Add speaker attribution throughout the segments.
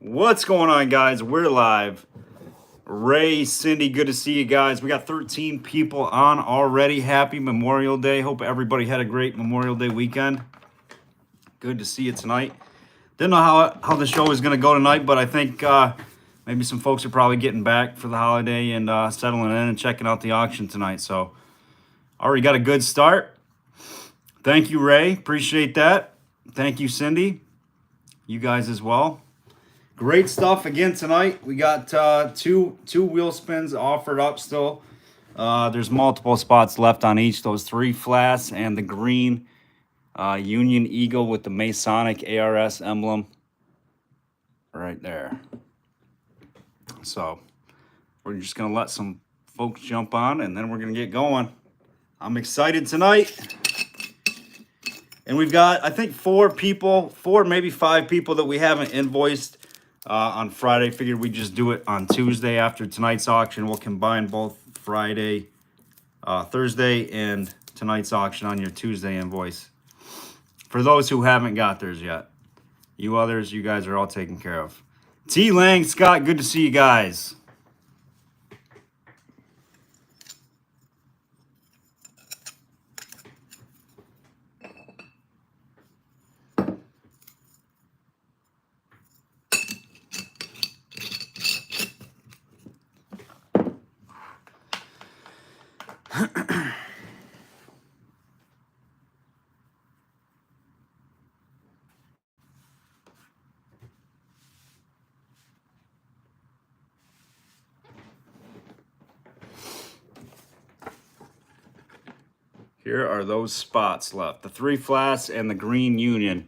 Speaker 1: What's going on, guys? We're live. Ray, Cindy, good to see you guys. We got 13 people on already. Happy Memorial Day. Hope everybody had a great Memorial Day weekend. Good to see you tonight. Didn't know how the show was going to go tonight, but I think maybe some folks are probably getting back for the holiday and settling in and checking out the auction tonight. So already got a good start. Thank you, Ray. Appreciate that. Thank you, Cindy. You guys as well. Great stuff again tonight. We got two wheel spins offered up still. There's multiple spots left on each. Those 3 flasks and the green Union Eagle with the Masonic ARS emblem right there. So we're just going to let some folks jump on and then we're going to get going. I'm excited tonight. And we've got, I think, 4 maybe 5 people that we haven't invoiced on Friday. Figured we'd just do it on Tuesday after tonight's auction. We'll combine both Thursday, and tonight's auction on your Tuesday invoice. For those who haven't got theirs yet. You others, you guys are all taken care of. T. Lang, Scott, good to see you guys. Here are those spots left. The 3 flasks and the green Union.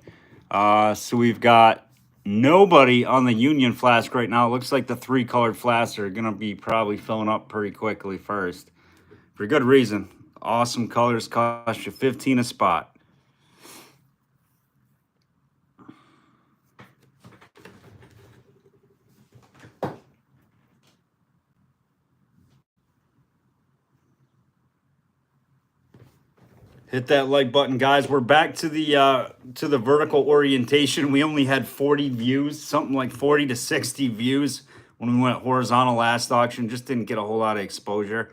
Speaker 1: So we've got nobody on the Union flask right now. It looks like the 3 colored flasks are going to be probably filling up pretty quickly first. For good reason. Awesome colors, cost you $15 a spot. Hit that like button, guys. We're back to the vertical orientation. We only had 40 views, something like 40 to 60 views when we went horizontal last auction. Just didn't get a whole lot of exposure.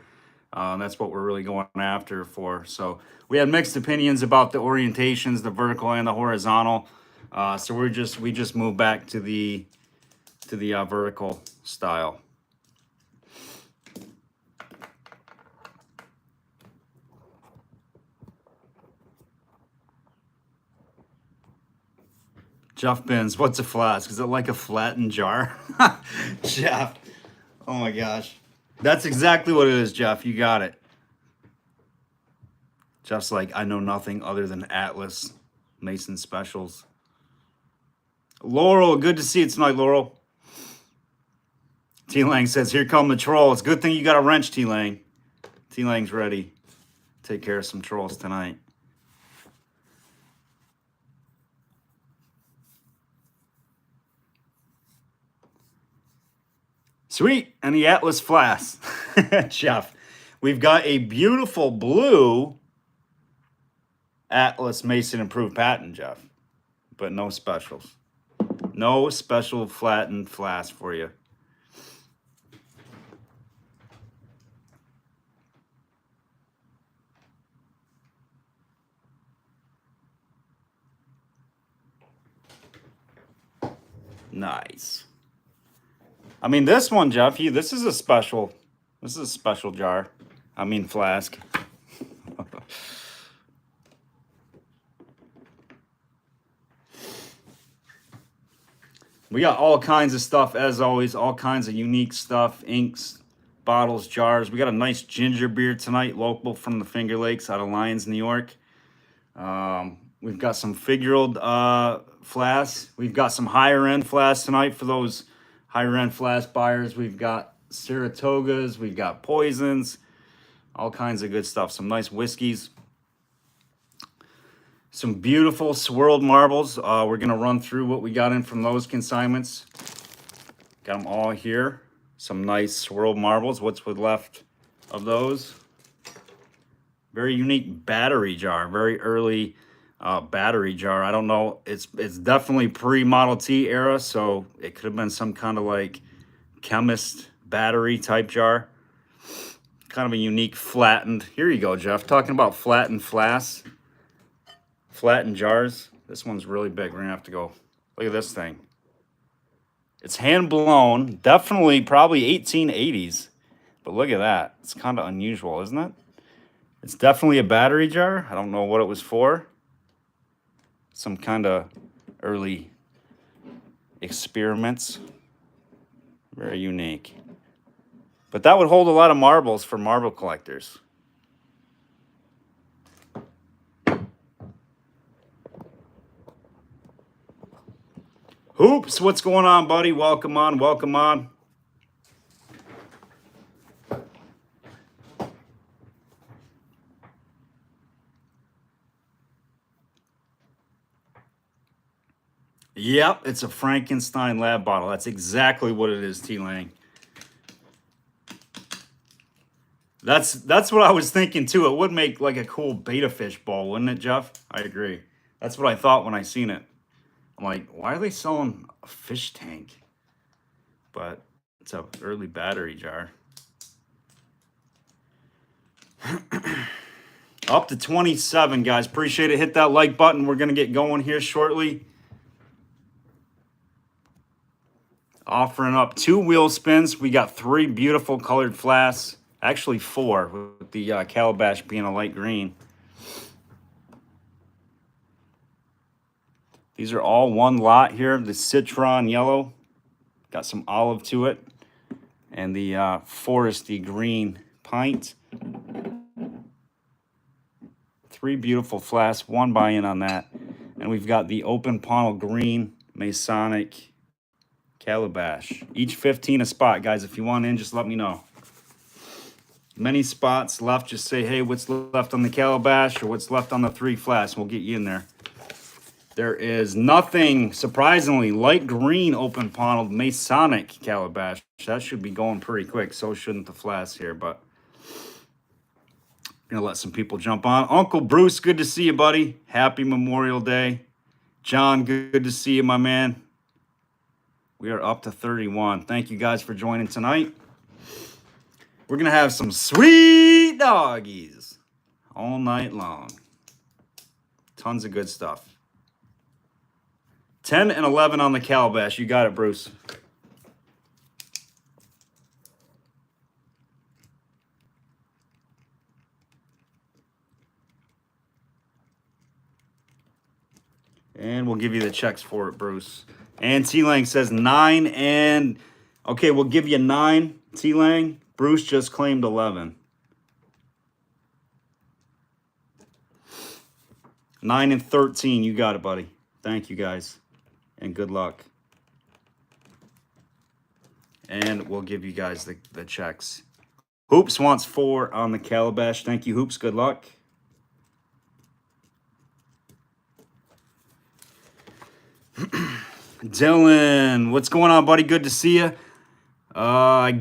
Speaker 1: That's what we're really going after for. So we had mixed opinions about the orientations, the vertical and the horizontal. So we just moved back to the vertical style. Jeff Bins, what's a flask? Is it like a flattened jar? Jeff, oh my gosh. That's exactly what it is, Jeff. You got it. Jeff's like, I know nothing other than Atlas Mason specials. Laurel, good to see you tonight, Laurel. T-Lang says, here come the trolls. Good thing you got a wrench, T-Lang. T-Lang's ready. Take care of some trolls tonight. Sweet, and the Atlas flask. Jeff, we've got a beautiful blue Atlas Mason Improved patent, Jeff, but no specials. No special flattened flask for you. Nice. I mean, this one, Jeff, this is a special jar. I mean, flask. We got all kinds of stuff, as always, all kinds of unique stuff, inks, bottles, jars. We got a nice ginger beer tonight, local from the Finger Lakes out of Lyons, New York. We've got some Figural flasks. We've got some higher end flasks tonight for those higher end flask buyers. We've got Saratogas, we've got Poisons, all kinds of good stuff. Some nice whiskeys. Some beautiful swirled marbles. We're going to run through what we got in from those consignments. Got them all here. Some nice swirled marbles. What's left of those? Very unique battery jar. Very early battery jar. I don't know. It's definitely pre-Model T era, so it could have been some kind of like chemist battery type jar. Kind of a unique flattened. Here you go, Jeff. Talking about flattened flasks, flattened jars. This one's really big. We're gonna have to go. Look at this thing. It's hand blown. Definitely probably 1880s. But look at that. It's kind of unusual, isn't it? It's definitely a battery jar. I don't know what it was for. Some kind of early experiments. Very unique. But that would hold a lot of marbles for marble collectors. Hoops, what's going on, buddy? Welcome on, welcome on. Yep, it's a Frankenstein lab bottle. That's exactly what it is, T-Lang. That's what I was thinking too. It would make like a cool beta fish bowl, wouldn't it, Jeff? I agree. That's what I thought when I seen it. I'm like, why are they selling a fish tank? But it's a early battery jar. Up to 27, guys. Appreciate it. Hit that like button. We're going to get going here shortly. Offering up 2 wheel spins. We got 3 beautiful colored flasks. Actually 4, with the calabash being a light green. These are all one lot here. The citron yellow. Got some olive to it. And the foresty green pint. 3 beautiful flasks. 1 buy-in on that. And we've got the open panel green Masonic calabash. Each 15 a spot, guys. If you want in, just let me know. Many spots left. Just say, hey, what's left on the calabash or what's left on the 3 flasks. We'll get you in there. There is nothing, surprisingly, light green open paneled Masonic calabash. That should be going pretty quick. So shouldn't the flask here, but I'm going to let some people jump on. Uncle Bruce, good to see you, buddy. Happy Memorial Day. John, good to see you, my man. We are up to 31. Thank you guys for joining tonight. We're going to have some sweet doggies all night long. Tons of good stuff. 10 and 11 on the calabash. You got it, Bruce. And we'll give you the checks for it, Bruce. And T-Lang says 9 and... Okay, we'll give you 9, T-Lang. Bruce just claimed 11. 9 and 13. You got it, buddy. Thank you, guys. And good luck. And we'll give you guys the checks. Hoops wants 4 on the calabash. Thank you, Hoops. Good luck. Dylan, what's going on, buddy? Good to see you. I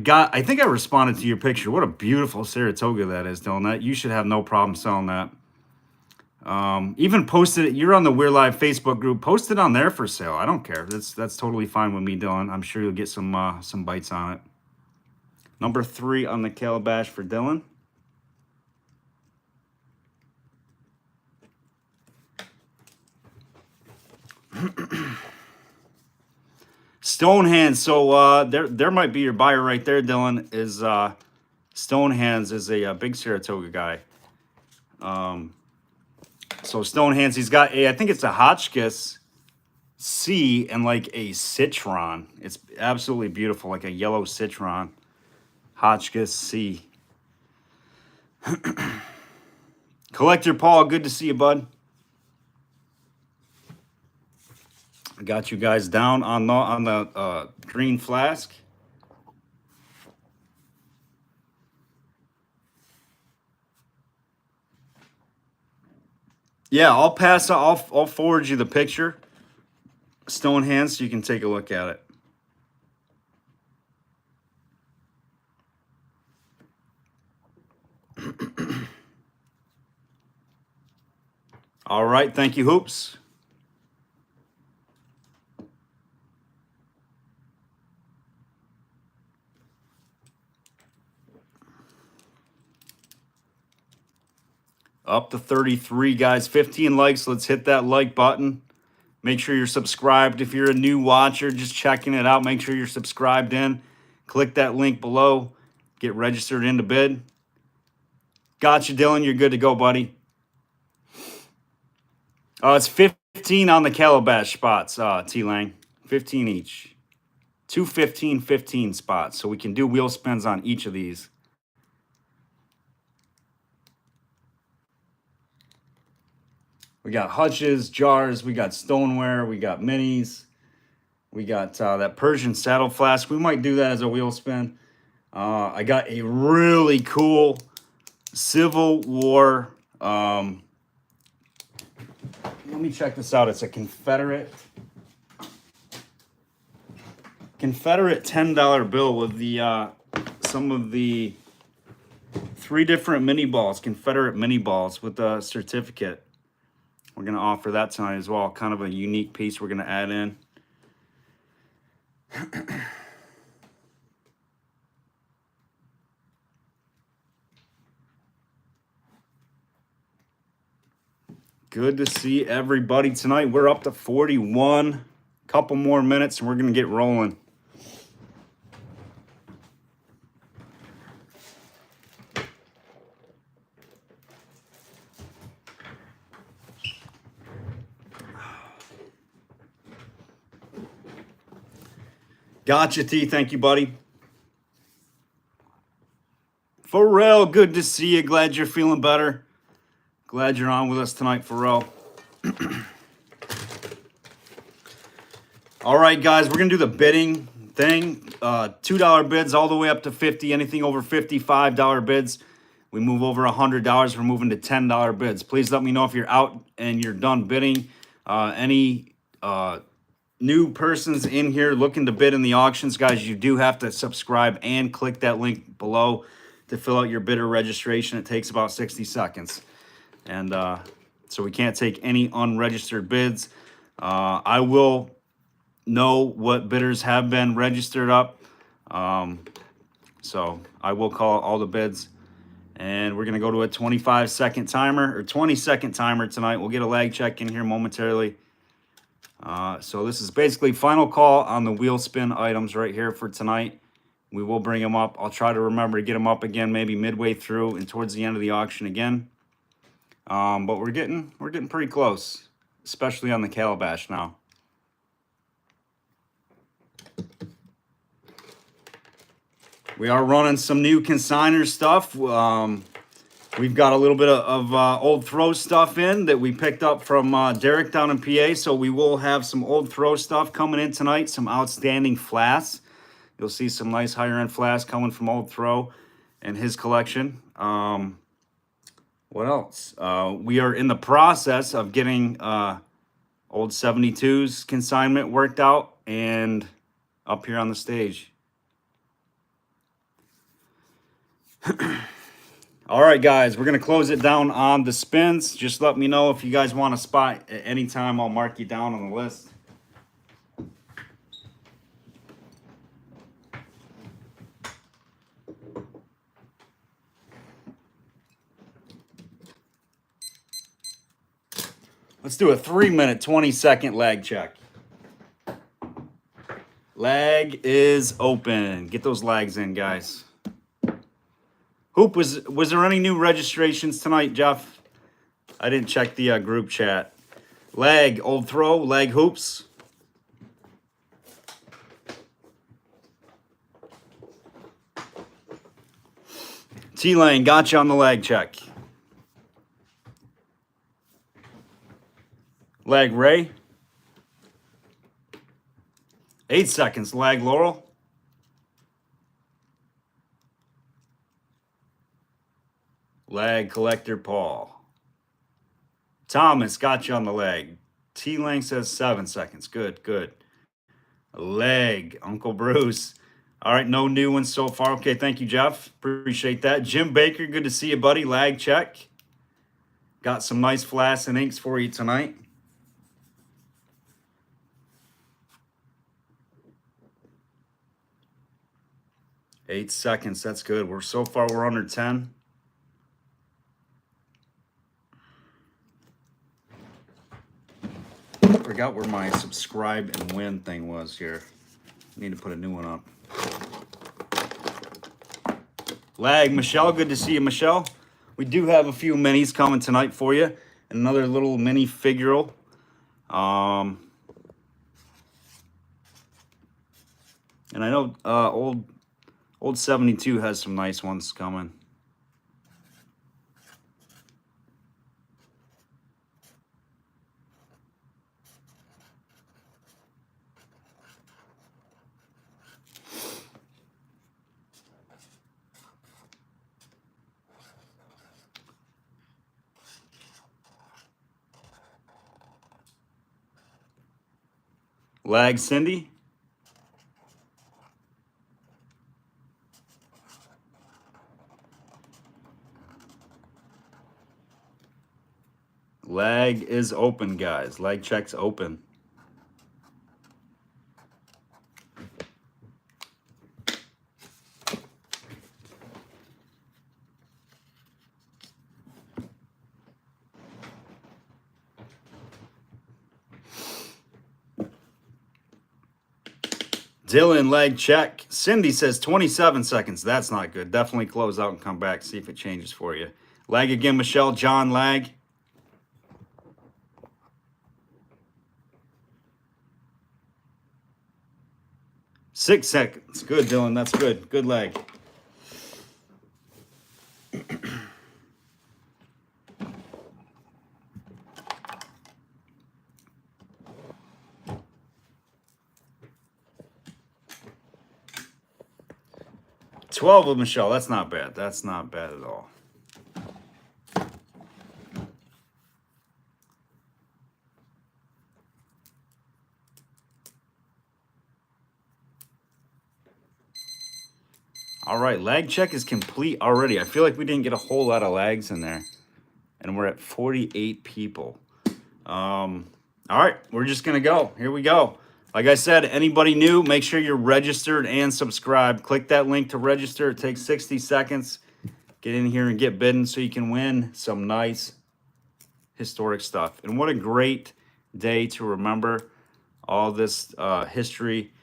Speaker 1: think I responded to your picture. What a beautiful Saratoga that is, Dylan. That you should have no problem selling that. Even posted it. You're on the We'reLive Facebook group. Post it on there for sale. I don't care. That's totally fine with me, Dylan. I'm sure you'll get some bites on it. Number 3 on the calabash for Dylan. Stonehands. So there might be your buyer right there, Dylan. Is Stonehands is a big Saratoga guy. So Stonehands, he's got I think it's a Hotchkiss C and like a citron. It's absolutely beautiful, like a yellow citron. Hotchkiss C. Collector Paul, good to see you, bud. I got you guys down on the green flask. Yeah, I'll forward you the picture, Stonehands, so you can take a look at it. All right, thank you, Hoops. Up to 33, guys. 15 likes. Let's hit that like button. Make sure you're subscribed. If you're a new watcher, just checking it out, make sure you're subscribed in. Click that link below. Get registered into bid. Got you, Dylan. You're good to go, buddy. It's 15 on the calabash spots, T-Lang. 15 each. 2 15 spots. So we can do wheel spins on each of these. We got hutches, jars, we got stoneware, we got minis, we got that Persian saddle flask. We might do that as a wheel spin. I got a really cool Civil War. Let me check this out. It's a Confederate $10 bill with the some of the 3 different mini balls, Confederate mini balls with a certificate. We're going to offer that tonight as well. Kind of a unique piece we're going to add in. Good to see everybody tonight. We're up to 41. Couple more minutes and we're going to get rolling. Gotcha, T. Thank you, buddy. Pharrell, good to see you. Glad you're feeling better. Glad you're on with us tonight, Pharrell. All right, guys, we're going to do the bidding thing. $2 bids all the way up to 50. Anything over $55 bids. We move over $100. We're moving to $10 bids. Please let me know if you're out and you're done bidding. Any new persons in here looking to bid in the auctions, guys, you do have to subscribe and click that link below to fill out your bidder registration. It takes about 60 seconds. And so we can't take any unregistered bids. I will know what bidders have been registered up. So I will call all the bids. And we're going to go to a 25-second timer or 20-second timer tonight. We'll get a lag check in here momentarily. So this is basically final call on the wheel spin items right here for tonight. We will bring them up. I'll try to remember to get them up again maybe midway through and towards the end of the auction again. But we're getting pretty close, especially on the calabash now. We are running some new consignor stuff. We've got a little bit of old throw stuff in that we picked up from Derek down in PA. So we will have some old throw stuff coming in tonight, some outstanding flasks. You'll see some nice higher end flasks coming from Old Throw and his collection. What else? We are in the process of getting old 72s consignment worked out and up here on the stage. All right, guys, we're going to close it down on the spins. Just let me know if you guys want a spot at any time. I'll mark you down on the list. Let's do a 3-minute, 20-second lag check. Lag is open. Get those lags in, guys. Hoop, was there any new registrations tonight, Jeff? I didn't check the group chat. Lag, Old Throw, lag hoops. T-Lane, got you on the lag check. Lag Ray. 8 seconds, lag Laurel. Lag Collector Paul. Thomas, got you on the leg. T-Lang says 7 seconds. Good, good. Leg, Uncle Bruce. All right, no new ones so far. Okay, thank you, Jeff. Appreciate that. Jim Baker, good to see you, buddy. Lag check. Got some nice flasks and inks for you tonight. Eight seconds, that's good. So far we're under 10. Forgot where my subscribe and win thing was here. Need to put a new one up. Lag, Michelle, good to see you, Michelle. We do have a few minis coming tonight for you. And another little mini Figural. And I know old 72 has some nice ones coming. Lag, Cindy. Lag is open, guys. Lag check's open. Dylan, lag check. Cindy says 27 seconds. That's not good. Definitely close out and come back. See if it changes for you. Lag again, Michelle. John, lag. Six seconds. Good, Dylan. That's good. Good lag. $12 with Michelle. That's not bad. That's not bad at all. All right, lag check is complete already. I feel like we didn't get a whole lot of lags in there. And we're at 48 people. All right, we're just going to go. Here we go. Like I said, anybody new, make sure you're registered and subscribed. Click that link to register. It takes 60 seconds. Get in here and get bidding so you can win some nice historic stuff. And what a great day to remember all this history.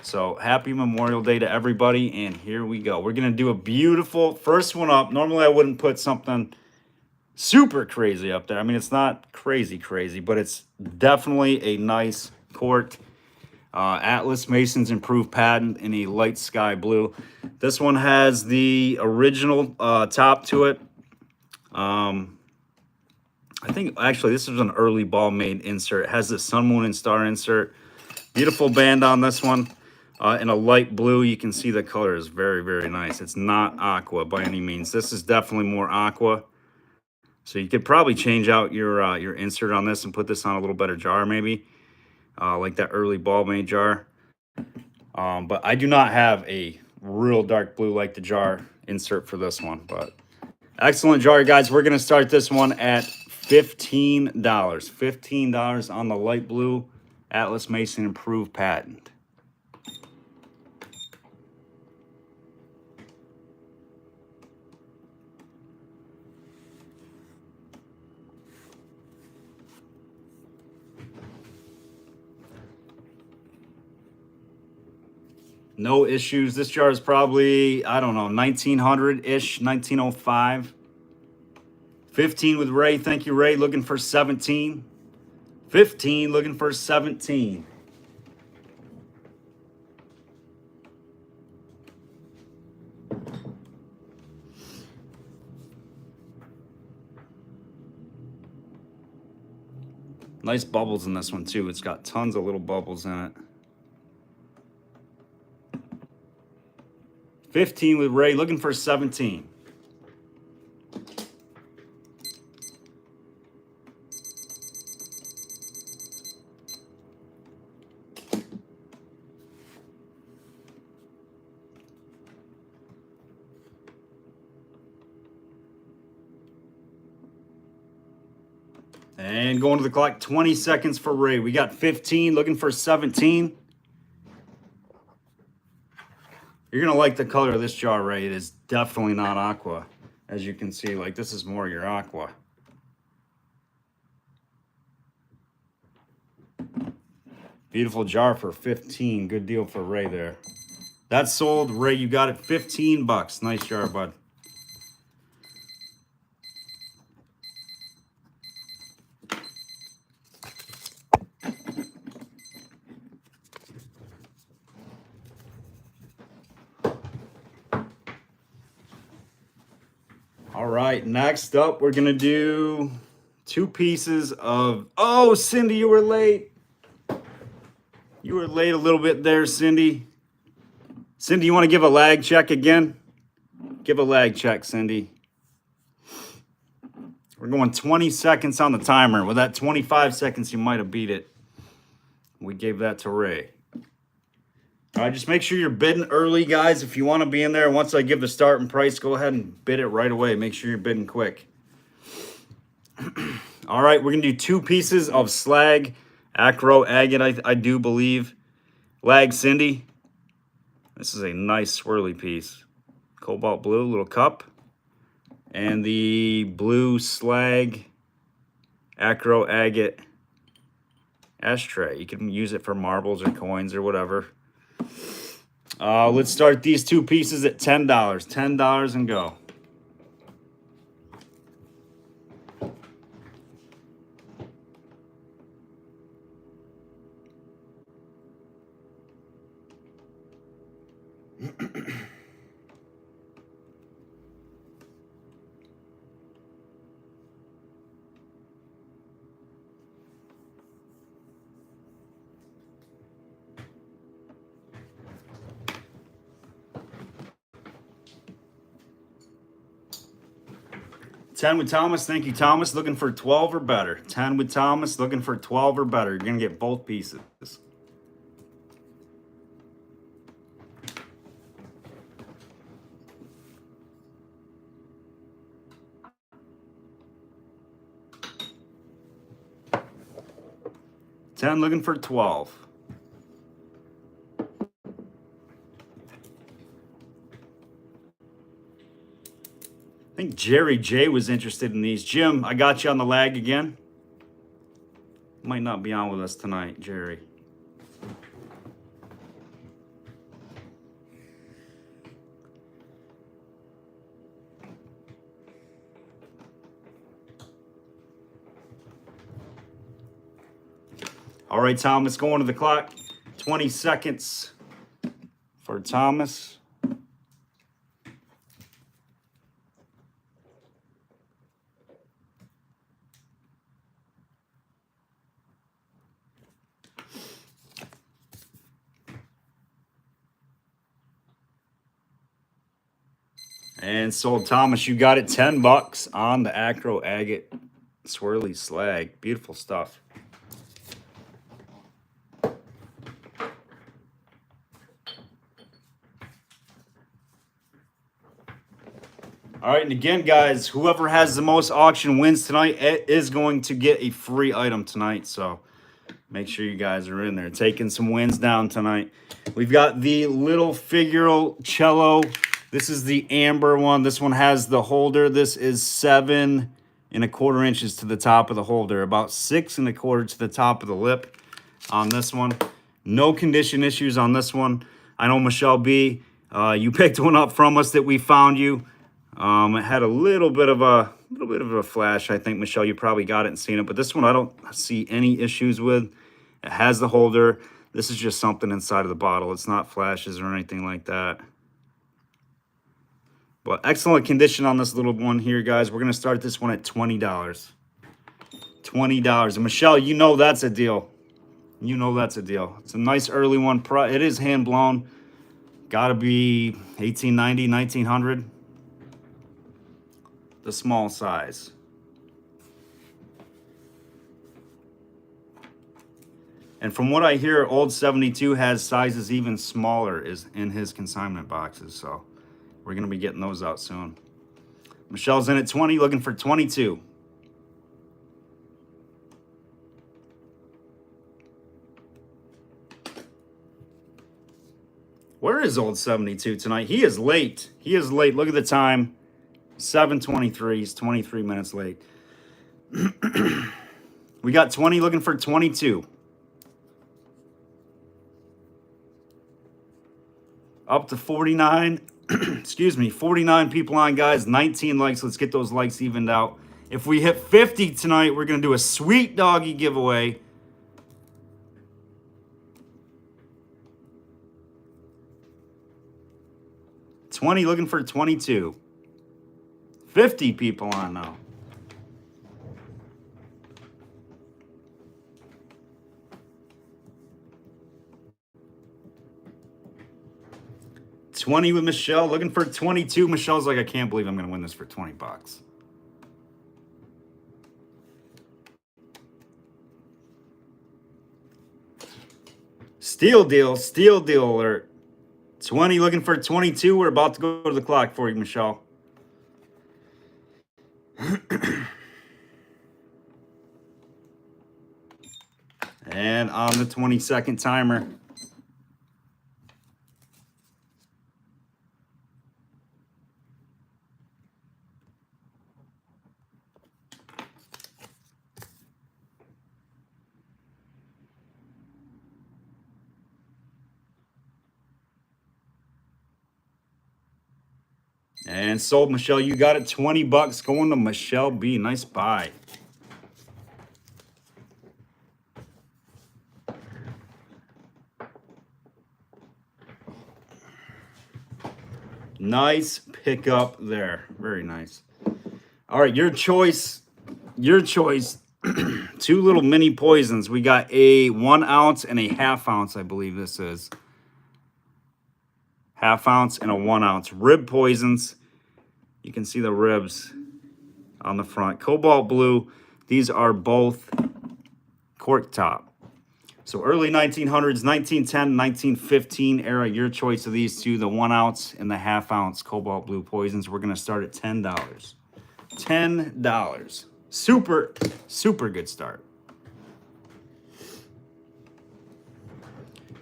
Speaker 1: So happy Memorial Day to everybody. And here we go. We're going to do a beautiful first one up. Normally I wouldn't put something super crazy up there. I mean, it's not crazy, but it's definitely a nice court. Atlas Mason's improved patent in a light sky blue. This one has the original top to it. I think actually this is an early ball made insert. It has the sun, moon, and star insert. Beautiful band on this one. In a light blue, you can see the color is very, very nice. It's not aqua by any means. This is definitely more aqua. So you could probably change out your insert on this and put this on a little better jar maybe. Like that early ball made jar. But I do not have a real dark blue like the jar insert for this one. But excellent jar, guys. We're going to start this one at $15. $15 on the light blue Atlas Mason improved patent. No issues. This jar is probably, I don't know, 1900-ish, 1905. 15 with Ray. Thank you, Ray. Looking for 17. 15, looking for 17. Nice bubbles in this one, too. It's got tons of little bubbles in it. 15 with Ray, looking for 17. And going to the clock, 20 seconds for Ray. We got 15, looking for 17. You're going to like the color of this jar, Ray. It is definitely not aqua. As you can see, like this is more your aqua. Beautiful jar for 15. Good deal for Ray there. That's sold. Ray, you got it 15 bucks. Nice jar, bud. All right, next up, we're going to do 2 pieces of... Oh, Cindy, you were late. You were late a little bit there, Cindy. Cindy, you want to give a lag check again? Give a lag check, Cindy. We're going 20 seconds on the timer. With that 25 seconds, you might have beat it. We gave that to Ray. All right, just make sure you're bidding early, guys. If you want to be in there, once I give the starting price, go ahead and bid it right away. Make sure you're bidding quick. All right, we're going to do 2 pieces of slag. Acro agate, I do believe. Lag Cindy. This is a nice swirly piece. Cobalt blue, little cup. And the blue slag acro agate ashtray. You can use it for marbles or coins or whatever. Let's start these 2 pieces at $10. $10 and go. $10 with Thomas. Thank you, Thomas. Looking for 12 or better. 10 with Thomas. Looking for 12 or better. You're going to get both pieces. $10 looking for 12. I think Jerry J was interested in these. Jim, I got you on the lag again. Might not be on with us tonight, Jerry. All right, Thomas, going to the clock. 20 seconds for Thomas. And sold. Thomas, you got it 10 bucks on the acro agate swirly slag. Beautiful stuff. All right, and again, guys, whoever has the most auction wins tonight is going to get a free item tonight. So make sure you guys are in there taking some wins down tonight. We've got the little Figural cello. This is the amber one. This one has the holder. This is 7 1/4 inches to the top of the holder, about 6 1/4 to the top of the lip on this one. No condition issues on this one. I know Michelle B, you picked one up from us that we found you. It had a little bit of a flash. I think, Michelle, you probably got it and seen it, but this one I don't see any issues with. It has the holder. This is just something inside of the bottle. It's not flashes or anything like that. But excellent condition on this little one here, guys. We're going to start this one at $20. $20. And Michelle, you know that's a deal. You know that's a deal. It's a nice early one. It is hand blown. Got to be 1890, 1900. The small size. And from what I hear, Old 72 has sizes even smaller in his consignment boxes. So we're going to be getting those out soon. Michelle's in at 20, looking for 22. Where is old 72 tonight? He is late. He is late. Look at the time. 7:23. He's 23 minutes late. We got 20 looking for 22. Up to 49. Excuse me. 49 people on, guys. 19 likes. Let's get those likes evened out. If we hit 50 tonight, we're going to do a sweet doggy giveaway. $20 looking for 22. 50 people on now. $20 with Michelle, looking for 22. Michelle's like, I can't believe I'm going to win this for 20 bucks. Steal deal alert. 20 looking for 22. We're about to go to the clock for you, Michelle. And on the 20-second timer. And sold, Michelle. You got it. 20 bucks going to Michelle B. Nice buy. Nice pickup there. Very nice. All right, your choice. Your choice. Two little mini poisons. We got a 1 ounce and a ½ ounce, I believe this is. ½ ounce and a 1 ounce. Rib poisons. You can see the ribs on the front. Cobalt blue. These are both cork top. So early 1900s, 1910, 1915 era. Your choice of these two, the 1 ounce and the ½ ounce cobalt blue poisons. We're going to start at $10. $10. Super good start.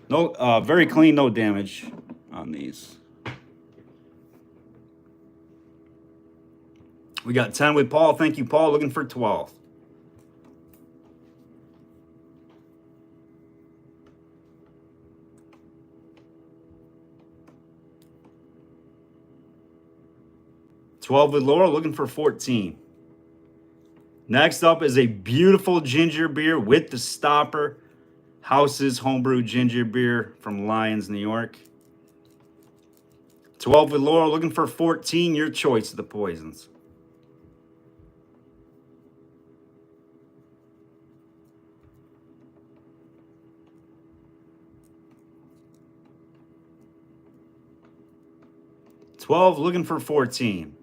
Speaker 1: No, very clean, no damage on these. We got 10 with Paul. Thank you, Paul. Looking for 12. $12 with Laura. Looking for 14. Next up is a beautiful ginger beer with the stopper. House's homebrew ginger beer from Lyons, New York. 12 with Laura. Looking for 14. Your choice of the poisons. $12 looking for 14.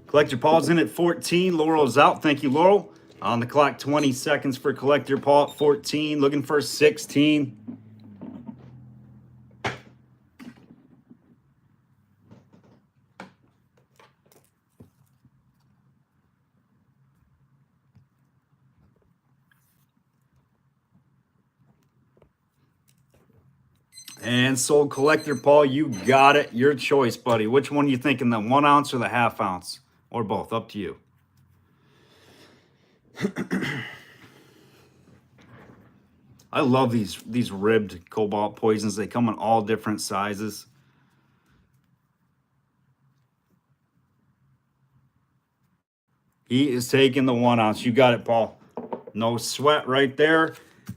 Speaker 1: Collector Paul's in at 14. Laurel's out. Thank you, Laurel. On the clock, 20 seconds for Collector Paul at 14. Looking for 16. And sold Collector Paul. You got it. Your choice, buddy. Which one are you thinking? The 1 ounce or the ½ ounce? Or both. Up to you. I love these ribbed cobalt poisons. They come in all different sizes. He is taking the 1 ounce. You got it, Paul. No sweat right there.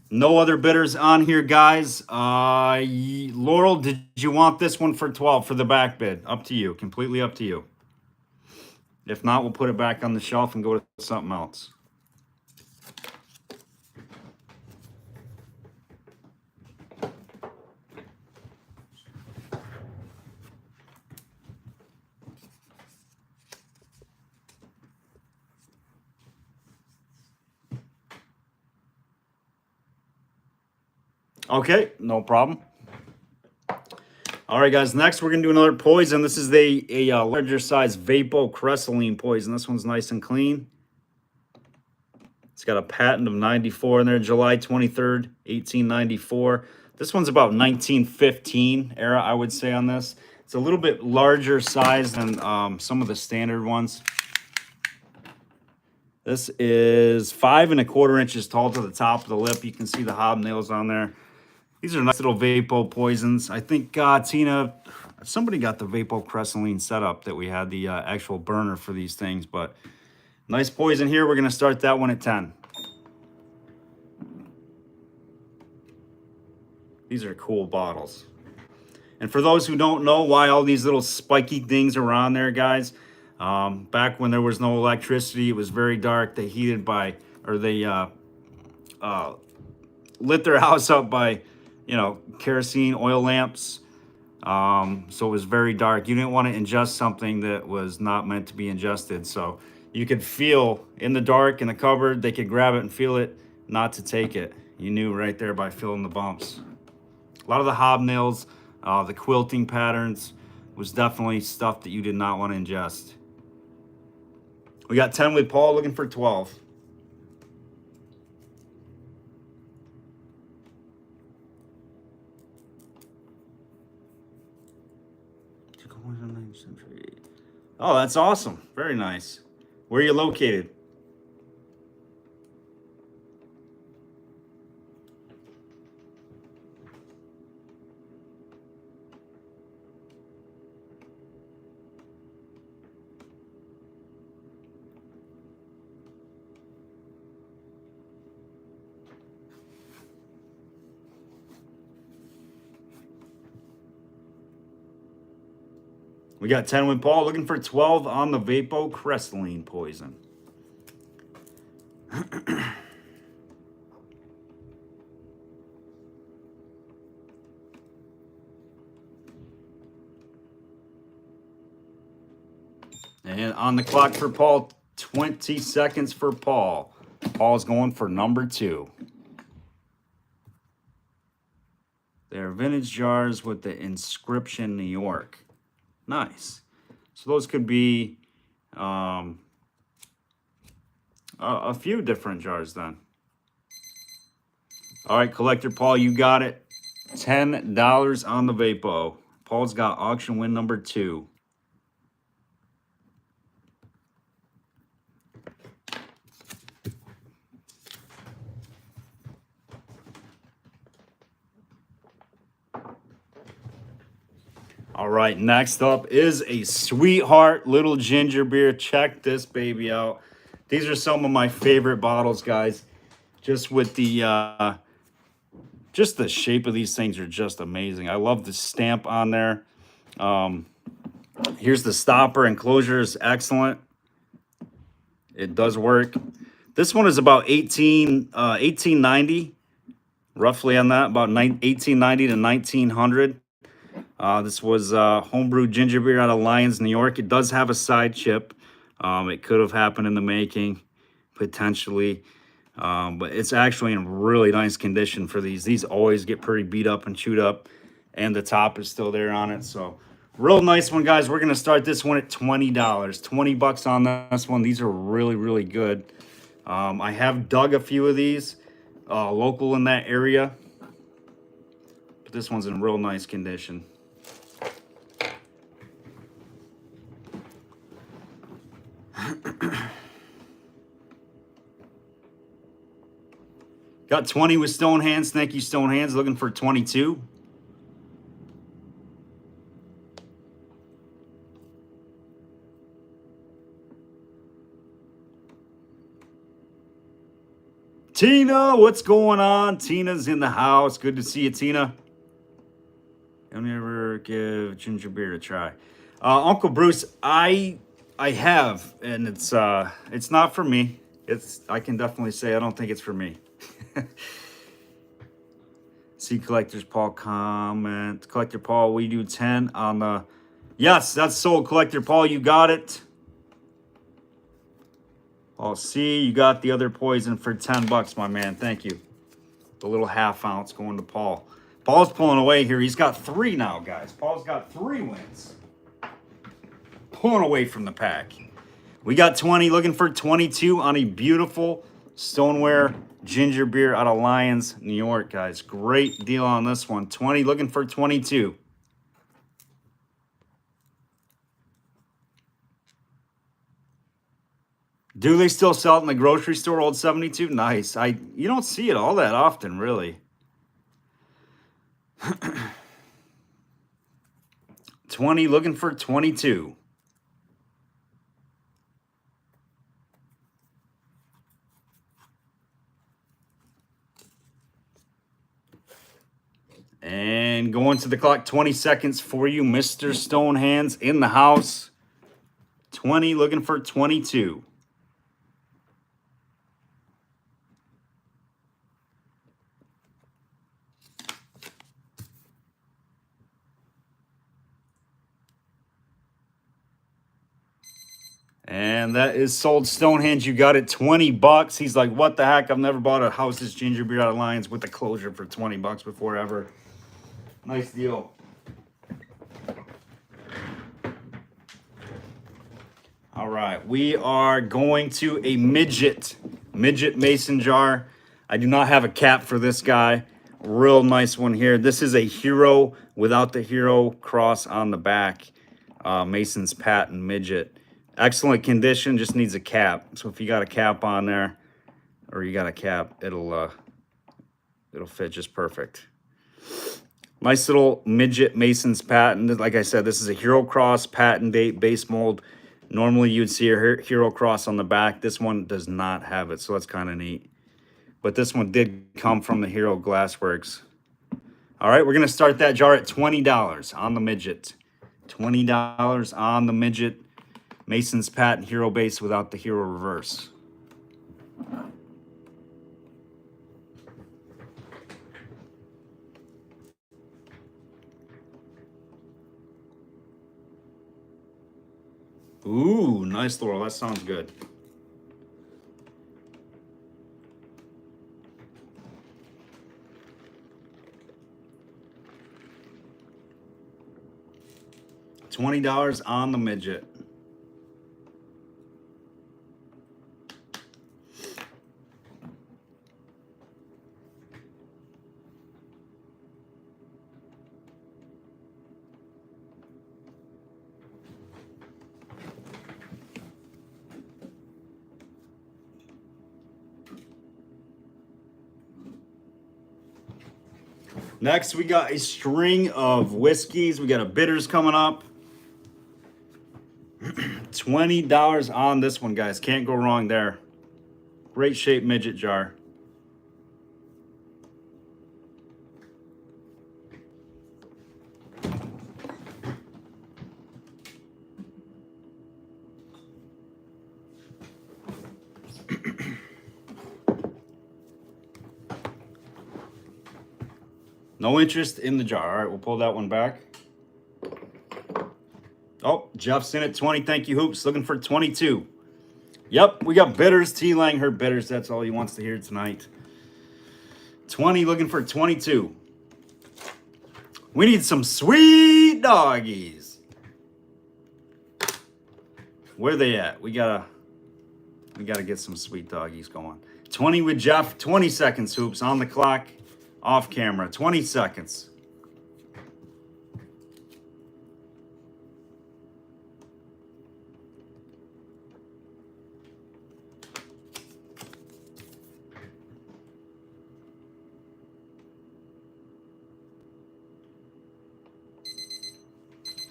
Speaker 1: No other bidders on here, guys. Laurel, did you want this one for 12 for the back bid? Up to you. Completely up to you. If not, we'll put it back on the shelf and go to something else. Okay, no problem. All right, guys. Next, we're gonna do another poison. This is a larger size vapocresylene poison. This one's nice and clean. It's got a patent of 94 in there, July 23rd, 1894. This one's about 1915 era, I would say, on this. It's a little bit larger size than some of the standard ones. This is 5 1/4 inches tall to the top of the lip. You can see the hobnails on there. These are nice little vapo poisons. I think Tina, somebody got the vapocresylene setup that we had the actual burner for these things, but nice poison here. We're going to start that one at 10. These are cool bottles. And for those who don't know why all these little spiky things are on there, guys, back when there was no electricity, it was very dark. They heated by, or they lit their house up by, you know, kerosene oil lamps. So it was very dark. You didn't want to ingest something that was not meant to be ingested. So you could feel in the dark in the cupboard, they could grab it and feel it, not to take it. You knew right there by feeling the bumps. A lot of the hobnails, the quilting patterns was definitely stuff that you did not want to ingest. We got 10 with Paul, looking for 12. Oh, that's awesome. Very nice. Where are you located? We got 10 with Paul, looking for 12 on the vapocresylene poison. And on the clock for Paul, 20 seconds for Paul. Paul's going for number 2. They're vintage jars with the inscription New York. Nice. So those could be a few different jars then. All right, Collector Paul, you got it. $10 on the Vapo. Paul's got auction win number 2. All right, next up is a Sweetheart Little Ginger Beer. Check this baby out. These are some of my favorite bottles, guys. Just with the just the shape of these things are just amazing. I love the stamp on there. Here's the stopper. Enclosure is excellent. It does work. This one is about 1890, roughly on that, about 1890 to 1900. This was homebrewed ginger beer out of Lyons, New York. It does have a side chip. It could have happened in the making, potentially. But it's actually in really nice condition for these. These always get pretty beat up and chewed up. And the top is still there on it. So, real nice one, guys. We're going to start this one at $20. $20 on this one. These are really, really good. I have dug a few of these local in that area. But this one's in real nice condition. Got 20 with Stone Hands. Thank you, Stone Hands. Looking for 22. Tina, what's going on? Tina's in the house. Good to see you, Tina. Don't ever give ginger beer a try. Uncle Bruce, I have, and it's not for me. I can definitely say I don't think it's for me. See Collectors Paul comment. Collector Paul, we do 10 on the... Yes, that's sold, Collector Paul. You got it. Paul C, you got the other poison for $10, my man. Thank you. The little half ounce going to Paul. Paul's pulling away here. He's got 3 now, guys. Paul's got 3 wins. Pulling away from the pack. We got 20, looking for 22 on a beautiful stoneware ginger beer out of Lyons, New York, guys. Great deal on this one. 20, looking for 22. Do they still sell it in the grocery store, Old 72? Nice. You don't see it all that often, really. 20, looking for 22. And going to the clock, 20 seconds for you, Mr. Stonehands in the house. 20, looking for 22. And that is sold. Stonehenge, you got it, 20 bucks. He's like, what the heck? I've never bought a House's ginger beer out of Lyons with the closure for 20 bucks before ever. Nice deal. All right, we are going to a midget mason jar. I do not have a cap for this guy. Real nice one here. This is a hero without the hero cross on the back. Mason's patent midget. Excellent condition, just needs a cap. So if you got a cap on there, or you got a cap, it'll fit just perfect. Nice little midget Mason's patent. Like I said, this is a hero cross, patent date, base mold. Normally you'd see a hero cross on the back. This one does not have it, so that's kind of neat. But this one did come from the Hero Glassworks. All right, we're gonna start that jar at $20 on the midget. $20 on the midget. Mason's patent hero base without the hero reverse. Ooh, nice, Laurel. That sounds good. $20 on the midget. Next, we got a string of whiskeys. We got a bitters coming up. $20 on this one, guys. Can't go wrong there. Great shape midget jar. No interest in the jar. All right, we'll pull that one back. Oh, Jeff's in at 20. Thank you, Hoops. Looking for 22. Yep, we got bitters. T. Lang, her bitters. That's all he wants to hear tonight. 20, looking for 22. We need some sweet doggies. Where they at? We gotta get some sweet doggies going. 20 with Jeff. 20 seconds, Hoops, on the clock. Off camera, 20 seconds.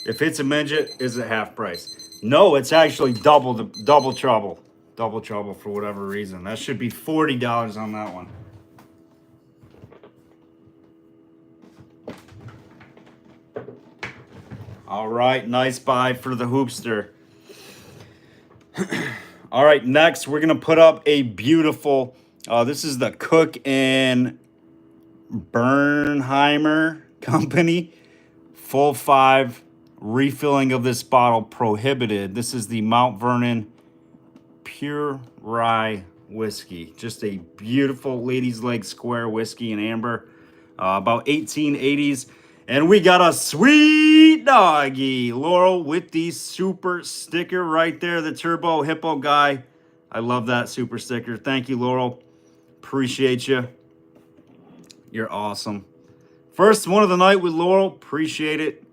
Speaker 1: If it's a midget, is it half price? No, it's actually double trouble. Double trouble for whatever reason. That should be $40 on that one. All right, nice buy for the Hoopster. All right, next we're gonna put up a beautiful. This is the Cook and Bernheimer Company. Full 5 refilling of this bottle prohibited. This is the Mount Vernon Pure Rye whiskey. Just a beautiful ladies' leg square whiskey in amber. About 1880s. And we got a sweet doggy Laurel with the super sticker right there. The Turbo Hippo guy. I love that super sticker. Thank you, Laurel. Appreciate you. You're awesome. First one of the night with Laurel. Appreciate it.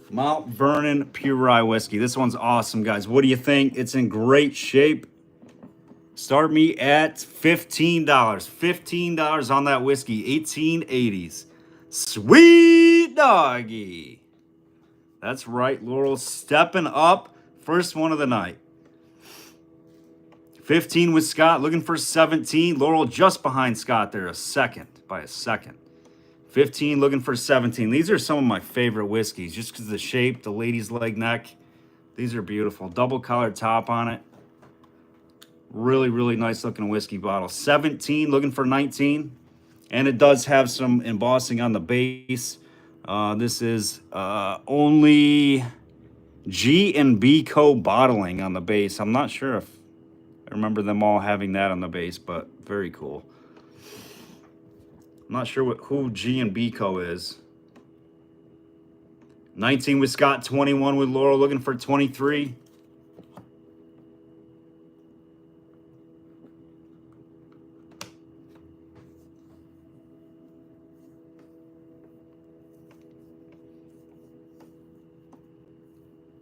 Speaker 1: Mount Vernon Pure Rye Whiskey. This one's awesome, guys. What do you think? It's in great shape. Start me at $15. $15 on that whiskey. 1880s. Sweet doggy. That's right, Laurel. Stepping up. First one of the night. 15 with Scott. Looking for 17. Laurel just behind Scott there. By a second. 15 looking for 17. These are some of my favorite whiskeys just because of the shape, the lady's leg neck. These are beautiful. Double colored top on it. Really, really nice looking whiskey bottle. 17 looking for 19. And it does have some embossing on the base. This is only G&B Co. bottling on the base. I'm not sure if I remember them all having that on the base, but very cool. I'm not sure who G&B Co. is. 19 with Scott, 21 with Laurel, looking for 23.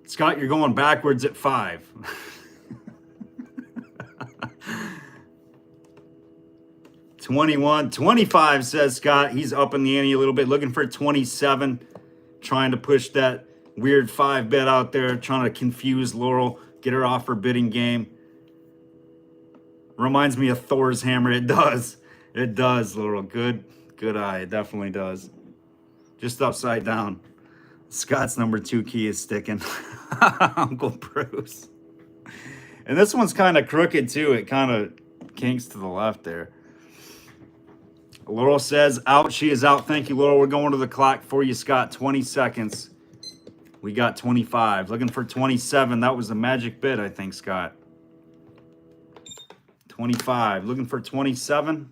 Speaker 1: Scott, you're going backwards at 5. $21, $25 says Scott. He's up in the ante a little bit, looking for 27. Trying to push that weird 5 bet out there, trying to confuse Laurel, get her off her bidding game. Reminds me of Thor's hammer. It does. It does, Laurel. Good eye. It definitely does. Just upside down. Scott's number 2 key is sticking. Uncle Bruce. And this one's kind of crooked too. It kind of kinks to the left there. Laurel says out. She is out. Thank you, Laurel. We're going to the clock for you, Scott. 20 seconds. We got 25. Looking for 27. That was a magic bid, I think, Scott. 25. Looking for 27.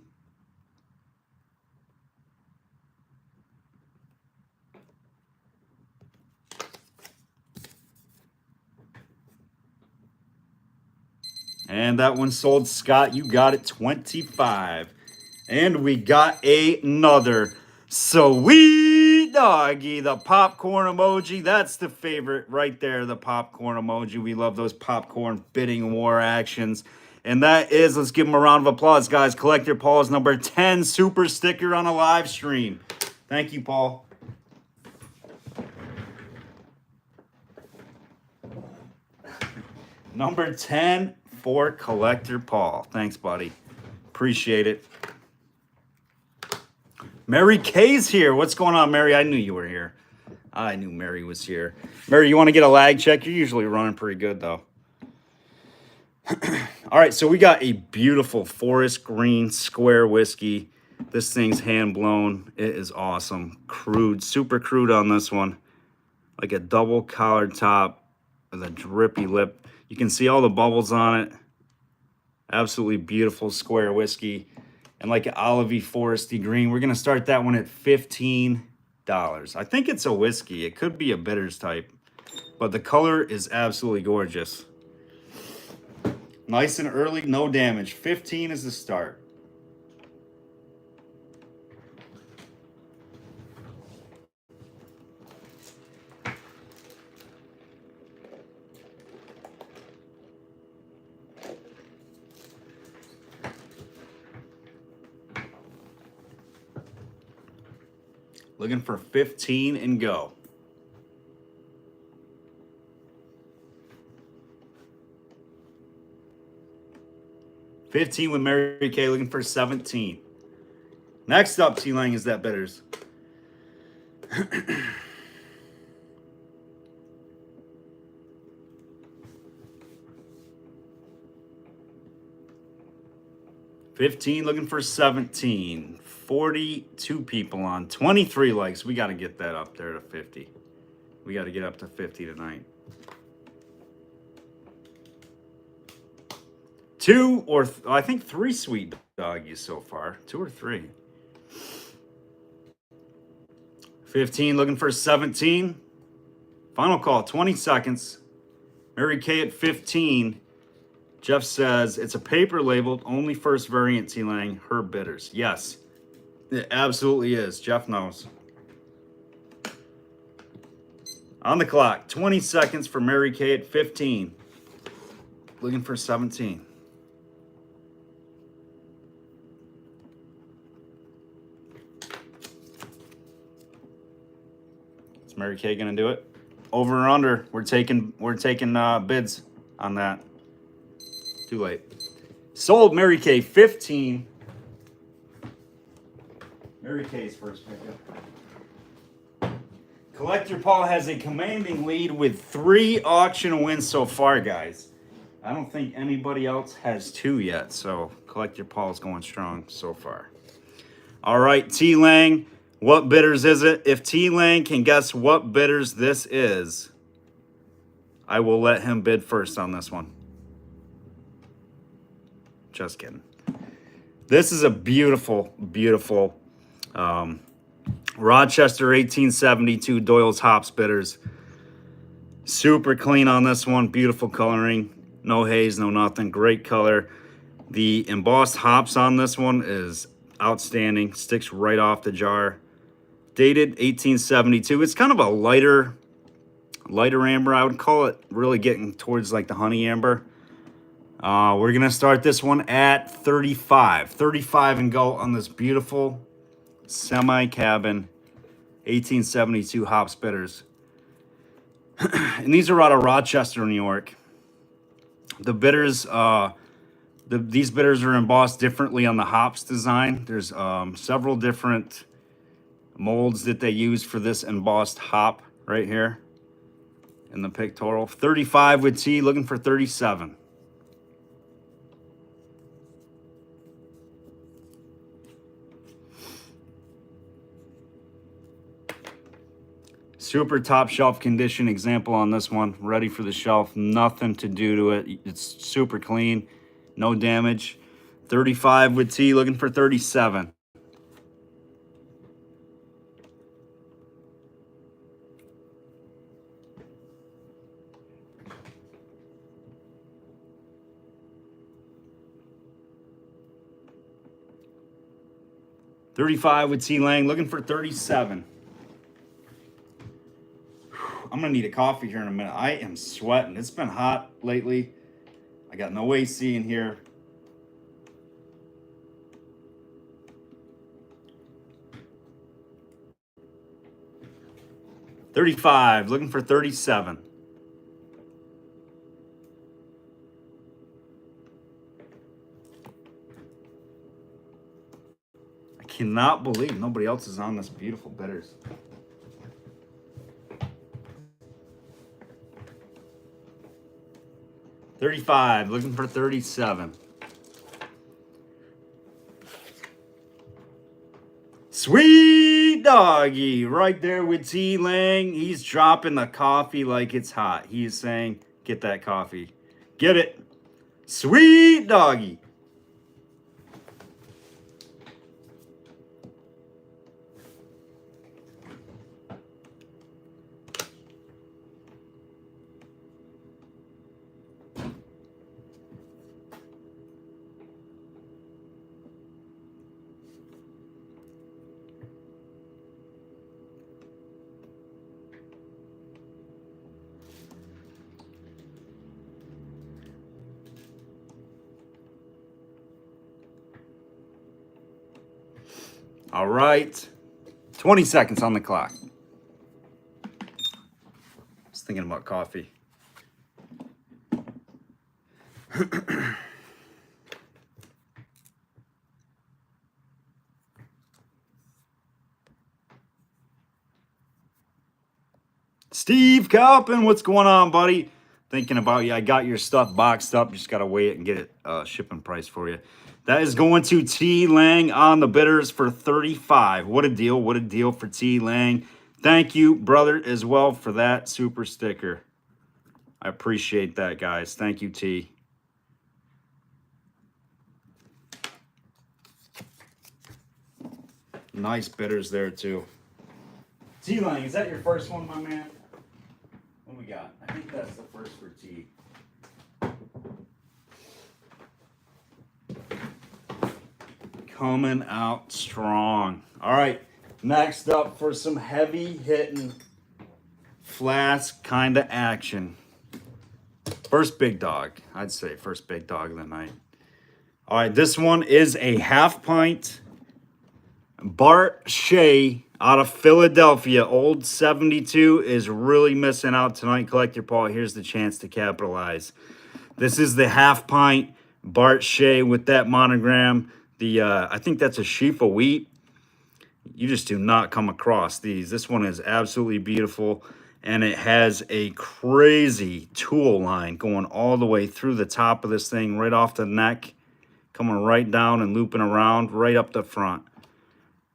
Speaker 1: And that one sold, Scott. You got it, 25. And we got another sweet doggy, the popcorn emoji. That's the favorite right there, the popcorn emoji. We love those popcorn bidding war actions. And that is, let's give him a round of applause, guys. Collector Paul's number 10 super sticker on a live stream. Thank you, Paul. Number 10 for Collector Paul. Thanks, buddy. Appreciate it. Mary Kay's here. What's going on, Mary? I knew you were here. I knew Mary was here. Mary, you want to get a lag check? You're usually running pretty good, though. All right, so we got a beautiful forest green square whiskey. This thing's hand blown. It is awesome. Crude, super crude on this one. Like a double collared top with a drippy lip. You can see all the bubbles on it. Absolutely beautiful square whiskey. And like an olivey foresty green. We're going to start that one at $15. I think it's a whiskey. It could be a bitters type. But the color is absolutely gorgeous. Nice and early, no damage. 15 is the start. Looking for 15 and go. $15 with Mary Kay, looking for 17. Next up, T-Lang, is that bitters. $15, looking for 17. 42 people on. 23 likes. We got to get that up there to 50. We got to get up to 50 tonight. 2 or I think 3 sweet doggies so far. 2 or 3. 15 looking for 17. Final call, 20 seconds. Mary Kay at 15. Jeff says it's a paper labeled only first variant T-Lang, her bitters. Yes, it absolutely is. Jeff knows. On the clock, 20 seconds for Mary Kay at 15. Looking for 17. Is Mary Kay gonna do it? Over or under? We're taking bids on that. Too late. Sold Mary Kay 15. Mary Kay's first pickup. Collector Paul has a commanding lead with 3 auction wins so far, guys. I don't think anybody else has 2 yet, so Collector Paul's going strong so far. All right, T-Lang, what bitters is it? If T-Lang can guess what bitters this is, I will let him bid first on this one. Just kidding. This is a beautiful, beautiful Rochester 1872 Doyle's Hops bitters. Super clean on this one. Beautiful coloring. No haze, no nothing. Great color. The embossed hops on this one is outstanding. Sticks right off the jar. Dated 1872. It's kind of a lighter amber. I would call it really getting towards like the honey amber. We're going to start this one at 35. 35 and go on this beautiful semi-cabin 1872 hops bitters. And these are out of Rochester, New York. The bitters, these bitters are embossed differently on the hops design. There's several different molds that they use for this embossed hop right here in the pictorial. 35 with T, looking for 37. Super top shelf condition example on this one. Ready for the shelf. Nothing to do to it. It's super clean. No damage. 35 with T. Looking for 37. $35 with T-Lang. Looking for 37. I'm going to need a coffee here in a minute. I am sweating. It's been hot lately. I got no AC in here. $35. Looking for 37. I cannot believe nobody else is on this beautiful bitters. $35, looking for 37. Sweet doggy, right there with T-Lang. He's dropping the coffee like it's hot. He is saying, get that coffee. Get it. Sweet doggy. All right, 20 seconds on the clock. I was thinking about coffee. Steve Calpin, what's going on, buddy? Thinking about you. I got your stuff boxed up. Just got to weigh it and get it shipping price for you. That is going to T-Lang on the bidders for 35. What a deal. What a deal for T-Lang. Thank you, brother, as well for that super sticker. I appreciate that, guys. Thank you, T. Nice bitters there, too. T-Lang, is that your first one, my man? What we got? I think that's the first for T. Coming out strong. All right, next up for some heavy hitting flask kind of action. First big dog. I'd say first big dog of the night. All right, this one is a half pint Bart Shea out of Philadelphia. Old 72 is really missing out tonight. Collector Paul, here's the chance to capitalize. This is the half pint Bart Shea with that monogram. I think that's a sheaf of wheat. You just do not come across these. This one is absolutely beautiful, and it has a crazy tool line going all the way through the top of this thing, right off the neck, coming right down and looping around right up the front.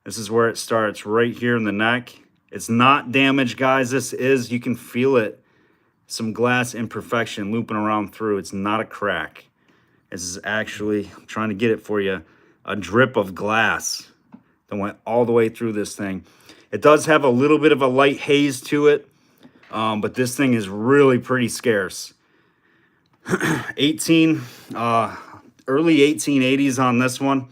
Speaker 1: This is where it starts, right here in the neck. It's not damaged, guys. This is, you can feel it, some glass imperfection looping around through. It's not a crack. This is actually, I'm trying to get it for you, a drip of glass that went all the way through this thing. It does have a little bit of a light haze to it, but this thing is really pretty scarce. Early 1880s on this one,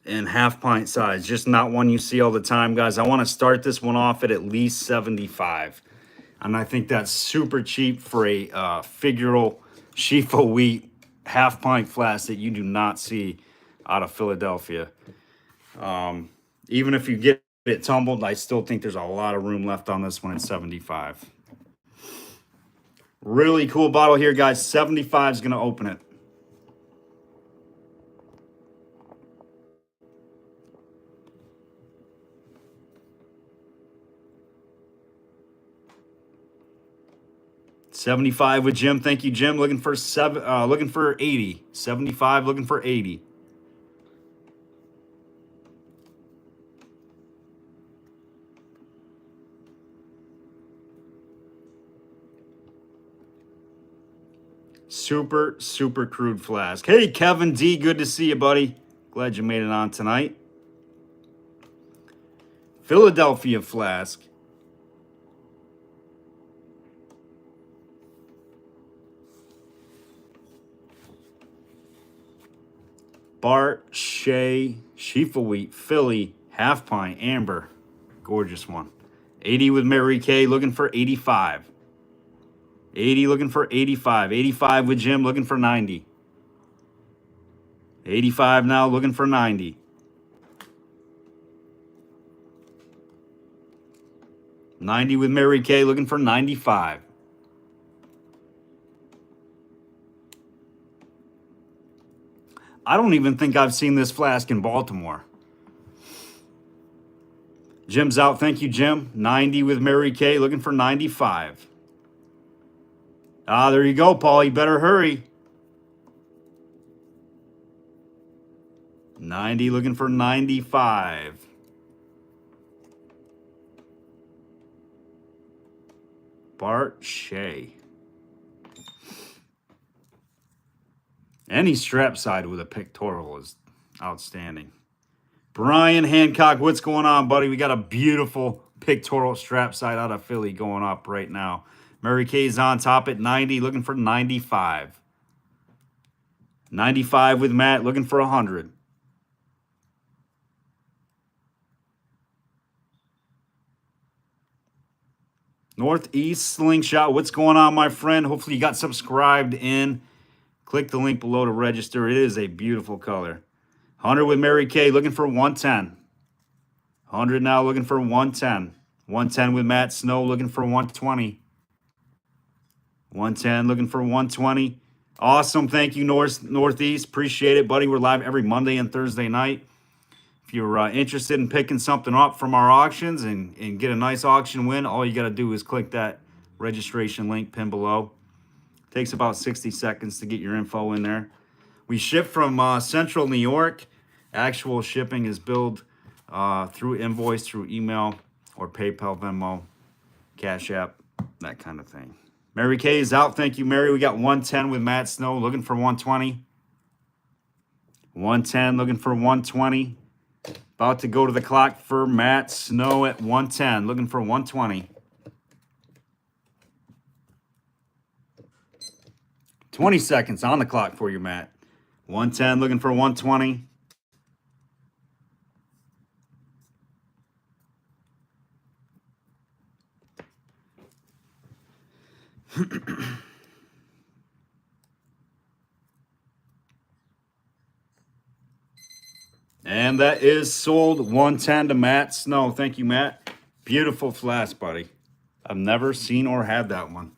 Speaker 1: and half pint size, just not one you see all the time, guys. I want to start this one off at least 75, and I think that's super cheap for a Figural sheaf of wheat half pint flask that you do not see out of Philadelphia. Even if you get it tumbled, I still think there's a lot of room left on this one at 75. Really cool bottle here, guys. 75 is going to open it. $75 with Jim. Thank you, Jim. Looking for 80. 75, looking for 80. Super crude flask. Hey, Kevin D, good to see you, buddy. Glad you made it on tonight. Philadelphia flask. Bart Shea sheaf of wheat Philly half pint amber. Gorgeous one. 80 with Mary Kay, looking for 85. 80 looking for 85. 85 with Jim, looking for 90. 85 now, looking for 90. 90 with Mary Kay, looking for 95. I don't even think I've seen this flask in Baltimore. Jim's out. Thank you, Jim. 90 with Mary Kay, looking for 95. Ah, there you go, Paul. You better hurry. 90 looking for 95. Bart Shea. Any strap side with a pictorial is outstanding. Brian Hancock, what's going on, buddy? We got a beautiful pictorial strap side out of Philly going up right now. Mary Kay's on top at 90, looking for 95. 95 with Matt, looking for 100. Northeast Slingshot, what's going on, my friend? Hopefully you got subscribed in. Click the link below to register. It is a beautiful color. 100 with Mary Kay, looking for 110. 100 now, looking for 110. 110 with Matt Snow, looking for 120. 110, looking for 120. Awesome. Thank you, Northeast. Appreciate it, buddy. We're live every Monday and Thursday night. If you're interested in picking something up from our auctions and get a nice auction win, all you got to do is click that registration link pinned below. Takes about 60 seconds to get your info in there. We ship from Central New York. Actual shipping is billed through invoice, through email. or PayPal, Venmo, Cash App, that kind of thing. Mary Kay is out. Thank you, Mary. We got 110 with Matt Snow, looking for 120. 110, looking for 120. About to go to the clock for Matt Snow at 110, looking for 120. 20 seconds on the clock for you, Matt. 110, looking for 120. And that is sold 110 to Matt Snow. Thank you, Matt. Beautiful flask, buddy. I've never seen or had that one.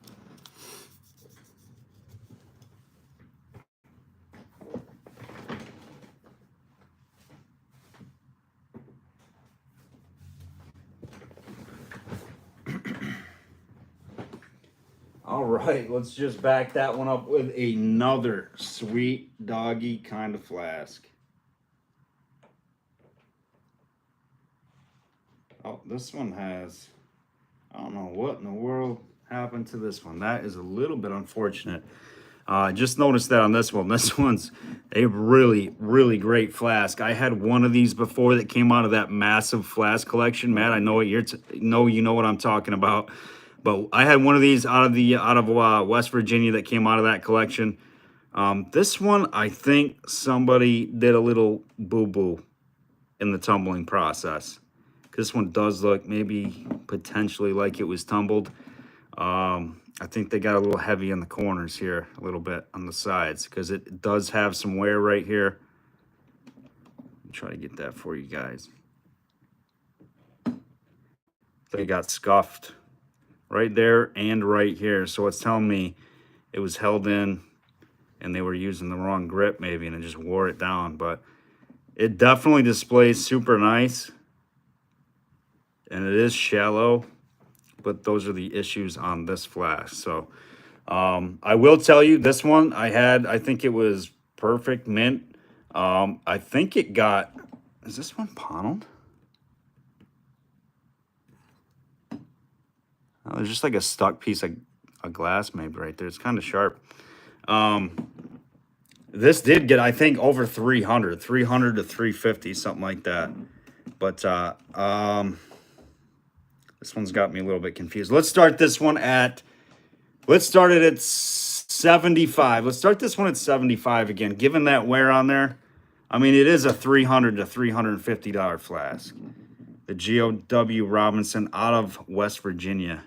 Speaker 1: All right, let's just back that one up with another sweet doggy kind of flask. Oh, this one has, I don't know what in the world happened to this one. That is a little bit unfortunate. Just noticed that on this one. This one's a really, really great flask. I had one of these before that came out of that massive flask collection. Matt, I know what you know what I'm talking about. But I had one of these out of West Virginia that came out of that collection. This one, I think somebody did a little boo-boo in the tumbling process. This one does look maybe potentially like it was tumbled. I think they got a little heavy in the corners here, a little bit on the sides, because it does have some wear right here. I'll try to get that for you guys. They got scuffed right there and right here. So it's telling me it was held in and they were using the wrong grip maybe, and it just wore it down. But it definitely displays super nice. And it is shallow, but those are the issues on this flask. So I will tell you, this one I think it was perfect mint. I think it got, is this one paneled? Oh, there's just like a stuck piece of glass maybe right there. It's kind of sharp. This did get, I think, over 300 to 350, something like that. But this one's got me a little bit confused. Let's start this one at, let's start it at 75. Let's start this one at 75 again. Given that wear on there, I mean, it is a $300 to $350 flask. The G.O.W. Robinson out of West Virginia.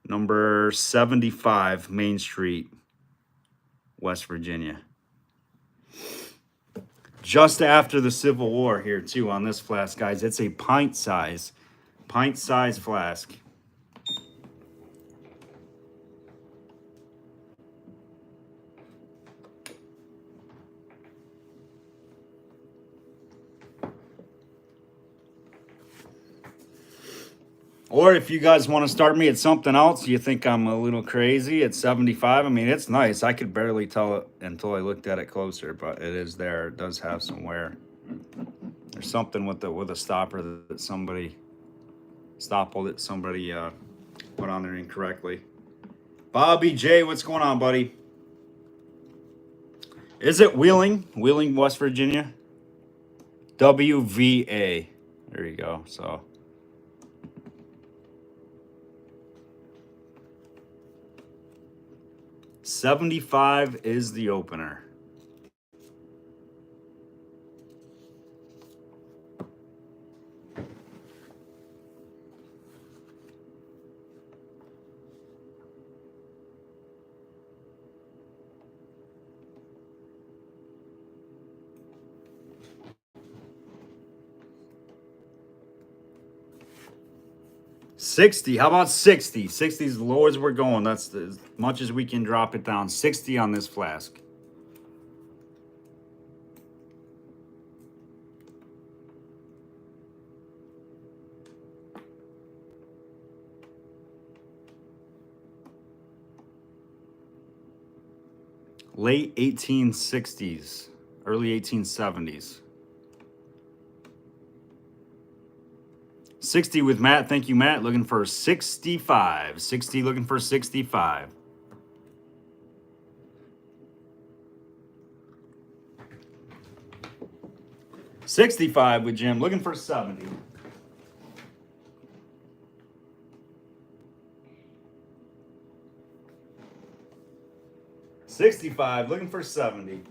Speaker 1: Number 75 Main Street, West Virginia. Just after the Civil War here, too, on this flask, guys. It's a pint size flask. Or if you guys want to start me at something else, you think I'm a little crazy at 75. I mean, it's nice. I could barely tell it until I looked at it closer, but it is there. It does have some wear. There's something with a stopper that somebody put on there incorrectly. Bobby J, what's going on, buddy? Is it Wheeling, West Virginia? WVA. There you go. So. $75 is the opener. $60. How about 60? 60 is the lowest we're going. That's as much as we can drop it down. 60 on this flask. Late 1860s, early 1870s. 60 with Matt. Thank you, Matt. Looking for 65. 60 looking for 65. $65 with Jim. Looking for 70. $65 looking for 70.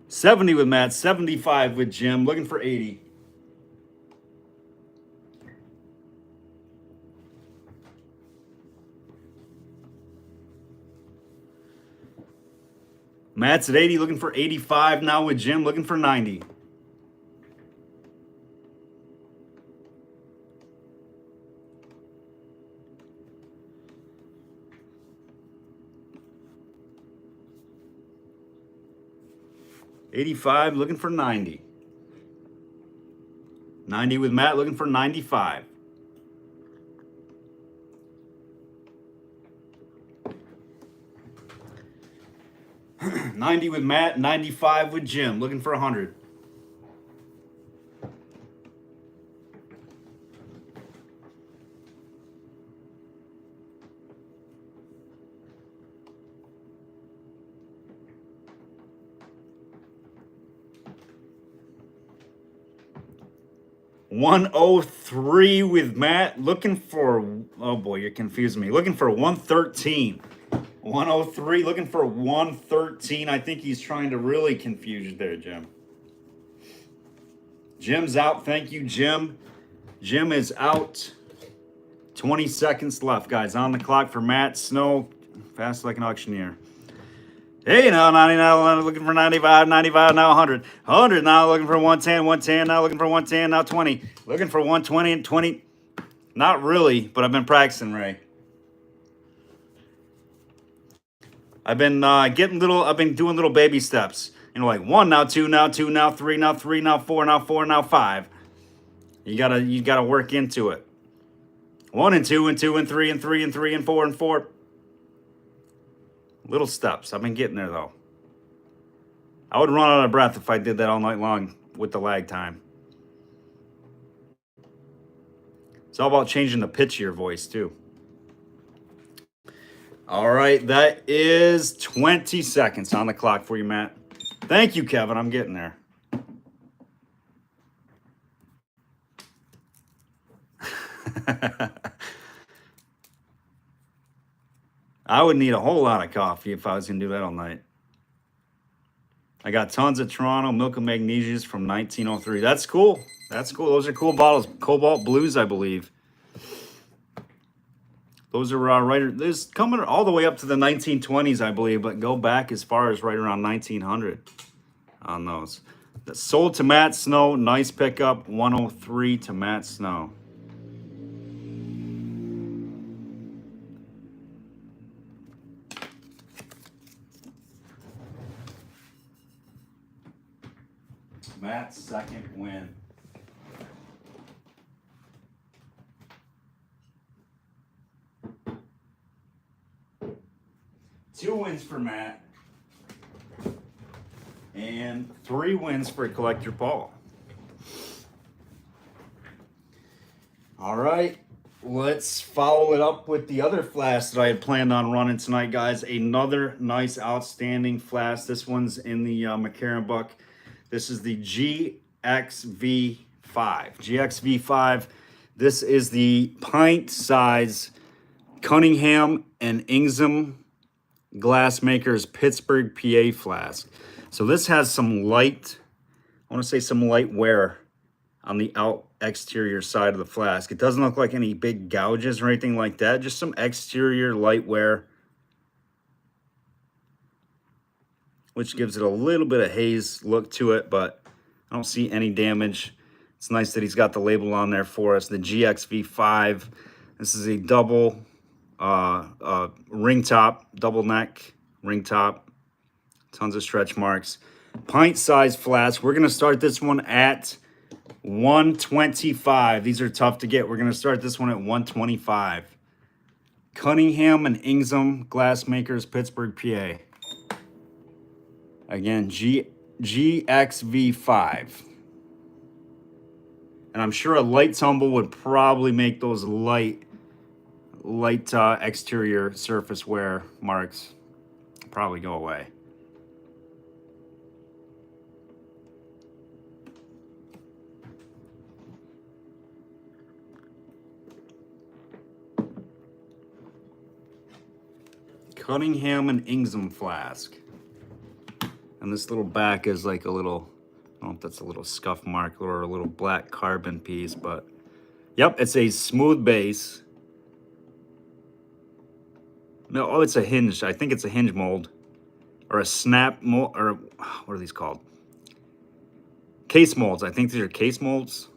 Speaker 1: $70 with Matt, 75 with Jim, looking for 80. Matt's at 80, looking for 85 now with Jim, looking for 90. $85, looking for 90. 90 with Matt, looking for 95. $90 with Matt, 95 with Jim, looking for 100. $103 with Matt, looking for, oh boy, you're confusing me. Looking for 113. 103, looking for 113. I think he's trying to really confuse you there, Jim. Jim's out. Thank you, Jim. Jim is out. 20 seconds left, guys. On the clock for Matt Snow. Fast like an auctioneer. Hey, now 99, looking for 95, 95, now 100. 100 now, looking for 110, 110, now looking for 110, now 20. Looking for 120 and 20. Not really, but I've been practicing, Ray. I've been doing little baby steps. You know, like 1, now 2, now 2, now 3, now 3, now 4, now 4, now 5. You gotta work into it. 1 and 2 and 2 and 3 and 3 and 3 and 4 and 4. Little steps. I've been getting there, though. I would run out of breath if I did that all night long with the lag time. It's all about changing the pitch of your voice, too. All right, that is 20 seconds on the clock for you, Matt. Thank you, Kevin. I'm getting there. I would need a whole lot of coffee if I was going to do that all night. I got tons of Toronto Milk and Magnesias from 1903. That's cool. That's cool. Those are cool bottles. Cobalt Blues, I believe. Those are right. There's coming all the way up to the 1920s, I believe, but go back as far as right around 1900 on those. That's sold to Matt Snow. Nice pickup. 103 to Matt Snow. Matt's second win. Two wins for Matt. And 3 wins for Collector Paul. All right. Let's follow it up with the other flask that I had planned on running tonight, guys. Another nice, outstanding flask. This one's in the McCarran book. This is the GXV5. GXV5. This is the pint size Cunningham and Ingham Glassmakers Pittsburgh, PA flask. So this has some light, I want to say some light wear on the exterior side of the flask. It doesn't look like any big gouges or anything like that. Just some exterior light wear, which gives it a little bit of haze look to it, but I don't see any damage. It's nice that he's got the label on there for us, the GXV5. This is a double ring top, double neck ring top. Tons of stretch marks. Pint size flask. We're going to start this one at $125. These are tough to get. We're going to start this one at $125. Cunningham and Ingham Glassmakers, Pittsburgh, PA. Again, GXV5. And I'm sure a light tumble would probably make those light exterior surface wear marks probably go away. Cunningham and Ingham flask. And this little back is like a little, I don't know if that's a little scuff mark or a little black carbon piece, but yep, it's a smooth base. No, oh, it's a hinge. I think it's a hinge mold or a snap mold, or what are these called? Case molds. I think these are case molds.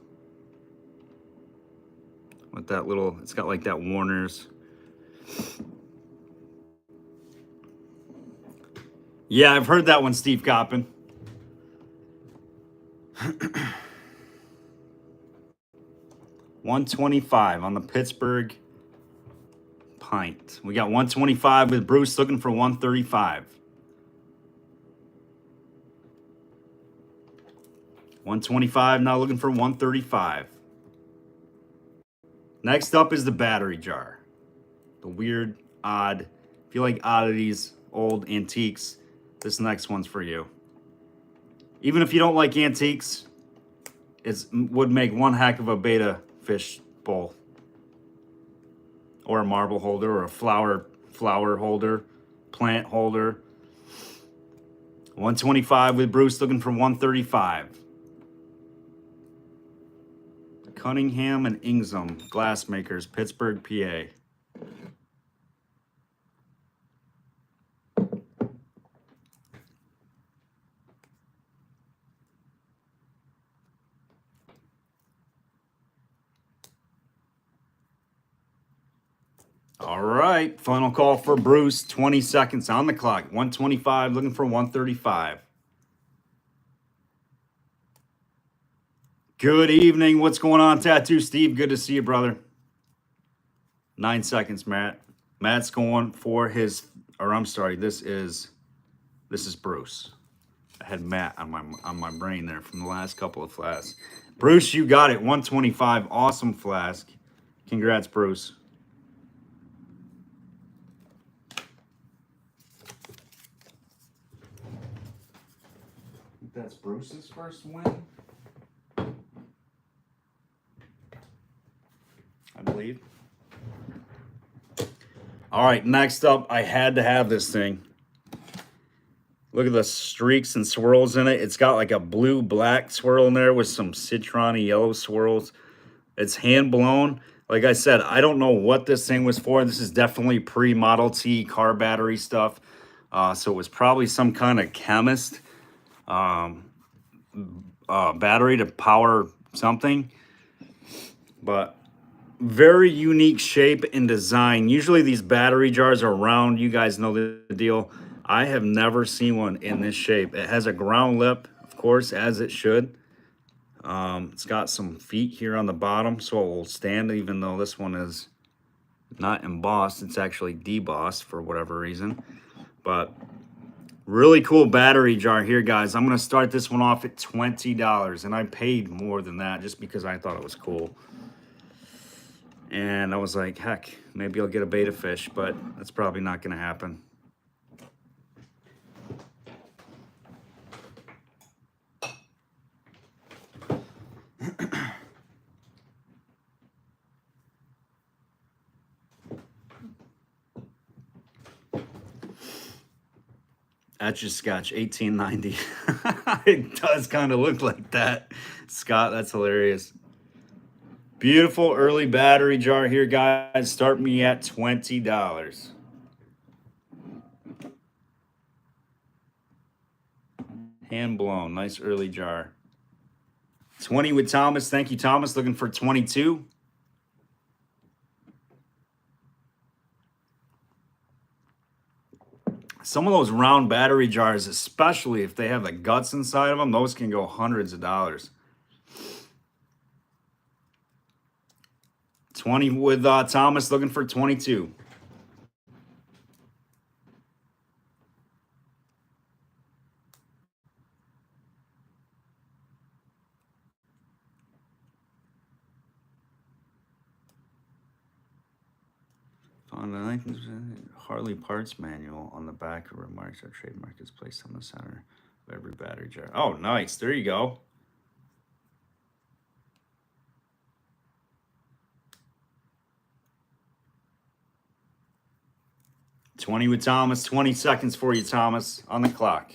Speaker 1: With that little, it's got like that Warner's. Yeah, I've heard that one, Steve Coppin. $125 on the Pittsburgh pint. We got $125 with Bruce looking for $135. $125 now looking for $135. Next up is the battery jar. The weird, odd, if you like oddities, old antiques, this next one's for you. Even if you don't like antiques, it would make one heck of a betta fish bowl. Or a marble holder, or a flower holder, plant holder. $125 with Bruce looking for $135. Cunningham and Ingham Glassmakers, Pittsburgh, PA. All right, final call for Bruce. 20 seconds on the clock. 125, looking for 135. Good evening. What's going on, Tattoo Steve? Good to see you, brother. 9 seconds, Matt. Matt's going for his, or I'm sorry, this is Bruce. I had Matt on my brain there from the last couple of flasks. Bruce, you got it. 125. Awesome flask. Congrats, Bruce. That's Bruce's first win, I believe. All right, next up, I had to have this thing. Look at the streaks and swirls in it. It's got like a blue-black swirl in there with some citron yellow swirls. It's hand-blown. Like I said, I don't know what this thing was for. This is definitely pre-Model T car battery stuff. So it was probably some kind of chemist battery to power something. But very unique shape and design. Usually these battery jars are round. You guys know the deal. I have never seen one in this shape. It has a ground lip, of course, as it should. It's got some feet here on the bottom, so it will stand, even though this one is not embossed. It's actually debossed for whatever reason. But really cool battery jar here, guys. I'm going to start this one off at $20, and I paid more than that just because I thought it was cool. And I was like, heck, maybe I'll get a betta fish, but that's probably not going to happen. Etch a Sketch, 1890. It does kind of look like that. Scott, that's hilarious. Beautiful early battery jar here, guys. Start me at $20. Hand blown. Nice early jar. 20 with Thomas. Thank you, Thomas. Looking for 22. Some of those round battery jars, especially if they have the guts inside of them, those can go hundreds of dollars. 20 with Thomas, looking for 22. On the Harley parts manual on the back of remarks, our trademark is placed on the center of every battery jar. Oh, nice. There you go. $20 with Thomas. 20 seconds for you, Thomas, on the clock.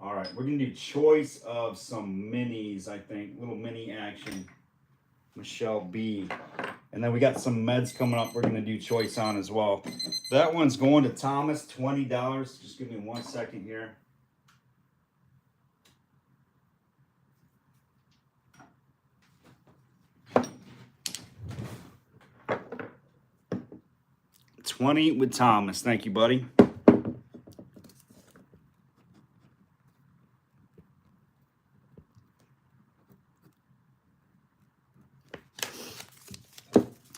Speaker 1: All right, we're going to do choice of some minis, I think. Little mini action. Michelle B. And then we got some meds coming up we're going to do choice on as well. That one's going to Thomas, $20. Just give me 1 second here. $20 with Thomas. Thank you, buddy.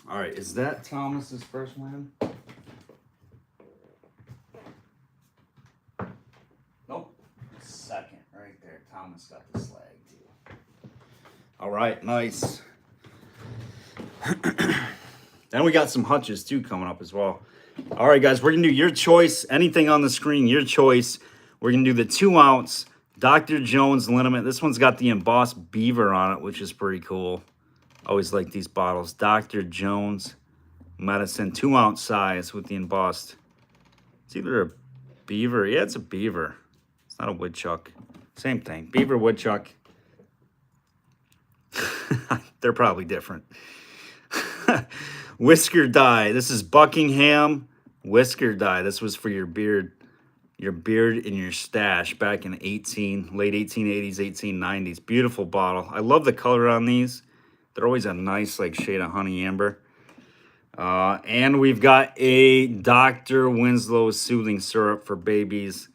Speaker 1: All right, is that Thomas's first win? Nope. Second, right there. Thomas got the slag, too. All right, nice. Then we got some hutches, too, coming up as well. All right, guys, we're going to do your choice. Anything on the screen, your choice. We're going to do the 2-ounce Dr. Jones liniment. This one's got the embossed beaver on it, which is pretty cool. Always like these bottles. Dr. Jones medicine, 2-ounce size with the embossed. It's either a beaver. Yeah, it's a beaver. It's not a woodchuck. Same thing. Beaver, woodchuck. They're probably different. Whisker dye. This is Buckingham whisker dye. This was for your beard and your stash back in late 1880s, 1890s. Beautiful bottle. I love the color on these. They're always a nice like shade of honey amber. And we've got a Dr. Winslow soothing syrup for babies.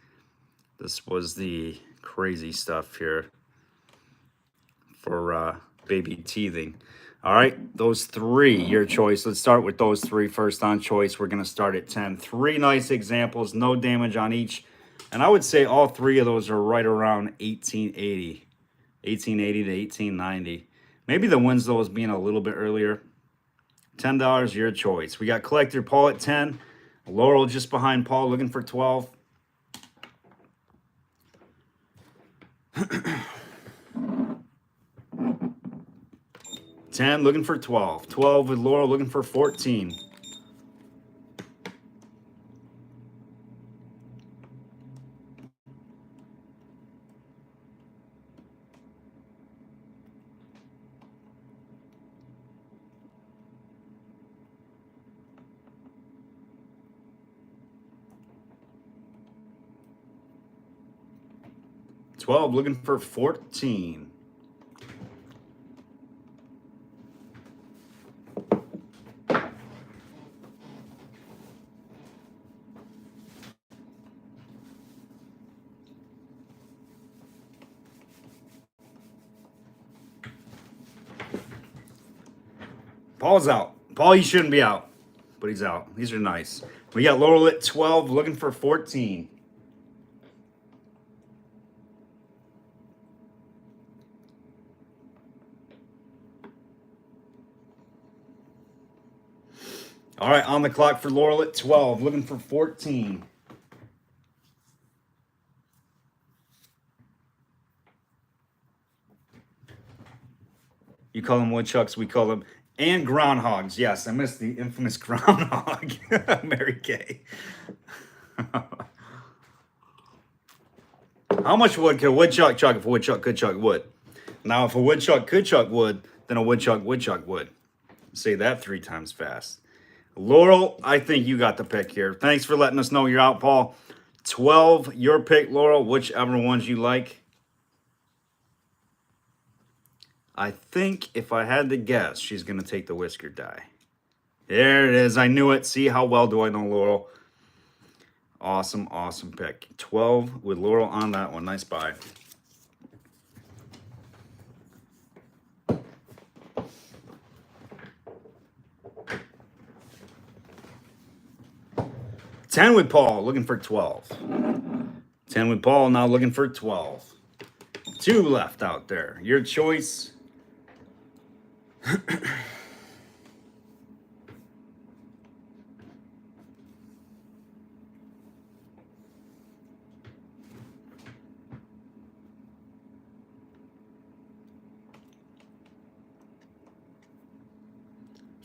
Speaker 1: This was the crazy stuff here for baby teething. All right, those three, your choice. Let's start with those three first on choice. We're going to start at 10. Three nice examples, no damage on each. And I would say all three of those are right around 1880 to 1890. Maybe the Winslow is being a little bit earlier. $10, your choice. We got Collector Paul at 10. Laurel just behind Paul, looking for 12. $10, looking for 12. 12 with Laurel, looking for 14. $12, looking for 14. Paul's out. Paul, he shouldn't be out, but he's out. These are nice. We got Laurel at 12, looking for 14. All right, on the clock for Laurel at 12, looking for 14. You call them woodchucks, we call them, and groundhogs. Yes, I missed the infamous groundhog. Mary Kay. How much wood can a woodchuck chuck if a woodchuck could chuck wood? Now, if a woodchuck could chuck wood, then a woodchuck would chuck wood. Say that 3 times fast. Laurel, I think you got the pick here. Thanks for letting us know you're out, Paul. 12, your pick, Laurel, whichever ones you like. I think if I had to guess, she's going to take the whisker die. There it is. I knew it. See, how well do I know Laurel? Awesome, awesome pick. 12 with Laurel on that one. Nice buy. Ten with Paul, looking for 12. 10 with Paul, now looking for 12. 2 left out there. Your choice.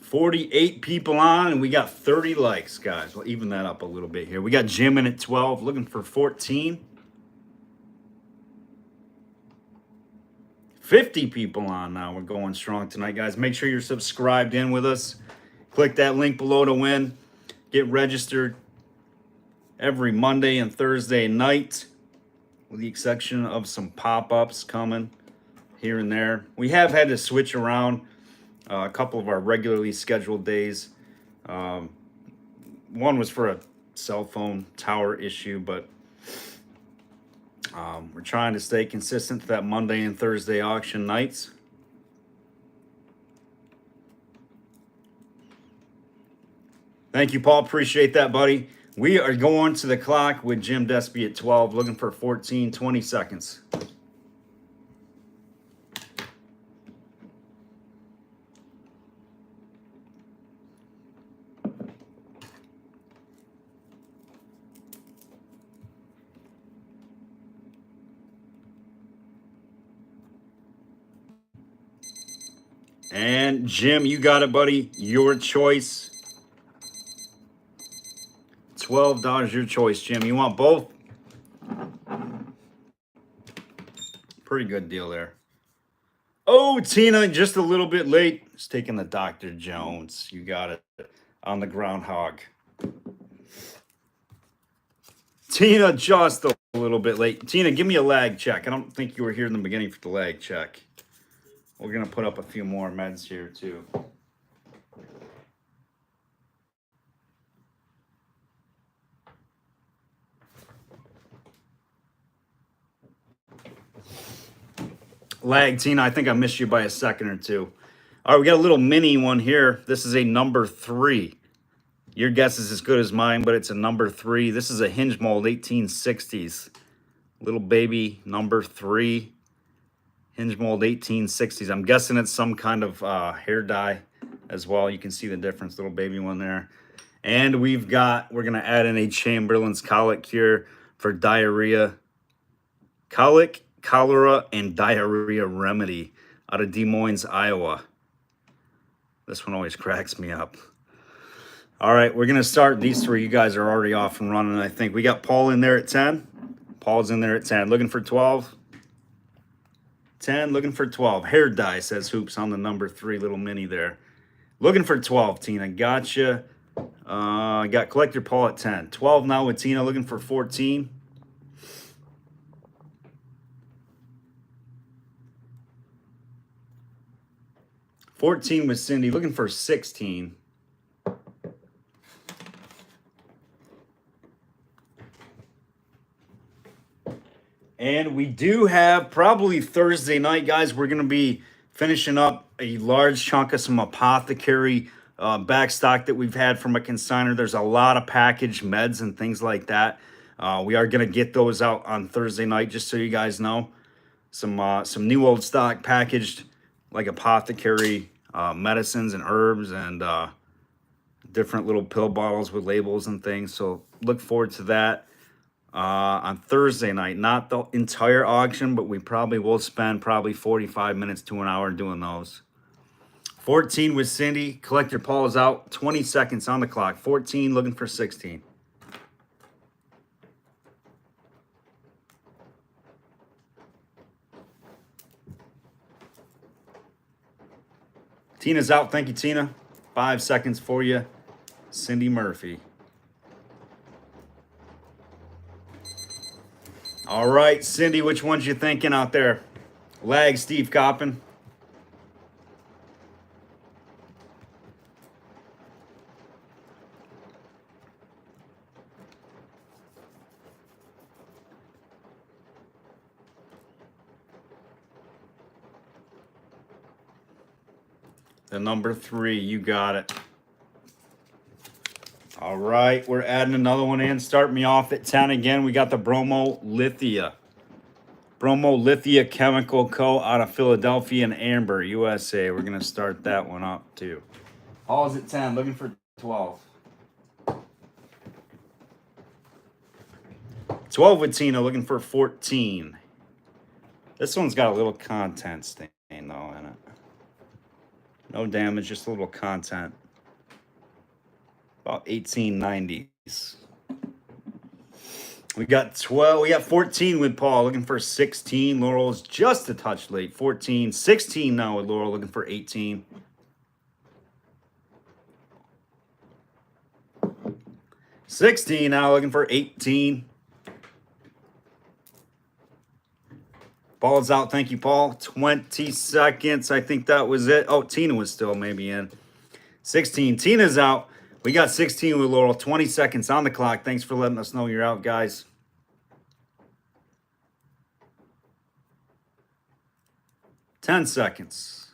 Speaker 1: 48 people on, and we got 30 likes, guys. We'll even that up a little bit here. We got Jim in at 12, looking for 14. 50 people on now. We're going strong tonight, guys. Make sure you're subscribed in with us. Click that link below to win. Get registered every Monday and Thursday night, with the exception of some pop-ups coming here and there. We have had to switch around a couple of our regularly scheduled days. One was for a cell phone tower issue, but we're trying to stay consistent to that Monday and Thursday auction nights. Thank you, Paul. Appreciate that, buddy. We are going to the clock with Jim Despy at 12, looking for 14, 20 seconds. And Jim, you got it, buddy. Your choice. $12, your choice, Jim. You want both? Pretty good deal there. Oh, Tina, just a little bit late. It's taking the Dr. Jones. You got it on the groundhog. Tina, just a little bit late. Tina, give me a lag check. I don't think you were here in the beginning for the lag check. We're going to put up a few more meds here, too. Lag, Tina, I think I missed you by a second or two. All right, we got a little mini one here. This is a number 3. Your guess is as good as mine, but it's a number 3. This is a hinge mold, 1860s. Little baby number 3. Hinge mold 1860s. I'm guessing it's some kind of hair dye as well. You can see the difference, little baby one there. And we're going to add in a Chamberlain's colic cure for diarrhea. Colic, cholera, and diarrhea remedy out of Des Moines, Iowa. This one always cracks me up. All right, we're going to start these 3. You guys are already off and running, I think. We got Paul in there at 10. Paul's in there at 10. Looking for 12. 10, looking for 12. Hair dye, says Hoops on the number 3 little mini there. Looking for 12, Tina. Gotcha. Got Collector Paul at 10. 12 now with Tina, looking for 14. $14 with Cindy, looking for 16. And we do have probably Thursday night, guys. We're going to be finishing up a large chunk of some apothecary back stock that we've had from a consignor. There's a lot of packaged meds and things like that. We are going to get those out on Thursday night, just so you guys know. Some new old stock packaged, like apothecary medicines and herbs and different little pill bottles with labels and things. So look forward to that. On Thursday night, not the entire auction, but we probably will spend 45 minutes to an hour doing those. 14 with Cindy. Collector Paul is out. 20 seconds on the clock. 14 looking for 16. Tina's out. Thank you, Tina. 5 seconds for you. Cindy Murphy. All right, Cindy, which ones you thinking out there? Lag, Steve Coppin. The number 3, you got it. All right, we're adding another one in. Start me off at 10 again. We got the Bromolithia. Bromolithia Chemical Co. out of Philadelphia and Amber, USA. We're going to start that one up too. Paul's at 10, looking for 12. 12 with Tina, looking for 14. This one's got a little content stain though in it. No damage, just a little content. About 1890s. We got 12. We got 14 with Paul, looking for 16. Laurel's just a touch late. 14. 16 now with Laurel, looking for 18. 16 now, looking for 18. Paul's out. Thank you, Paul. 20 seconds. I think that was it. Oh, Tina was still maybe in. 16. Tina's out. We got 16 with Laurel. 20 seconds on the clock. Thanks for letting us know you're out, guys. Ten seconds.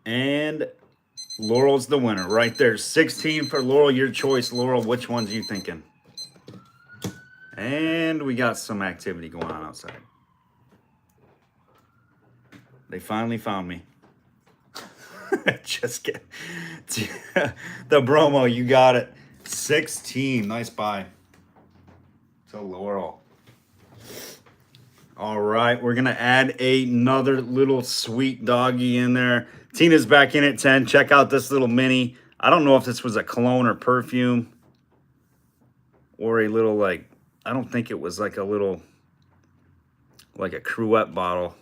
Speaker 1: And Laurel's the winner right there. 16 for Laurel. Your choice, Laurel. Which ones are you thinking? And we got some activity going on outside. They finally found me. Just kidding. The Bromo, you got it. 16. Nice buy. To Laurel. All right, we're going to add another little sweet doggy in there. Tina's back in at 10. Check out this little mini. I don't know if this was a cologne or perfume. Or a little, like, I don't think it was like a little, like a Cruette bottle.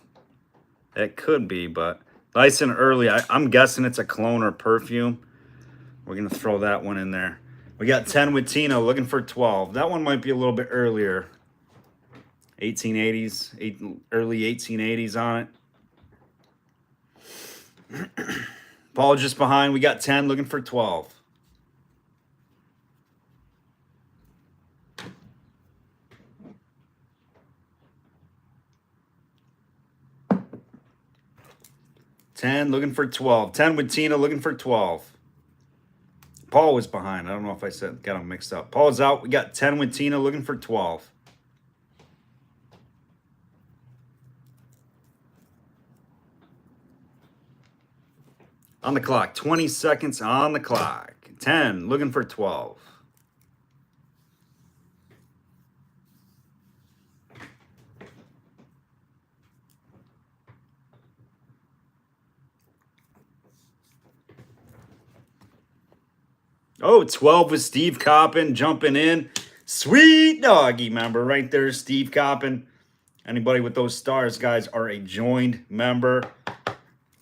Speaker 1: It could be, but nice and early. I'm guessing it's a cologne or perfume. We're going to throw that one in there. We got 10 with Tina, looking for 12. That one might be a little bit earlier. 1880s, early 1880s on it. Paul just behind. We got 10, looking for 12. $10, looking for 12. 10 with Tina, looking for 12. Paul was behind. I don't know if I said got them mixed up. Paul's out. We got 10 with Tina, looking for 12. On the clock. 20 seconds on the clock. 10, looking for 12. Oh, 12 with Steve Coppin jumping in. Sweet doggy member right there, Steve Coppin. Anybody with those stars, guys, are a joined member.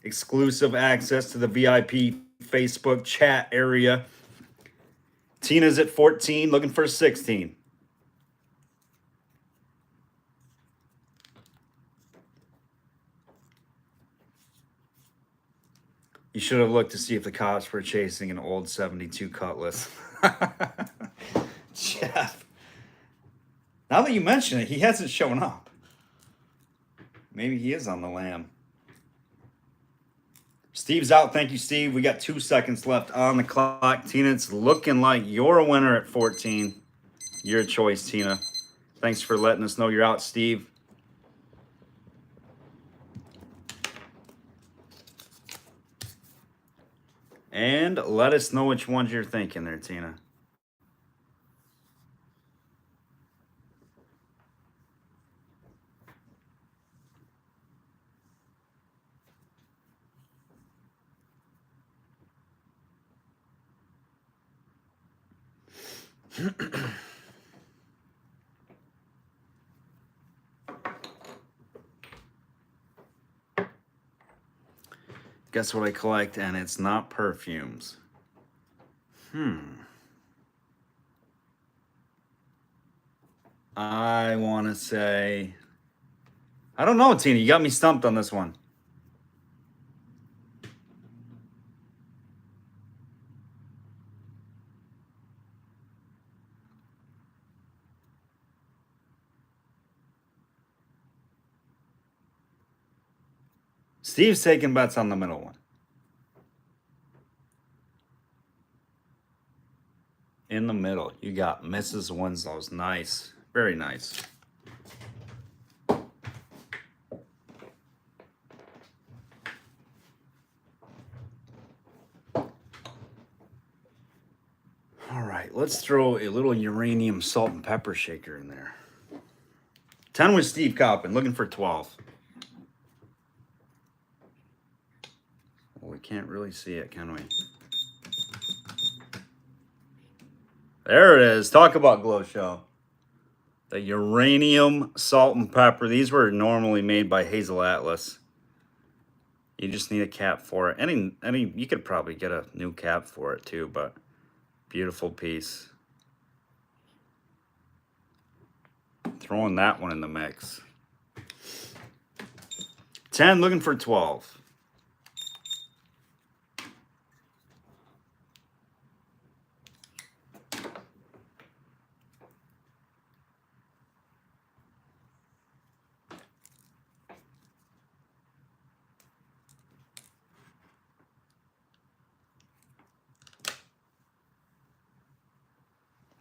Speaker 1: Exclusive access to the VIP Facebook chat area. Tina's at 14, looking for 16. You should have looked to see if the cops were chasing an old 72 Cutlass. Jeff. Now that you mention it, he hasn't shown up. Maybe he is on the lam. Steve's out. Thank you, Steve. We got 2 seconds left on the clock. Tina, it's looking like you're a winner at 14. Your choice, Tina. Thanks for letting us know you're out, Steve. And let us know which ones you're thinking there, Tina. Guess what I collect, and it's not perfumes. I want to say... I don't know, Tina. You got me stumped on this one. Steve's taking bets on the middle one. In the middle, you got Mrs. Winslow's. Nice. Very nice. All right, let's throw a little uranium salt and pepper shaker in there. 10 with Steve Coppin, looking for 12. Well, we can't really see it, can we? There it is. Talk about glow show. The uranium salt and pepper. These were normally made by Hazel Atlas. You just need a cap for it. Any you could probably get a new cap for it too, but beautiful piece. Throwing that one in the mix. 10, looking for 12.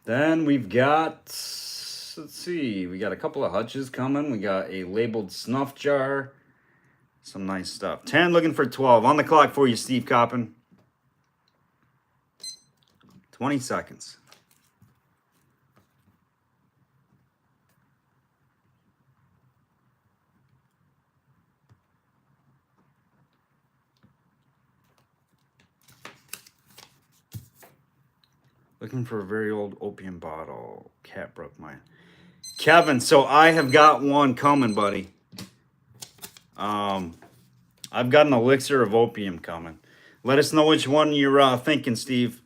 Speaker 1: Then we've got, let's see, we got a couple of hutches coming. We got a labeled snuff jar. Some nice stuff. 10, looking for 12. On the clock for you, Steve Coppin. 20 seconds. Looking for a very old opium bottle. Cat broke mine. Kevin, so I have got one coming, buddy. I've got an elixir of opium coming. Let us know which one you're thinking, Steve.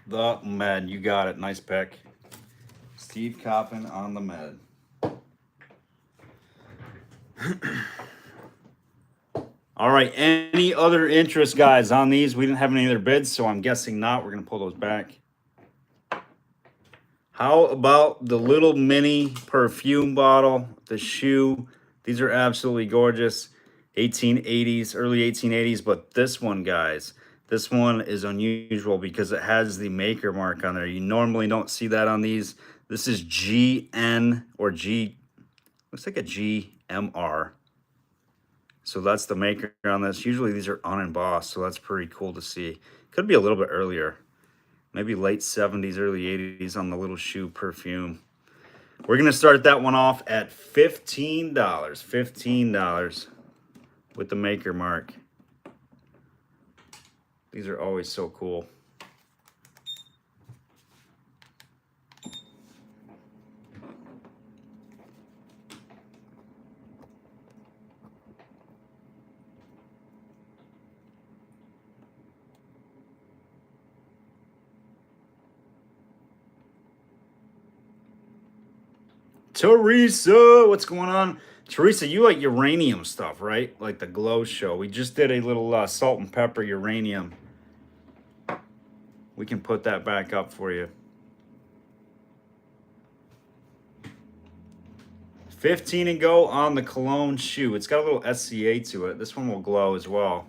Speaker 1: The med, you got it. Nice pick. Steve Coppin on the med. All right, any other interest, guys, on these? We didn't have any other bids, so I'm guessing not. We're going to pull those back. How about the little mini perfume bottle, the shoe? These are absolutely gorgeous. 1880s, early 1880s, but this one, guys, this one is unusual because it has the maker mark on there. You normally don't see that on these. This is GN or G, looks like a GMR. So that's the maker on this. Usually these are unembossed, so that's pretty cool to see. Could be a little bit earlier. Maybe late 70s, early 80s on the little shoe perfume. We're going to start that one off at $15. $15 with the maker mark. These are always so cool. Teresa, what's going on? Teresa, you like uranium stuff, right? Like the glow show. We just did a little salt and pepper uranium. We can put that back up for you. 15 and go on the cologne shoe. It's got a little SCA to it. This one will glow as well.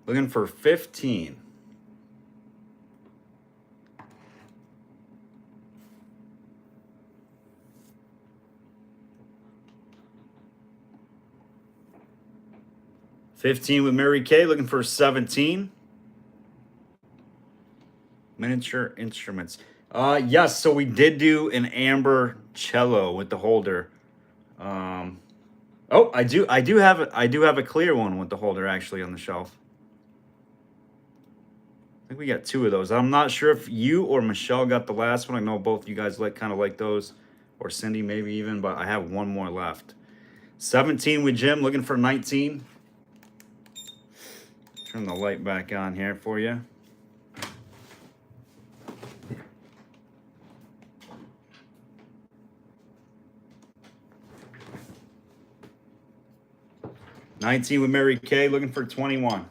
Speaker 1: Looking for 15. With Mary Kay, looking for 17. Miniature instruments. Yes, so we did do an amber cello with the holder. Oh, I do have a clear one with the holder actually on the shelf. I think we got 2 of those. I'm not sure if you or Michelle got the last one. I know both you guys kind of like those, or Cindy maybe even, but I have 1 more left. 17 with Jim, looking for 19. Turn the light back on here for you. $19 with Mary Kay, looking for 21.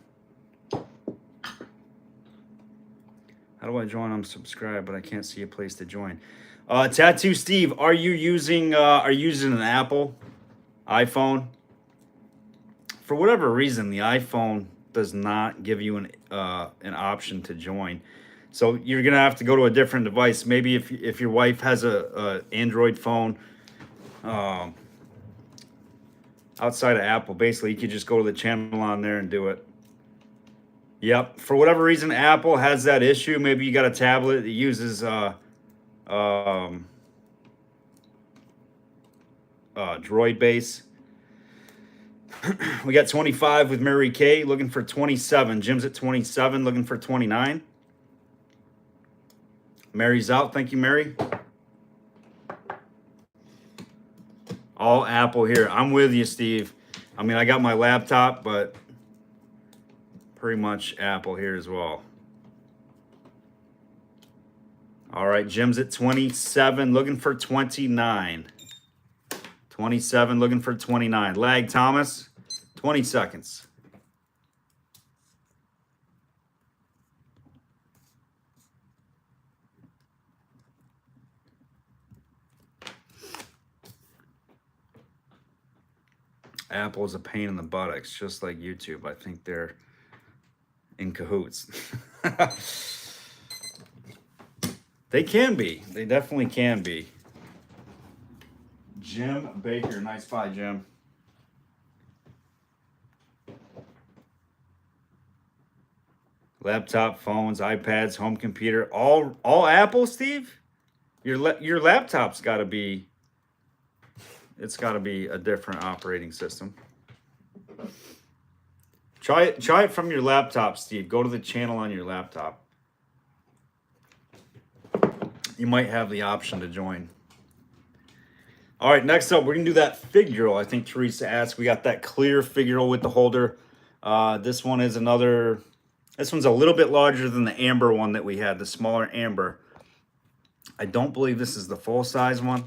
Speaker 1: How do I join? I'm subscribed, but I can't see a place to join. Tattoo Steve, are you using an Apple iPhone? For whatever reason, the iPhone does not give you an option to join. So you're gonna have to go to a different device. Maybe if your wife has a Android phone, outside of Apple, basically you could just go to the channel on there and do it. Yep. For whatever reason, Apple has that issue. Maybe you got a tablet that uses Droid base. We got 25 with Mary Kay, looking for 27. Jim's at 27, looking for 29. Mary's out. Thank you, Mary. All Apple here. I'm with you, Steve. I mean, I got my laptop, but pretty much Apple here as well. All right, Jim's at 27, looking for 29. 27, looking for 29. Lag Thomas, 20 seconds. Apple is a pain in the buttocks, just like YouTube. I think they're in cahoots. They can be. They definitely can be. Jim Baker, nice buy, Jim. Laptop, phones, iPads, home computer, all Apple, Steve? Your laptop's got to be, it's got to be a different operating system. Try it from your laptop, Steve. Go to the channel on your laptop. You might have the option to join. All right, next up, we're going to do that Figural. I think Teresa asked. We got that clear Figural with the holder. This one is another... This one's a little bit larger than the amber one that we had, the smaller amber. I don't believe this is the full-size one.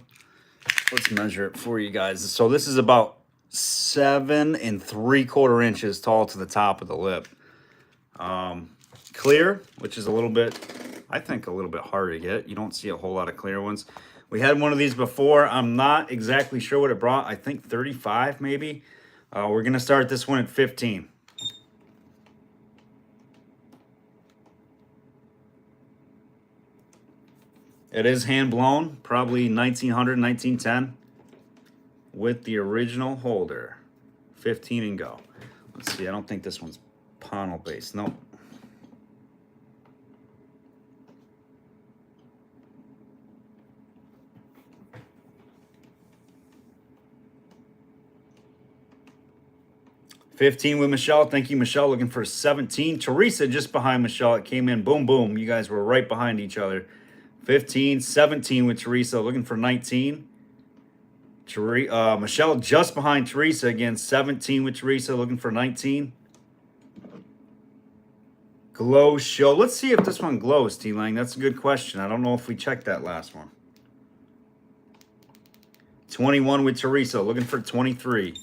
Speaker 1: Let's measure it for you guys. So this is about 7 3/4 inches tall to the top of the lip. Clear, which is a little bit, I think, a little bit harder to get. You don't see a whole lot of clear ones. We had one of these before. I'm not exactly sure what it brought. I think 35 maybe. We're going to start this one at 15. It is hand blown, probably 1900, 1910, with the original holder. 15 and go. Let's see, I don't think this one's panel based. Nope. $15 with Michelle. Thank you, Michelle. Looking for 17. Teresa just behind Michelle. It came in. Boom, boom. You guys were right behind each other. 15, 17 with Teresa. Looking for 19. Michelle just behind Teresa again. 17 with Teresa. Looking for 19. Glow show. Let's see if this one glows, T-Lang. That's a good question. I don't know if we checked that last one. 21 with Teresa. Looking for 23.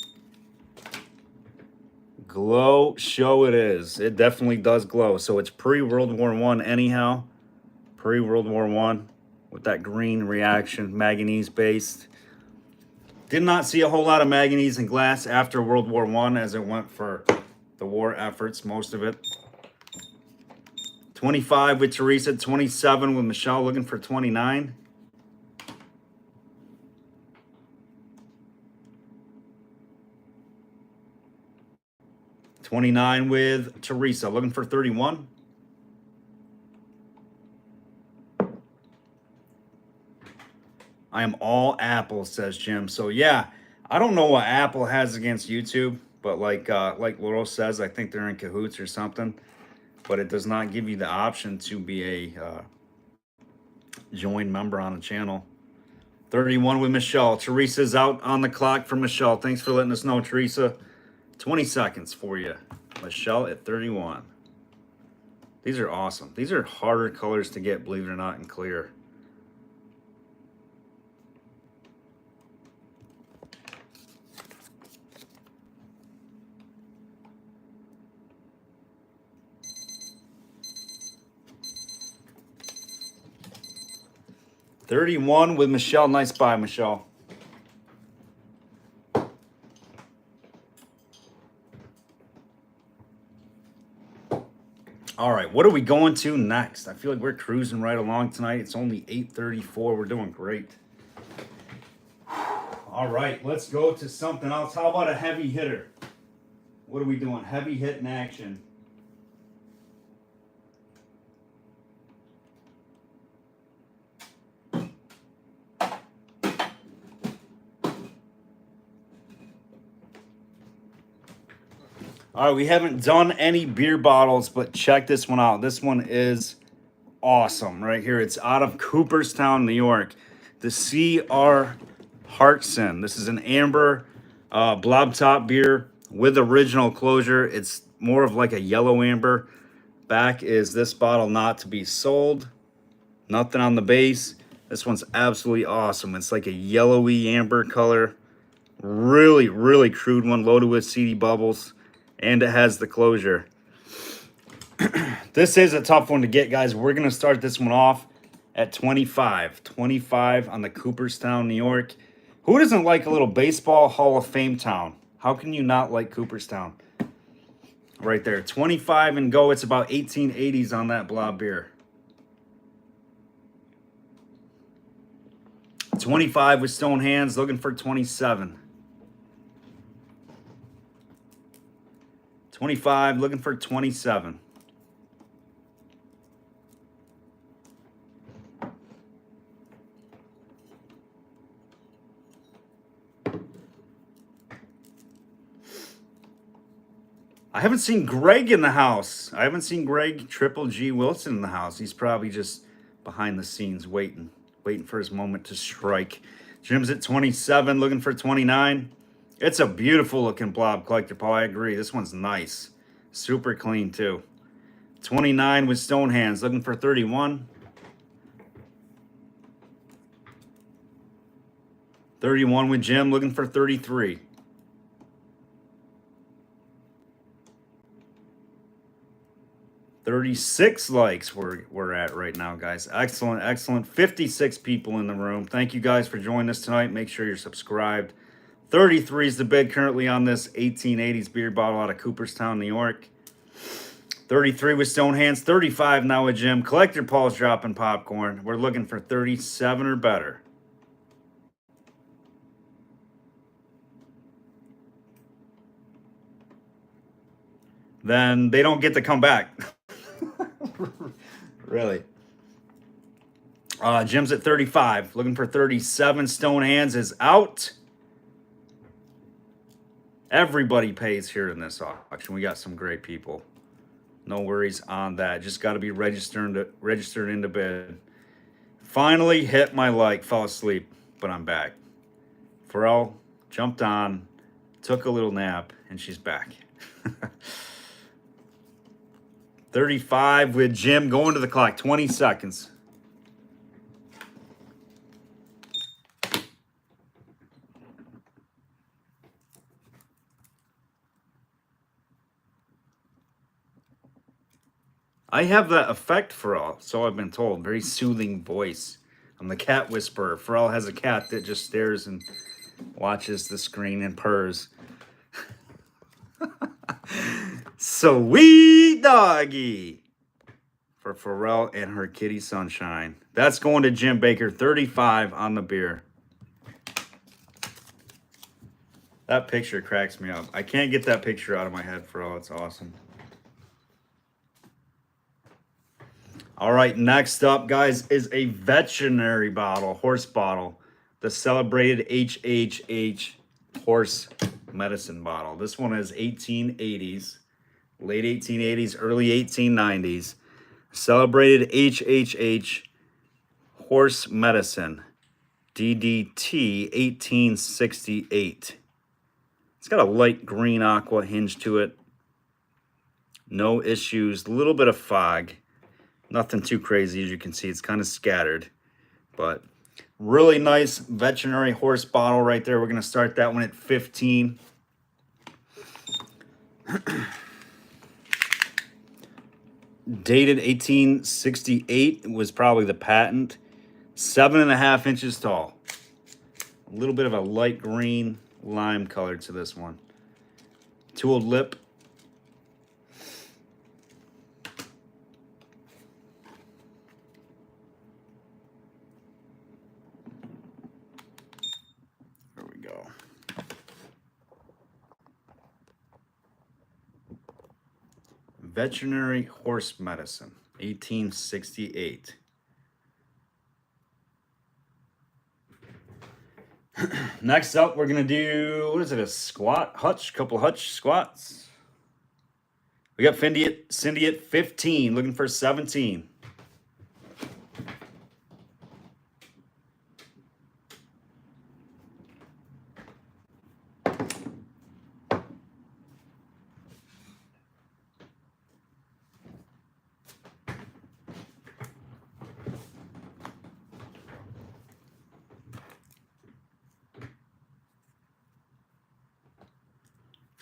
Speaker 1: Glow show it is. It definitely does glow. So it's pre-World War I anyhow. Pre-World War I with that green reaction, manganese based. Did not see a whole lot of manganese and glass after World War I as it went for the war efforts, most of it. 25 with Teresa, 27 with Michelle, looking for 29. $29 with Teresa, looking for 31. I am all Apple, says Jim. So yeah, I don't know what Apple has against YouTube, but like Laurel says, I think they're in cahoots or something. but it does not give you the option to be a join member on the channel. 31 with Michelle. Teresa's out on the clock for Michelle. Thanks for letting us know, Teresa. 20 seconds for you. Michelle at 31. These are awesome. These are harder colors to get, believe it or not, in clear. $31 with Michelle. Nice buy, Michelle. All right, what are we going to next? I feel like we're cruising right along tonight. It's only 8:34. We're doing great. All right, let's go to something else. How about a heavy hitter? What are we doing? Heavy hit in action. All right, we haven't done any beer bottles, but check this one out. This one is awesome right here. It's out of Cooperstown, New York. The C.R. Hutchinson. This is an amber blob top beer with original closure. It's more of like a yellow amber. Back is this bottle not to be sold. Nothing on the base. This one's absolutely awesome. It's like a yellowy amber color. Really, really crude one, loaded with seedy bubbles. And it has the closure. This is a tough one to get, guys. We're going to start this one off at 25. 25 on the Cooperstown, New York. Who doesn't like a little baseball Hall of Fame town? How can you not like Cooperstown? Right there. 25 and go. It's about 1880s on that blob beer. 25 with stone hands. Looking for 27. 25, looking for 27. I haven't seen Greg in the house. I haven't seen Greg Triple G Wilson in the house. He's probably just behind the scenes waiting for his moment to strike. Jim's at 27, looking for 29. It's a beautiful looking blob collector, Paul. I agree. This one's nice. Super clean, too. 29 with stone hands, looking for 31. 31 with Jim, looking for 33. 36 likes we're at right now, guys. Excellent, excellent. 56 people in the room. Thank you guys for joining us tonight. Make sure you're subscribed. 33 is the bid currently on this 1880s beer bottle out of Cooperstown, New York. 33 with stone hands. 35 now with Jim. Collector Paul's dropping popcorn. We're looking for 37 or better. Then they don't get to come back. Really. Jim's at 35. Looking for 37. Stone hands is out. Everybody pays here in this auction. We got some great people. No worries on that. Just got to be registered into bid. Finally hit my like. Fell asleep, but I'm back. Pharrell jumped on, took a little nap, and she's back. 35 with Jim going to the clock. 20 seconds. I have that effect, Pharrell, so I've been told. Very soothing voice. I'm the cat whisperer. Pharrell has a cat that just stares and watches the screen and purrs. Sweet doggy for Pharrell and her kitty Sunshine. That's going to Jim Baker. 35 on the beer. That picture cracks me up. I can't get that picture out of my head, Pharrell. It's awesome. All right, next up, guys, is a veterinary bottle, horse bottle. The celebrated HHH horse medicine bottle. This one is 1880s. late 1880s, early 1890s. Celebrated HHH horse medicine, DDT 1868. It's got a light green aqua hinge to it. No issues. A little bit of fog. Nothing too crazy, as you can see. It's kind of scattered. But really nice veterinary horse bottle right there. We're going to start that one at 15. Dated 1868 was probably the patent. 7.5 inches tall. A little bit of a light green lime color to this one. Tooled lip. There we go. Veterinary horse medicine, 1868. Next up, we're going to do, what is it, a squat? Couple Hutch squats. We got Cindy at 15, looking for 17.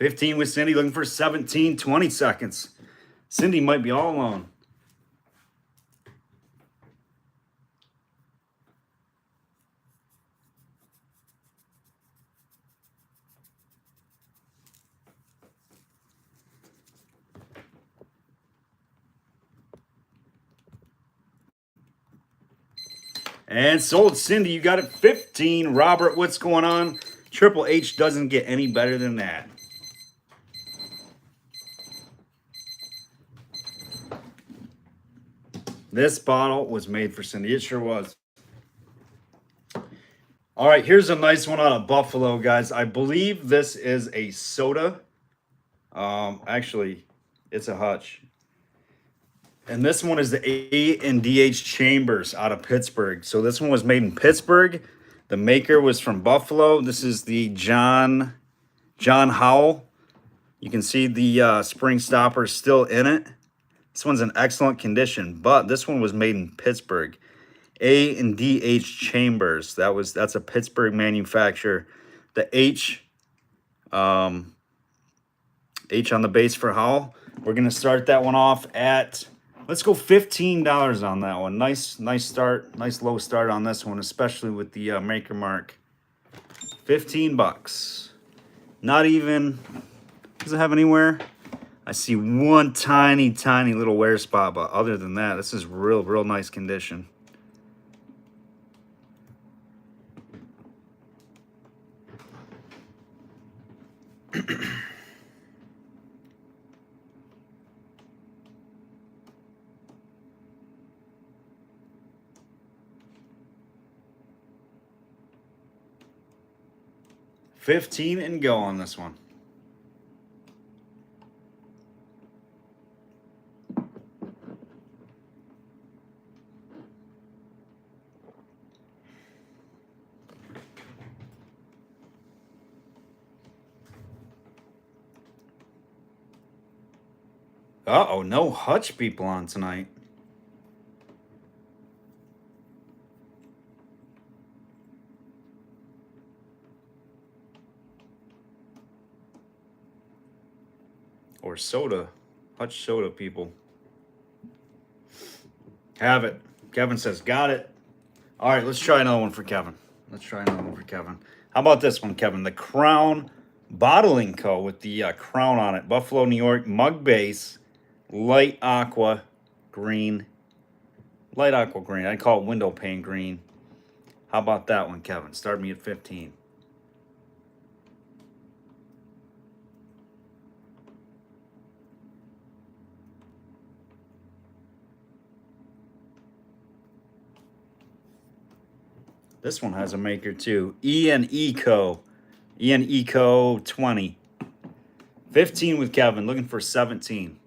Speaker 1: $15 with Cindy, looking for 17, 20 seconds. Cindy might be all alone. And sold. Cindy, you got it 15. Robert, what's going on? Triple H doesn't get any better than that. This bottle was made for Cindy. It sure was. All right, here's a nice one out of Buffalo, guys. I believe this is a soda. Actually, it's a Hutch. And this one is the A and DH Chambers out of Pittsburgh. So this one was made in Pittsburgh. The maker was from Buffalo. This is the John Howell. You can see the spring stopper still in it. This one's in excellent condition, but this one was made in Pittsburgh. A and DH Chambers. That's a Pittsburgh manufacturer. The H on the base for Howell. We're gonna start that one off at, let's go $15 on that one. Nice start, nice low start on this one, especially with the maker mark. $15. Not even, does it have anywhere? I see one tiny little wear spot, but other than that, this is real nice condition. $15 and go on this one. Uh-oh, no Hutch people on tonight. Or soda. Hutch soda people. Have it. Kevin says, got it. All right, let's try another one for Kevin. How about this one, Kevin? The Crown Bottling Co. with the crown on it. Buffalo, New York, mug base. Light aqua green. I'd call it window pane green. How about that one, Kevin? Start me at 15. This one has a maker too. E&E Co. 20. 15 with Kevin, looking for 17.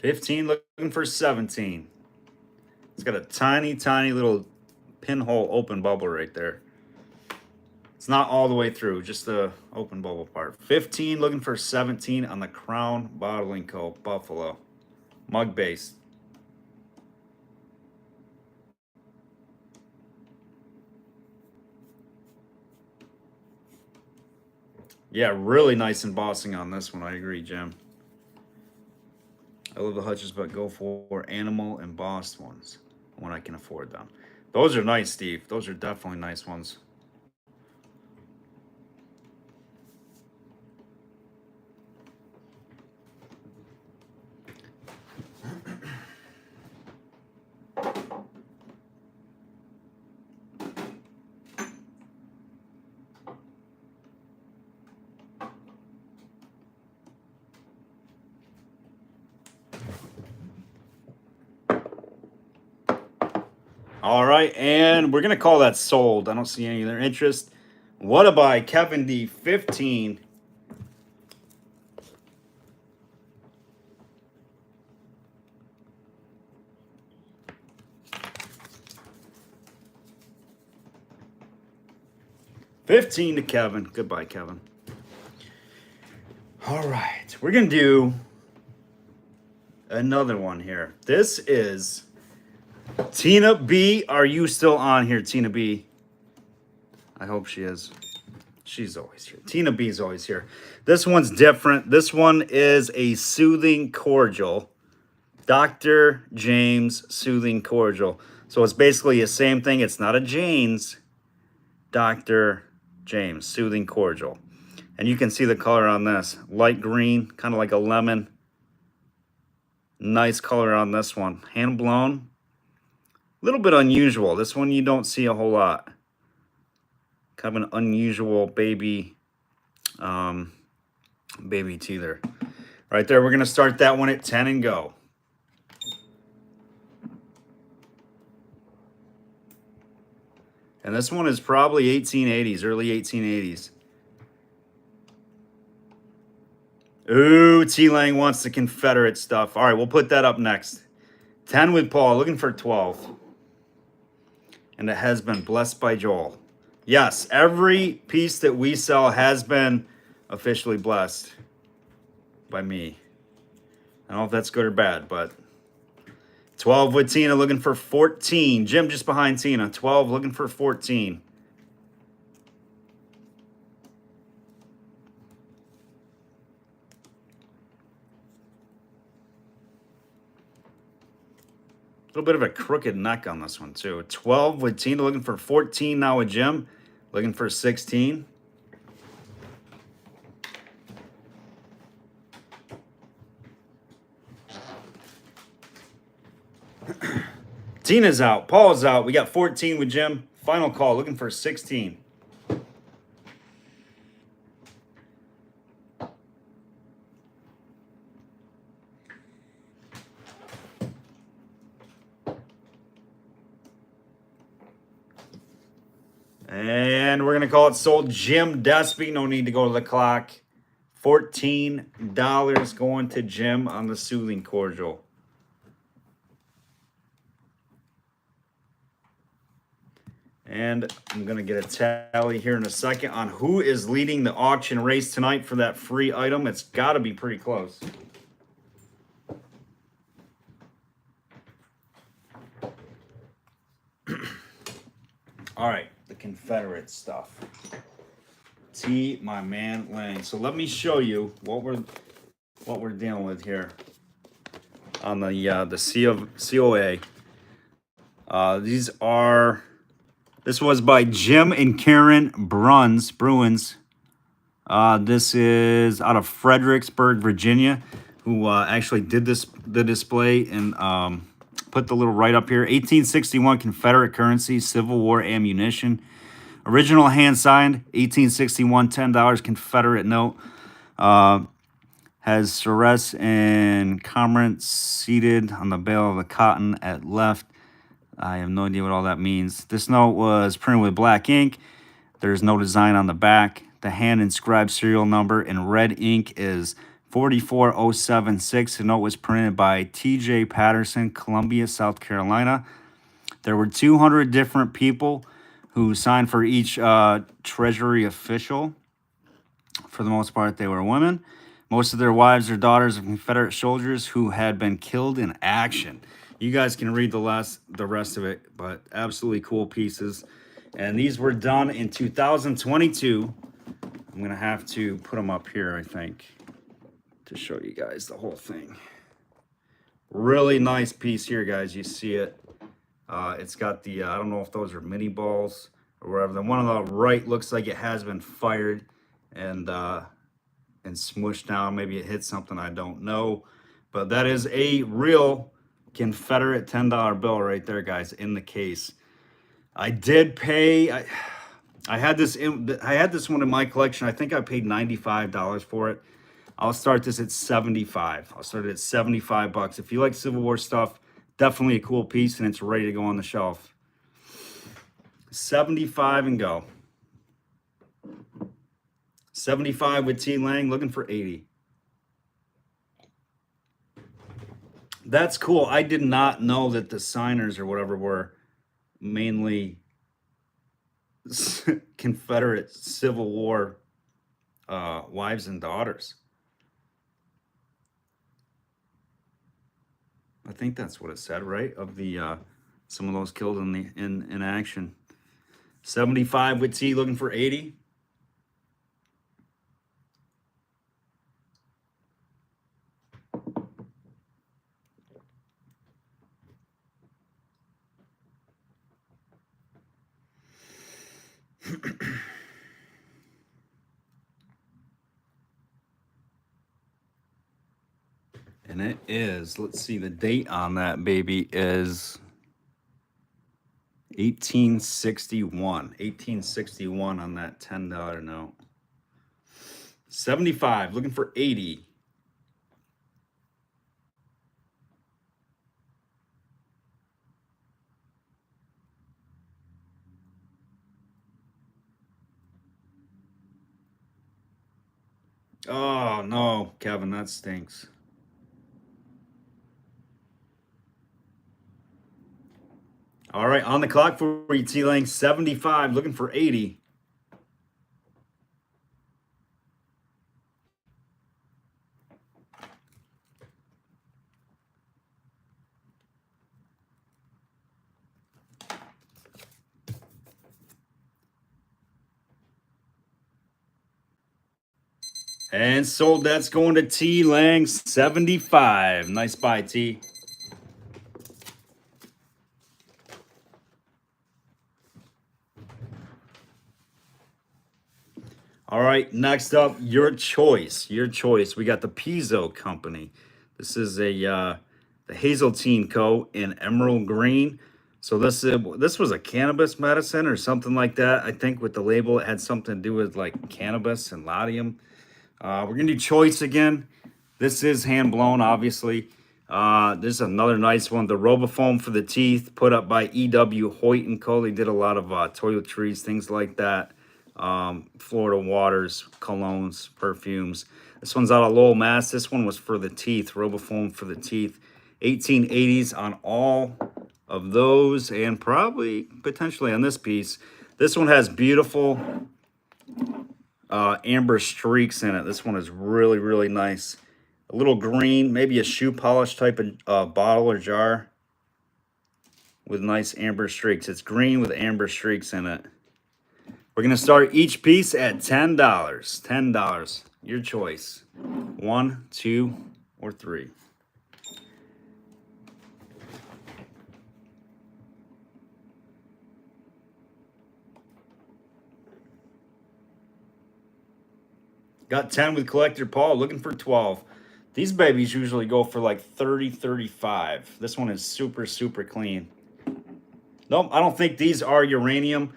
Speaker 1: Looking for 17. It's got a tiny, tiny little pinhole open bubble right there. It's not all the way through, just the open bubble part. 15, looking for 17 on the Crown Bottling Co. Buffalo. Mug base. Yeah, really nice embossing on this one. I agree, Jim. I love the Hutches, but go for animal embossed ones when I can afford them. Those are nice, Steve. Those are definitely nice ones. All right, and we're gonna call that sold. I don't see any other interest. What about Kevin D 15? $15 to Kevin. Goodbye, Kevin. All right, we're gonna do another one here. This is Tina B. Are you still on here, Tina B? I hope she is. She's always here. Tina B is always here. This one's different. This one is a soothing cordial. Dr. James Soothing Cordial. So it's basically the same thing. It's not a Jane's. Dr. James Soothing Cordial. And you can see the color on this. Light green, kind of like a lemon. Nice color on this one. Hand blown. A little bit unusual. This one you don't see a whole lot. Kind of an unusual baby teether. Right there, we're going to start that one at 10 and go. And this one is probably 1880s, early 1880s. Ooh, T-Lang wants the Confederate stuff. All right, we'll put that up next. 10 with Paul, looking for 12. And it has been blessed by Joel. Yes, every piece that we sell has been officially blessed by me. I don't know if that's good or bad, but 12 with Tina, looking for 14. Jim just behind Tina. 12, looking for 14. A little bit of a crooked neck on this one, too. 12 with Tina, looking for 14 now with Jim. Looking for 16. Tina's out. Paul's out. We got 14 with Jim. Final call. Looking for 16. And we're going to call it sold. Jim Despy. No need to go to the clock. $14 going to Jim on the Soothing Cordial. And I'm going to get a tally here in a second on who is leading the auction race tonight for that free item. It's got to be pretty close. All right, the Confederate stuff. T, my man, Lang. So let me show you what we're dealing with here on the COA. This was by Jim and Karen Bruins. This is out of Fredericksburg, Virginia, who actually did the display and put the little write-up here. 1861 Confederate currency, Civil War ammunition. Original hand-signed, 1861, $10 Confederate note. Has Ceres and Comrant seated on the bale of the cotton at left. I have no idea what all that means. This note was printed with black ink. There's no design on the back. The hand inscribed serial number in red ink is 44076. The note was printed by T.J. Patterson, Columbia, South Carolina. There were 200 different people who signed for each Treasury official. For the most part, they were women. Most of their wives or daughters of Confederate soldiers who had been killed in action. You guys can read the rest of it, but absolutely cool pieces. And these were done in 2022. I'm going to have to put them up here, I think, to show you guys the whole thing. Really nice piece here, guys. You see it. It's got the, I don't know if those are mini balls or whatever. The one on the right looks like it has been fired and smushed down. Maybe it hit something, I don't know. But that is a real Confederate $10 bill right there, guys, in the case. I did pay, I had this one in my collection. I think I paid $95 for it. I'll start this at $75. I'll start it at $75. If you like Civil War stuff, definitely a cool piece, and it's ready to go on the shelf. 75 and go. 75 with T. Lang, looking for 80. That's cool. I did not know that the signers or whatever were mainly Confederate Civil War wives and daughters. I think that's what it said, right? Of the some of those killed in action. 75 with T, looking for 80. And it is, let's see, the date on that baby is 1861. 1861 on that $10 note. 75, looking for 80. Oh, no, Kevin, that stinks. All right, on the clock for you, T-Lang. 75, looking for 80. And sold. That's going to T-Lang. 75. Nice buy, T. All right, next up, your choice. Your choice. We got the Pizzo Company. This is a the Hazeltine Co. in emerald green. So this was a cannabis medicine or something like that. I think with the label, it had something to do with like cannabis and laudanum. We're gonna do choice again. This is hand blown, obviously. This is another nice one. The Robofoam for the teeth, put up by E.W. Hoyt and Co. They did a lot of toiletries, things like that. Florida waters, colognes, perfumes. This one's out of Lowell, Mass. This one was for the teeth, Robofoam for the teeth. 1880s on all of those, and probably potentially on this piece. This one has beautiful amber streaks in it. This one is really, really nice. A little green, maybe a shoe polish type of bottle or jar with nice amber streaks. It's green with amber streaks in it. We're going to start each piece at $10. $10. Your choice. 1, 2, or 3. Got 10 with Collector Paul, looking for 12. These babies usually go for like 30, 35. This one is super, super clean. Nope, I don't think these are uranium.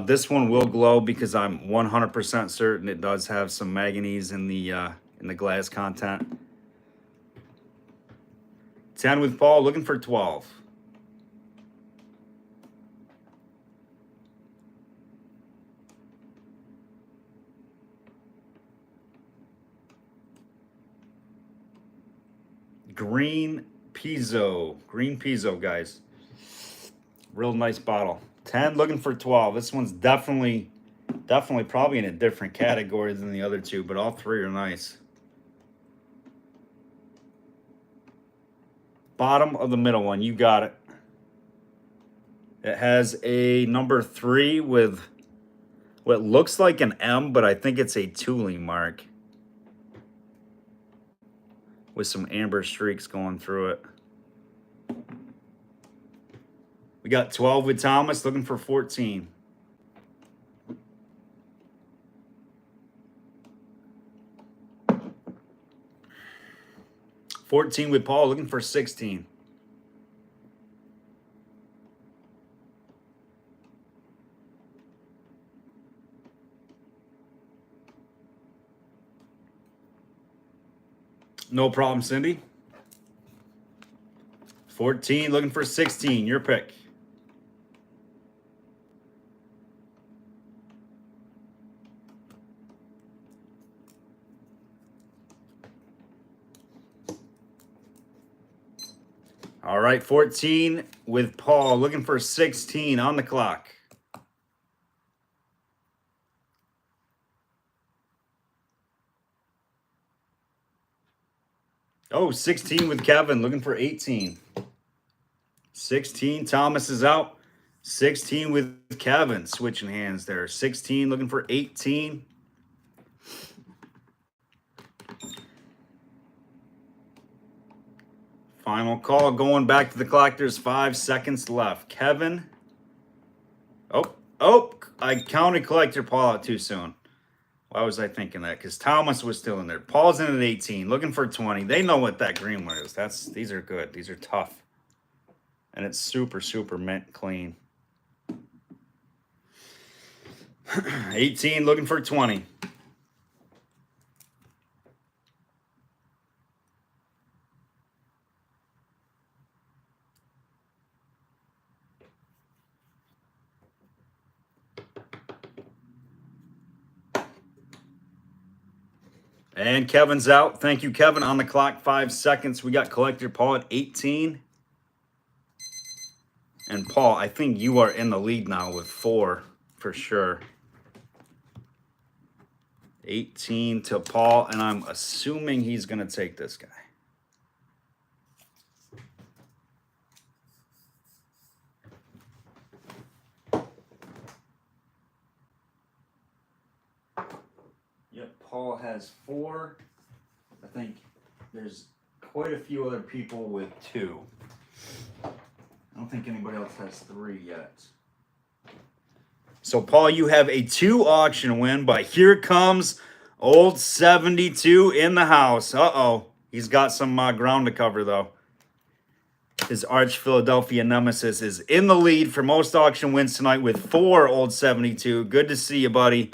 Speaker 1: This one will glow because I'm 100% certain it does have some manganese in the in the glass content. 10 with Paul, looking for 12. Green Piezo, guys. Real nice bottle. 10, looking for 12. This one's definitely probably in a different category than the other two, but all three are nice. Bottom of the middle one, you got it. It has a number 3 with what looks like an M, but I think it's a tooling mark with some amber streaks going through it. We got 12 with Thomas, looking for 14. $14 with Paul, looking for 16. No problem, Cindy. 14, looking for 16. Your pick. All right, 14 with Paul, looking for 16 on the clock. Oh, 16 with Kevin, looking for 18. 16, Thomas is out. 16 with Kevin, switching hands there. 16, looking for 18. Final call, going back to the clock. There's 5 seconds left. Kevin. Oh, I counted collector Paul out too soon. Why was I thinking that? Because Thomas was still in there. Paul's in at 18, looking for 20. They know what that green one is. These are good. These are tough. And it's super, super mint clean. 18, looking for 20. And Kevin's out. Thank you, Kevin. On the clock, 5 seconds. We got collector Paul at 18. And Paul, I think you are in the lead now with 4 for sure. 18 to Paul, and I'm assuming he's going to take this guy. Yep, Paul has 4. I think there's quite a few other people with 2. I don't think anybody else has 3 yet. So, Paul, you have a 2 auction win, but here comes old 72 in the house. Uh-oh. He's got some ground to cover, though. His arch Philadelphia nemesis is in the lead for most auction wins tonight with 4, old 72. Good to see you, buddy.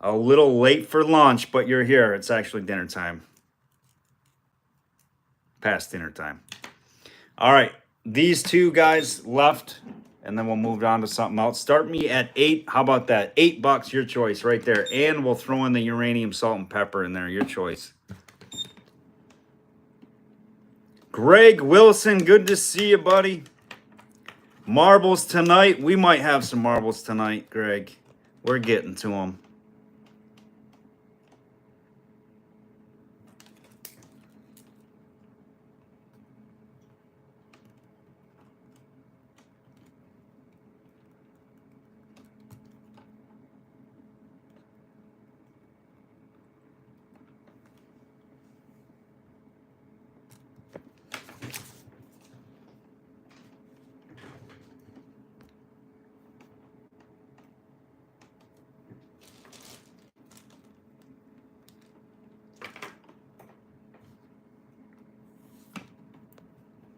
Speaker 1: A little late for lunch, but you're here. It's actually dinner time. Past dinner time. All right. These 2 guys left, and then we'll move on to something else. Start me at 8. How about that? $8, your choice right there. And we'll throw in the uranium salt and pepper in there. Your choice. Greg Wilson, good to see you, buddy. Marbles tonight. We might have some marbles tonight, Greg. We're getting to them.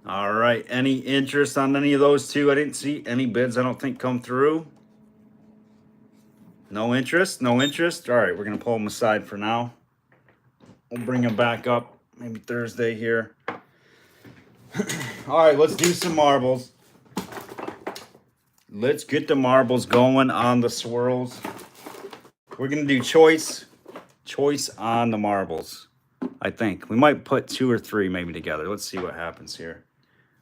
Speaker 1: All right. Any interest on any of those 2? I didn't see any bids, I don't think, come through. No interest? No interest? All right. We're going to pull them aside for now. We'll bring them back up maybe Thursday here. All right, let's do some marbles. Let's get the marbles going on the swirls. We're going to do choice on the marbles. I think we might put 2 or 3 maybe together. Let's see what happens here.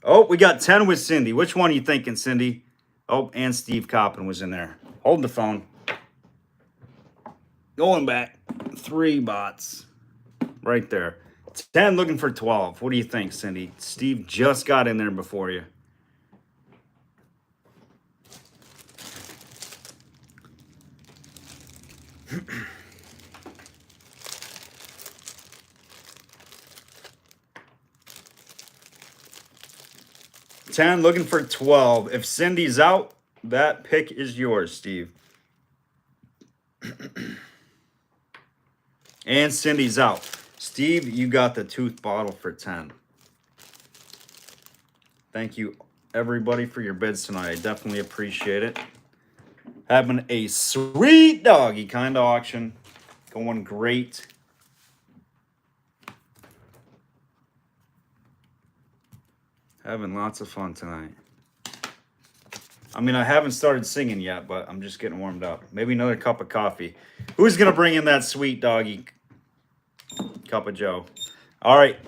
Speaker 1: Oh, we got 10 with Cindy. Which one are you thinking, Cindy? Oh, and Steve Coppin was in there. Hold the phone. Going back. 3 bots. Right there. 10 looking for 12. What do you think, Cindy? Steve just got in there before you. $10 looking for 12. If Cindy's out, that pick is yours, Steve. And Cindy's out. Steve, you got the tooth bottle for 10. Thank you, everybody, for your bids tonight. I definitely appreciate it. Having a sweet doggy kind of auction. Going great. Having lots of fun tonight. I mean, I haven't started singing yet, but I'm just getting warmed up. Maybe another cup of coffee. Who's going to bring in that sweet doggy cup of Joe? All right.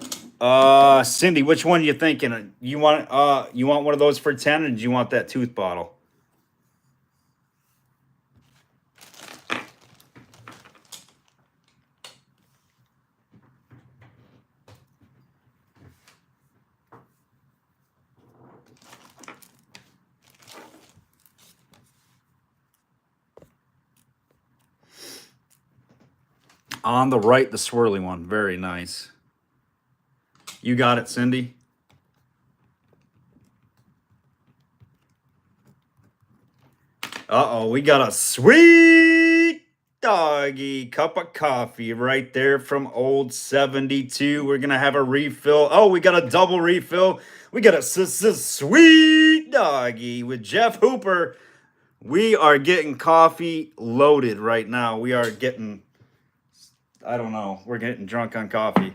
Speaker 1: Cindy, which one are you thinking? You want one of those for 10, or do you want that tooth bottle? On the right, the swirly one. Very nice. You got it, Cindy? Uh-oh, we got a sweet doggy cup of coffee right there from Old 72. We're going to have a refill. Oh, we got a double refill. We got a sweet doggy with Jeff Hooper. We are getting coffee loaded right now. We are getting... I don't know. We're getting drunk on coffee.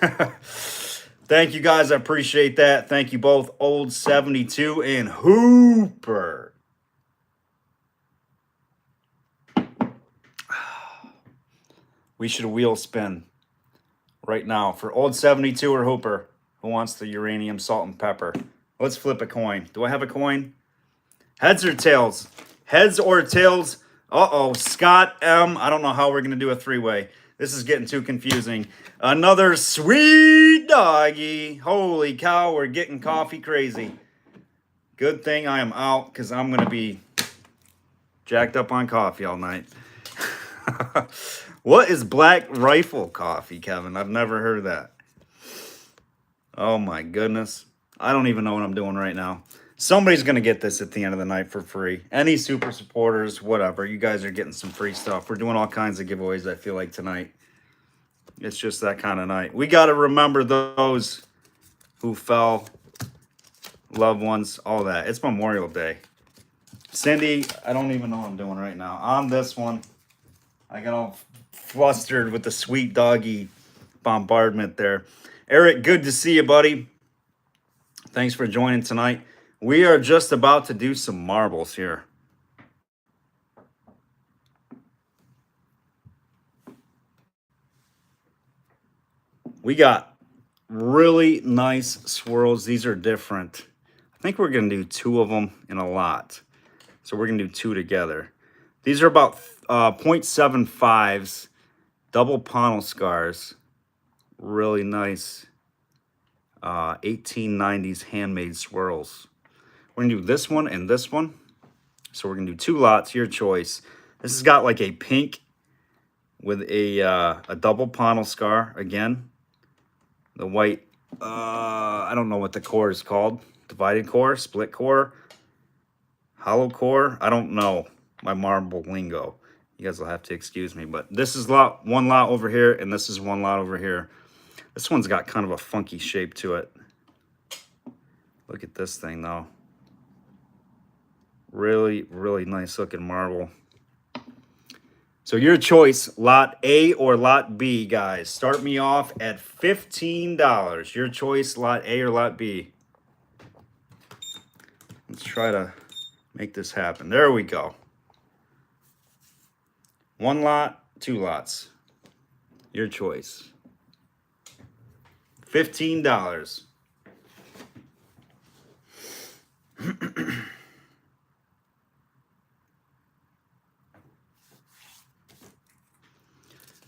Speaker 1: Thank you, guys. I appreciate that. Thank you both, Old 72 and Hooper. We should wheel spin right now for Old 72 or Hooper. Who wants the uranium salt and pepper? Let's flip a coin. Do I have a coin? Heads or tails? Heads or tails? Uh-oh, Scott M. I don't know how we're going to do a 3-way. This is getting too confusing. Another sweet doggy. Holy cow, we're getting coffee crazy. Good thing I am out, because I'm going to be jacked up on coffee all night. What is Black Rifle coffee, Kevin? I've never heard of that. Oh, my goodness. I don't even know what I'm doing right now. Somebody's going to get this at the end of the night for free. Any super supporters, whatever. You guys are getting some free stuff. We're doing all kinds of giveaways, I feel like, tonight. It's just that kind of night. We got to remember those who fell, loved ones, all that. It's Memorial Day. Cindy, I don't even know what I'm doing right now. On this one, I got all flustered with the sweet doggy bombardment there. Eric, good to see you, buddy. Thanks for joining tonight. We are just about to do some marbles here. We got really nice swirls. These are different. I think we're going to do 2 of them in a lot. So we're going to do 2 together. These are about 0.75s, double panel scars. Really nice 1890s handmade swirls. We're going to do this one and this one. So we're going to do 2 lots, your choice. This has got like a pink with a double panel scar again. The white, I don't know what the core is called. Divided core, split core, hollow core. I don't know my marble lingo. You guys will have to excuse me. But this is one lot over here, and this is one lot over here. This one's got kind of a funky shape to it. Look at this thing, though. Really, really nice looking marble. So your choice, lot A or lot B, guys. Start me off at $15. Your choice, lot A or lot B. Let's try to make this happen. There we go. One lot, two lots. Your choice. $15.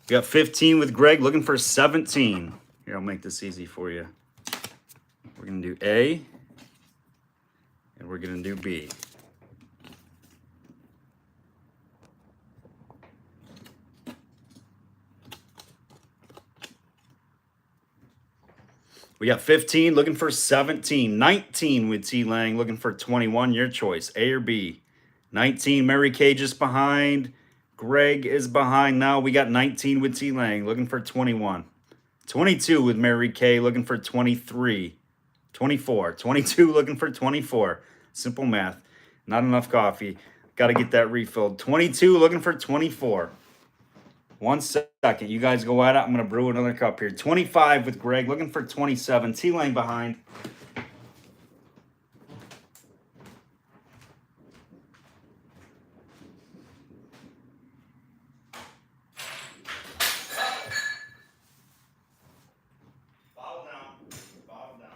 Speaker 1: We got 15 with Greg, looking for 17. Here, I'll make this easy for you. We're going to do A, and we're going to do B. We got 15, looking for 17. 19 with T. Lang, looking for 21. Your choice, A or B. 19, Mary Kay just behind. Greg is behind now. We got 19 with T. Lang, looking for 21. 22 with Mary Kay, looking for 23. 24. 22, looking for 24. Simple math. Not enough coffee. Got to get that refilled. 22, looking for 24. 1 second. You guys go at it. I'm going to brew another cup here. 25 with Greg, looking for 27. T. Lang behind. Bottle down. Bottle down.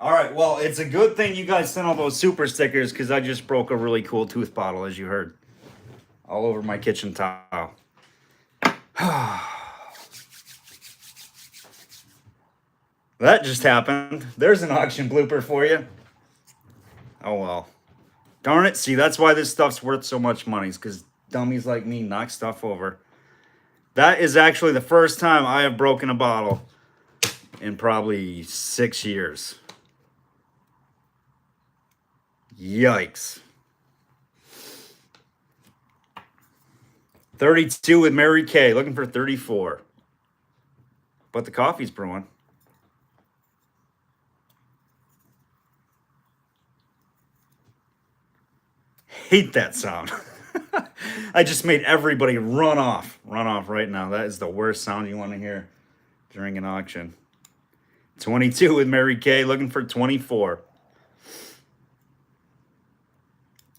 Speaker 1: All right, well, it's a good thing you guys sent all those super stickers because I just broke a really cool tooth bottle, as you heard, all over my kitchen tile. That just happened. There's an auction blooper for you. Oh, well. Darn it. See, that's why this stuff's worth so much money, is because dummies like me knock stuff over. That is actually the first time I have broken a bottle in probably 6 years. Yikes. 32 with Mary Kay, looking for 34. But the coffee's brewing. Hate that sound. I just made everybody run off right now. That is the worst sound you want to hear during an auction. 22 with Mary Kay, looking for 24.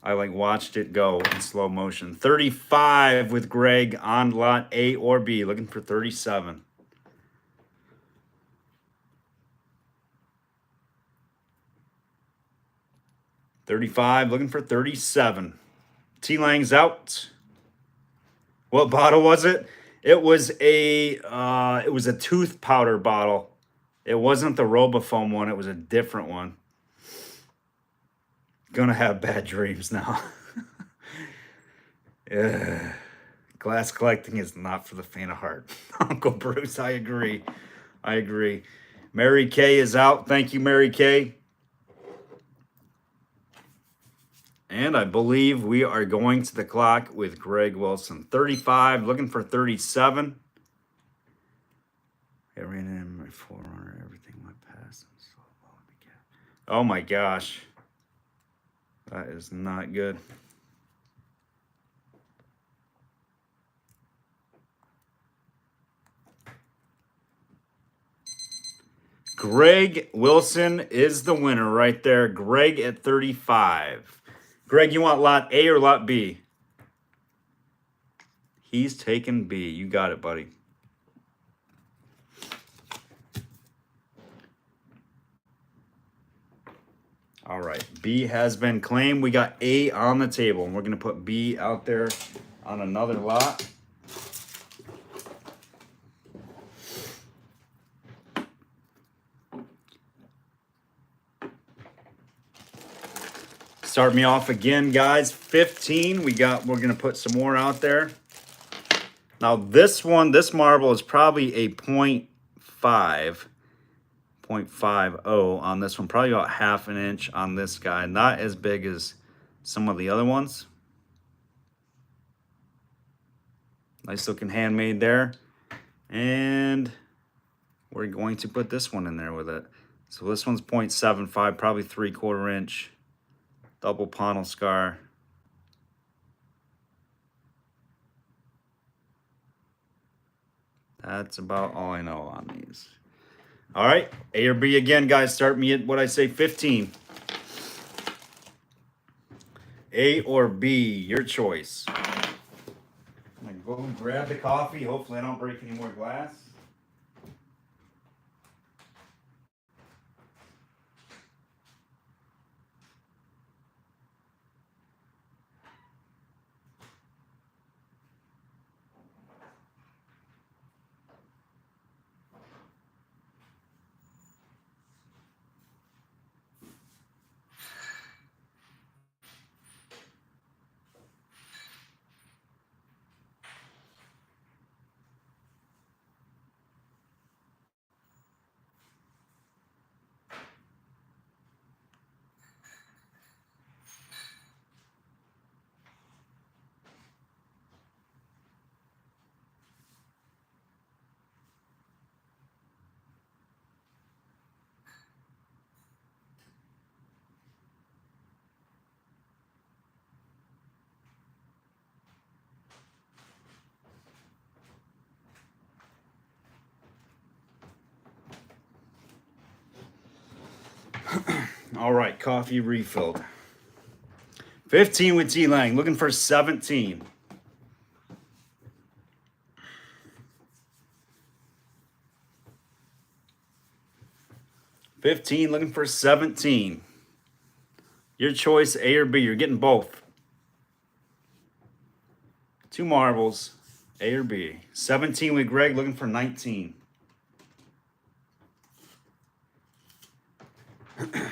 Speaker 1: I watched it go in slow motion. 35 with Greg on lot A or B, looking for 37. $35, looking for 37. T. Lang's out. What bottle was it? It was a tooth powder bottle. It wasn't the Robofoam one. It was a different one. Gonna have bad dreams now. Yeah. Glass collecting is not for the faint of heart. Uncle Bruce, I agree. I agree. Mary Kay is out. Thank you, Mary Kay. And I believe we are going to the clock with Greg Wilson. 35, looking for 37. I ran in my forerunner. Everything went past. Oh my gosh. That is not good. Greg Wilson is the winner right there. Greg at 35. Greg, you want lot A or lot B? He's taking B. You got it, buddy. All right, B has been claimed. We got A on the table, and we're going to put B out there on another lot. Start me off again, guys. 15. We're going to put some more out there. Now, this marble is probably a 0.5. 0.50 on this one. Probably about half an inch on this guy. Not as big as some of the other ones. Nice looking handmade there. And we're going to put this one in there with it. So this one's 0.75, probably 3/4 inch. Double panel scar. That's about all I know on these. All right, A or B again, guys. Start me at what I say, 15. A or B, your choice. I'm gonna go grab the coffee. Hopefully I don't break any more glass. All right, coffee refilled. 15 with T Lang, looking for 17. Looking for 17. Your choice, A or B. You're getting both. 2 marbles, A or B. 17 with Greg, looking for 19.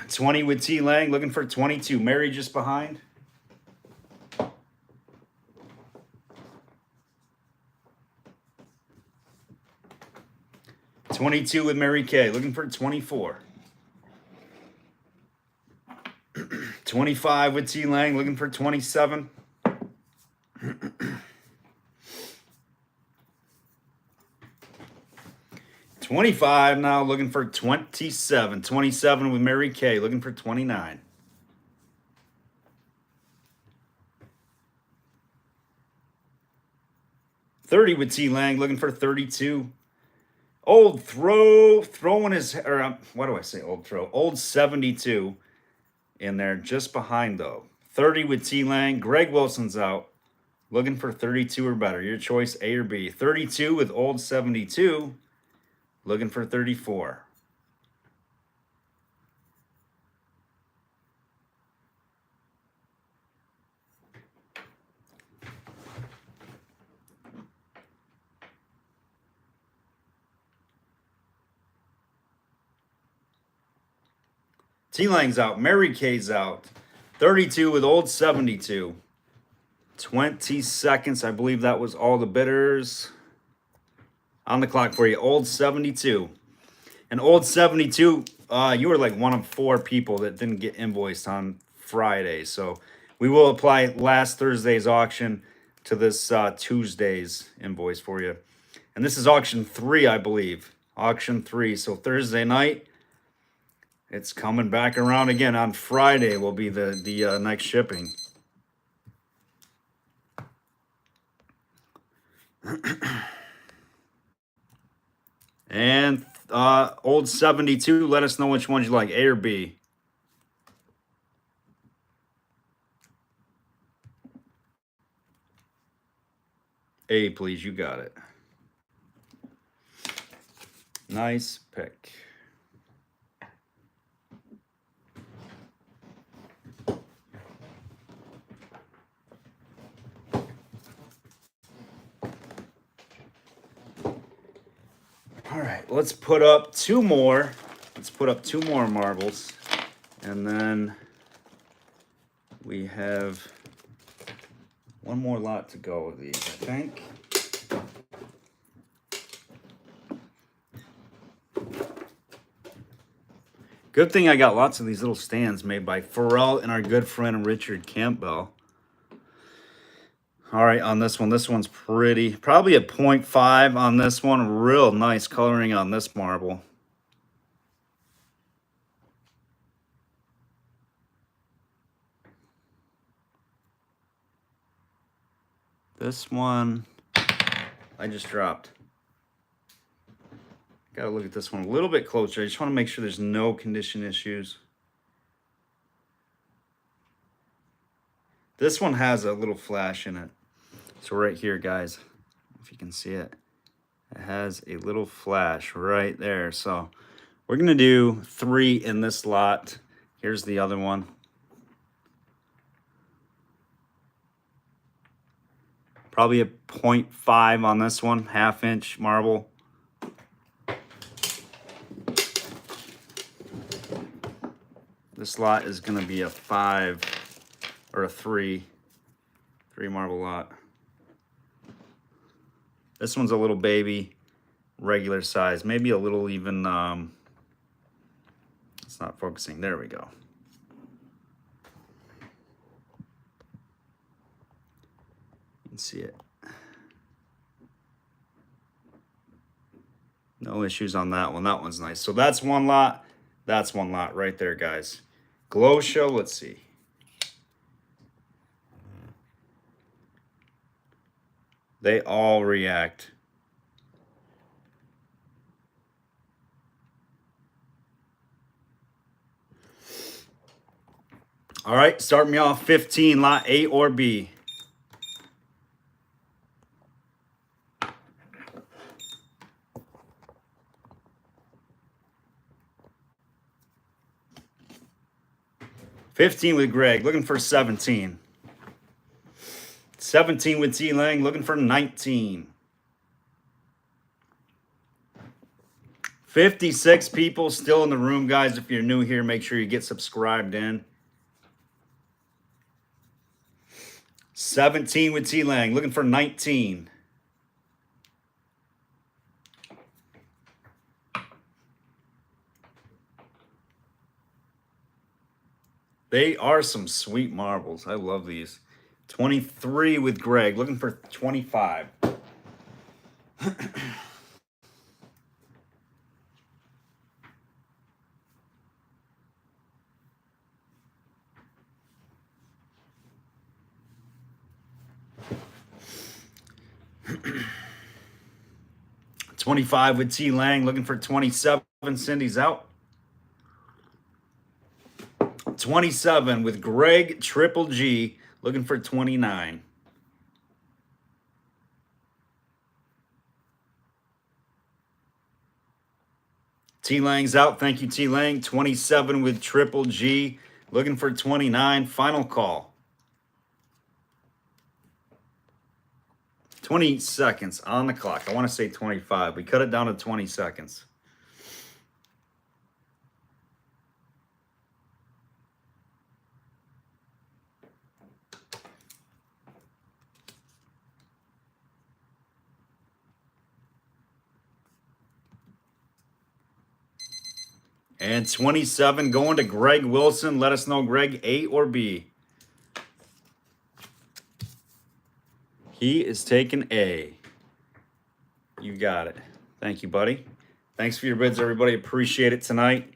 Speaker 1: 20 with T Lang, looking for 22. Mary just behind. $22 with Mary Kay, looking for 24. 25 with T Lang, looking for 27. 25 now, looking for 27. 27 with Mary Kay, looking for 29. $30 with T Lang, looking for 32. Old throwing his, or what do I say? Old 72 in there, just behind though. 30 with T Lang. Greg Wilson's out, looking for 32 or better. Your choice, A or B. 32 with old 72. Looking for 34. T-Lang's out. Mary Kay's out. 32 with old 72. 20 seconds. I believe that was all the bidders. On the clock for you. Old 72. And old 72, you were like one of 4 people that didn't get invoiced on Friday. So we will apply last Thursday's auction to this Tuesday's invoice for you. And this is auction 3, I believe. Auction 3. So Thursday night, it's coming back around again. On Friday will be the next shipping. And old 72, let us know which ones you like, A or B. A, please, you got it. Nice pick. All right, let's put up 2 more. Let's put up 2 more marbles. And then we have 1 more lot to go with these, I think. Good thing I got lots of these little stands made by Figural and our good friend Richard Campbell. All right, on this one's pretty. Probably a 0.5 on this one. Real nice coloring on this marble. This one, I just dropped. Got to look at this one a little bit closer. I just want to make sure there's no condition issues. This one has a little flash in it. So right here, guys, if you can see it, it has a little flash right there. So we're going to do 3 in this lot. Here's the other one. Probably a 0.5 on this one, 1/2 inch marble. This lot is going to be a 5 or a 3 marble lot. This one's a little baby, regular size, maybe a little even, it's not focusing. There we go. You can see it. No issues on that one. That one's nice. So that's one lot. That's one lot right there, guys. Glow show, let's see. They all react. All right, start me off 15, lot A or B. $15 with Greg, looking for 17. 17 with T Lang, looking for 19. 56 people still in the room, guys. If you're new here, make sure you get subscribed in. 17 with T Lang, looking for 19. They are some sweet marbles. I love these. 23 with Greg, looking for 25. $25 with T Lang, looking for 27. Cindy's out. 27 with Greg Triple G, looking for 29. T Lang's out. Thank you, T Lang. 27 with Triple G, looking for 29. Final call. 20 seconds on the clock. I want to say 25. We cut it down to 20 seconds. And 27 going to Greg Wilson. Let us know, Greg, A or B. He is taking A. You got it. Thank you, buddy. Thanks for your bids, everybody. Appreciate it tonight.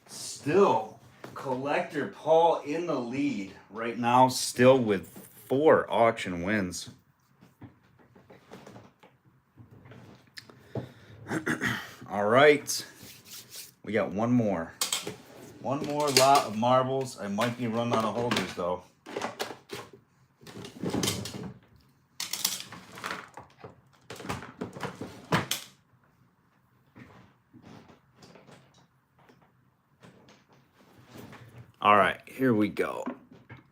Speaker 1: Still, Collector Paul in the lead right now, still with 4 auction wins. All right, we got one more lot of marbles. I might be running out of holders though. All right, here we go.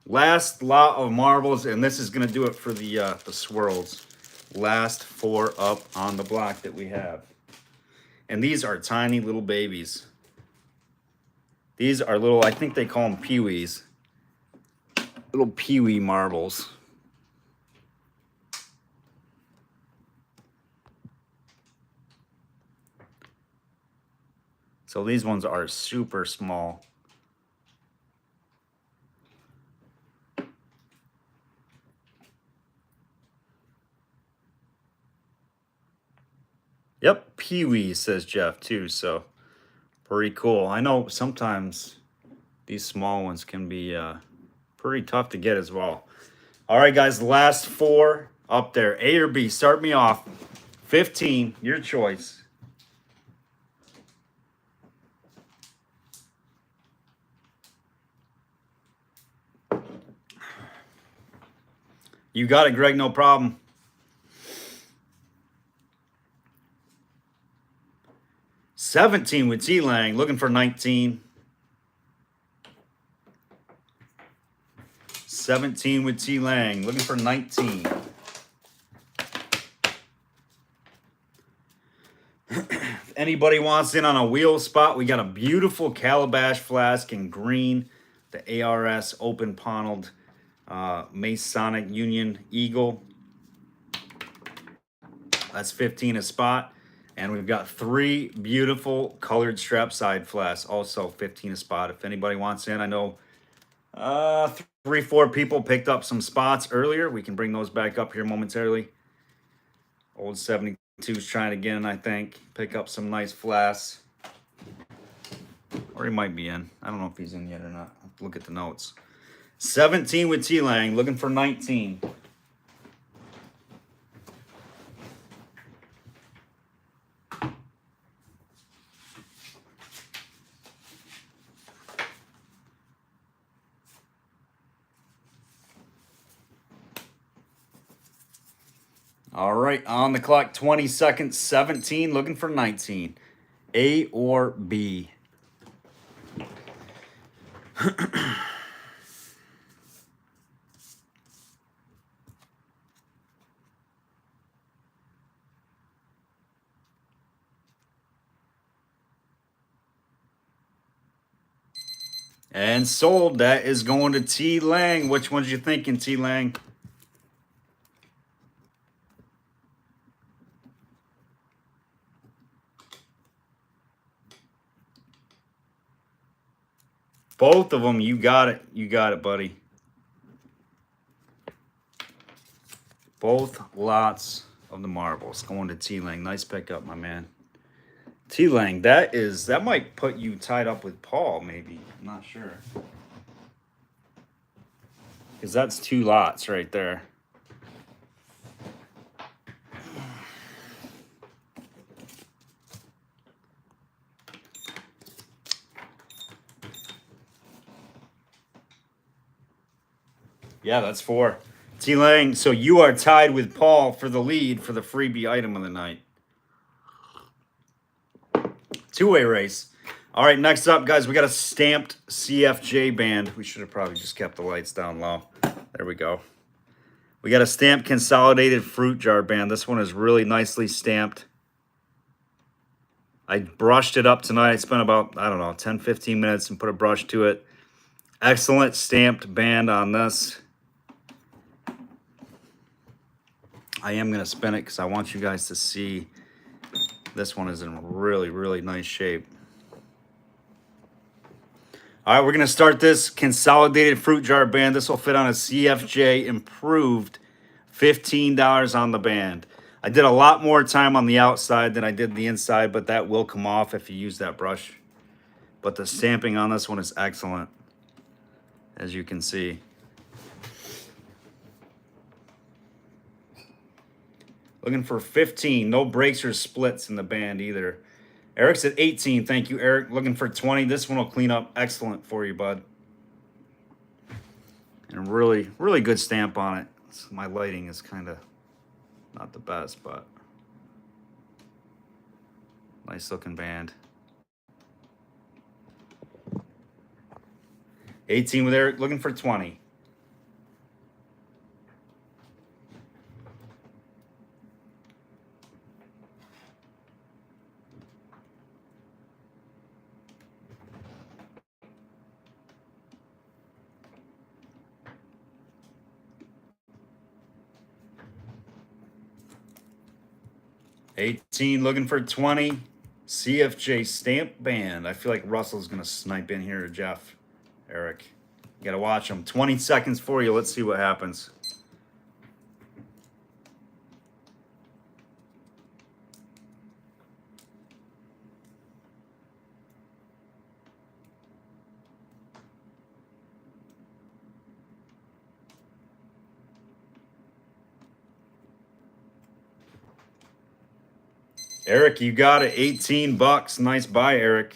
Speaker 1: Last lot of marbles, and this is gonna do it for the swirls. Last 4 up on the block that we have. And these are tiny little babies. These are little, I think they call them peewees. Little peewee marbles. So these ones are super small. Yep, peewee, says Jeff, too. So pretty cool. I know sometimes these small ones can be pretty tough to get as well. All right, guys, last 4 up there. A or B? Start me off. 15, your choice. You got it, Greg, no problem. 17 with T-Lang, looking for 19. 17 with T-Lang, looking for 19. If anybody wants in on a wheel spot, we got a beautiful calabash flask in green. The ARS open paneled Masonic Union Eagle. That's 15 a spot. And we've got 3 beautiful colored strap side flasks, also 15 a spot. If anybody wants in, I know 3-4 people picked up some spots earlier. We can bring those back up here momentarily. Old 72's trying again, I think. Pick up some nice flasks. Or he might be in. I don't know if he's in yet or not. I'll have to look at the notes. 17 with T-Lang, looking for 19. All right, on the clock, 20 seconds, 17, looking for 19. A or B? And sold. That is going to T-Lang. Which ones you thinking, T-Lang? Both of them. You got it. You got it, buddy. Both lots of the marbles going to T-Lang. Nice pickup, my man. T-Lang, that might put you tied up with Paul, maybe. I'm not sure. Because that's 2 lots right there. Yeah, that's 4. T-Lang, so you are tied with Paul for the lead for the freebie item of the night. 2-way race. All right, next up, guys, we got a stamped CFJ band. We should have probably just kept the lights down low. There we go. We got a stamped consolidated fruit jar band. This one is really nicely stamped. I brushed it up tonight. I spent about, I don't know, 10, 15 minutes and put a brush to it. Excellent stamped band on this. I am going to spin it because I want you guys to see this one is in really, really nice shape. All right, we're going to start this consolidated fruit jar band. This will fit on a CFJ improved, $15 on the band. I did a lot more time on the outside than I did the inside, but that will come off if you use that brush. But the stamping on this one is excellent, as you can see. Looking for 15. No breaks or splits in the band either. Eric's at 18. Thank you, Eric. Looking for 20. This one will clean up excellent for you, bud. And really, really good stamp on it. My lighting is kind of not the best, but nice looking band. 18 with Eric. Looking for 20. looking for 20. CFJ stamp band. I feel like Russell's going to snipe in here, Jeff. Eric. You got to watch him. 20 seconds for you. Let's see what happens. Eric, you got it. 18 bucks. Nice buy, Eric.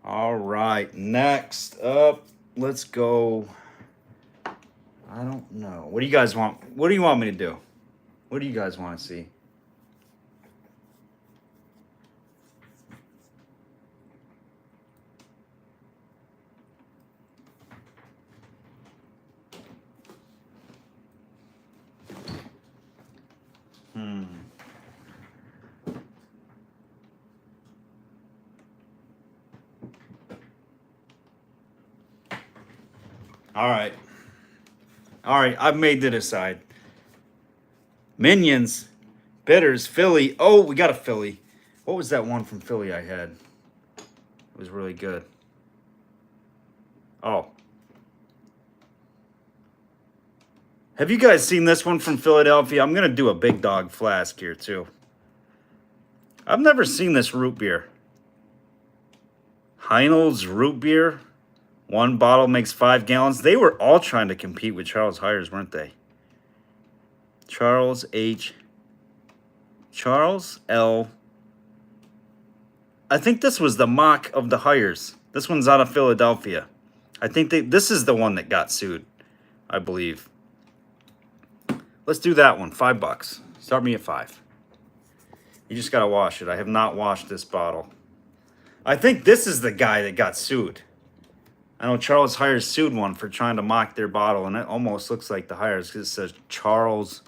Speaker 1: All right, next up, let's go. I don't know. What do you guys want? What do you want me to do? What do you guys want to see? All right. All right, I've made the decide. Minions, Bitters, Philly. Oh, we got a Philly. What was that one from Philly I had? It was really good. Oh. Have you guys seen this one from Philadelphia? I'm going to do a big dog flask here, too. I've never seen this root beer. Heinolds root beer. One bottle makes 5 gallons. They were all trying to compete with Charles Hires, weren't they? Charles L. I think this was the mock of the Hires. This one's out of Philadelphia. I think this is the one that got sued, I believe. Let's do that one. $5. Start me at 5. You just got to wash it. I have not washed this bottle. I think this is the guy that got sued. I know Charles Hires sued one for trying to mock their bottle, and it almost looks like the Hires because it says Charles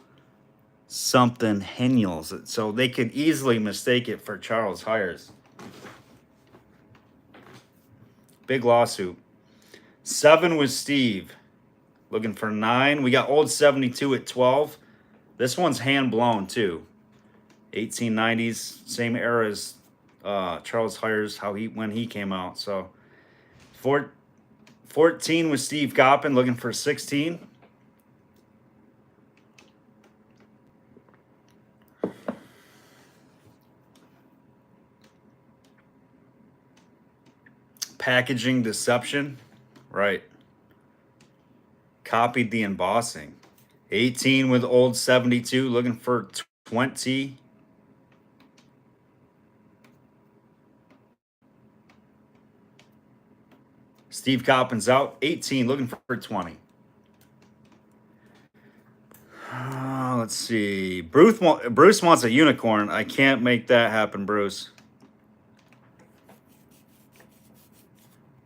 Speaker 1: something Heniels. So they could easily mistake it for Charles Hires. Big lawsuit. 7 was Steve. Looking for 9. We got old 72 at 12. This one's hand blown too. 1890s, same era as Charles Hires, when he came out. So 14 was Steve Coppin, looking for 16. Packaging deception, right. Copied the embossing. 18 with old 72, looking for 20. Steve Coppin's out. 18, looking for 20. Let's see. Bruce wants a unicorn. I can't make that happen, Bruce.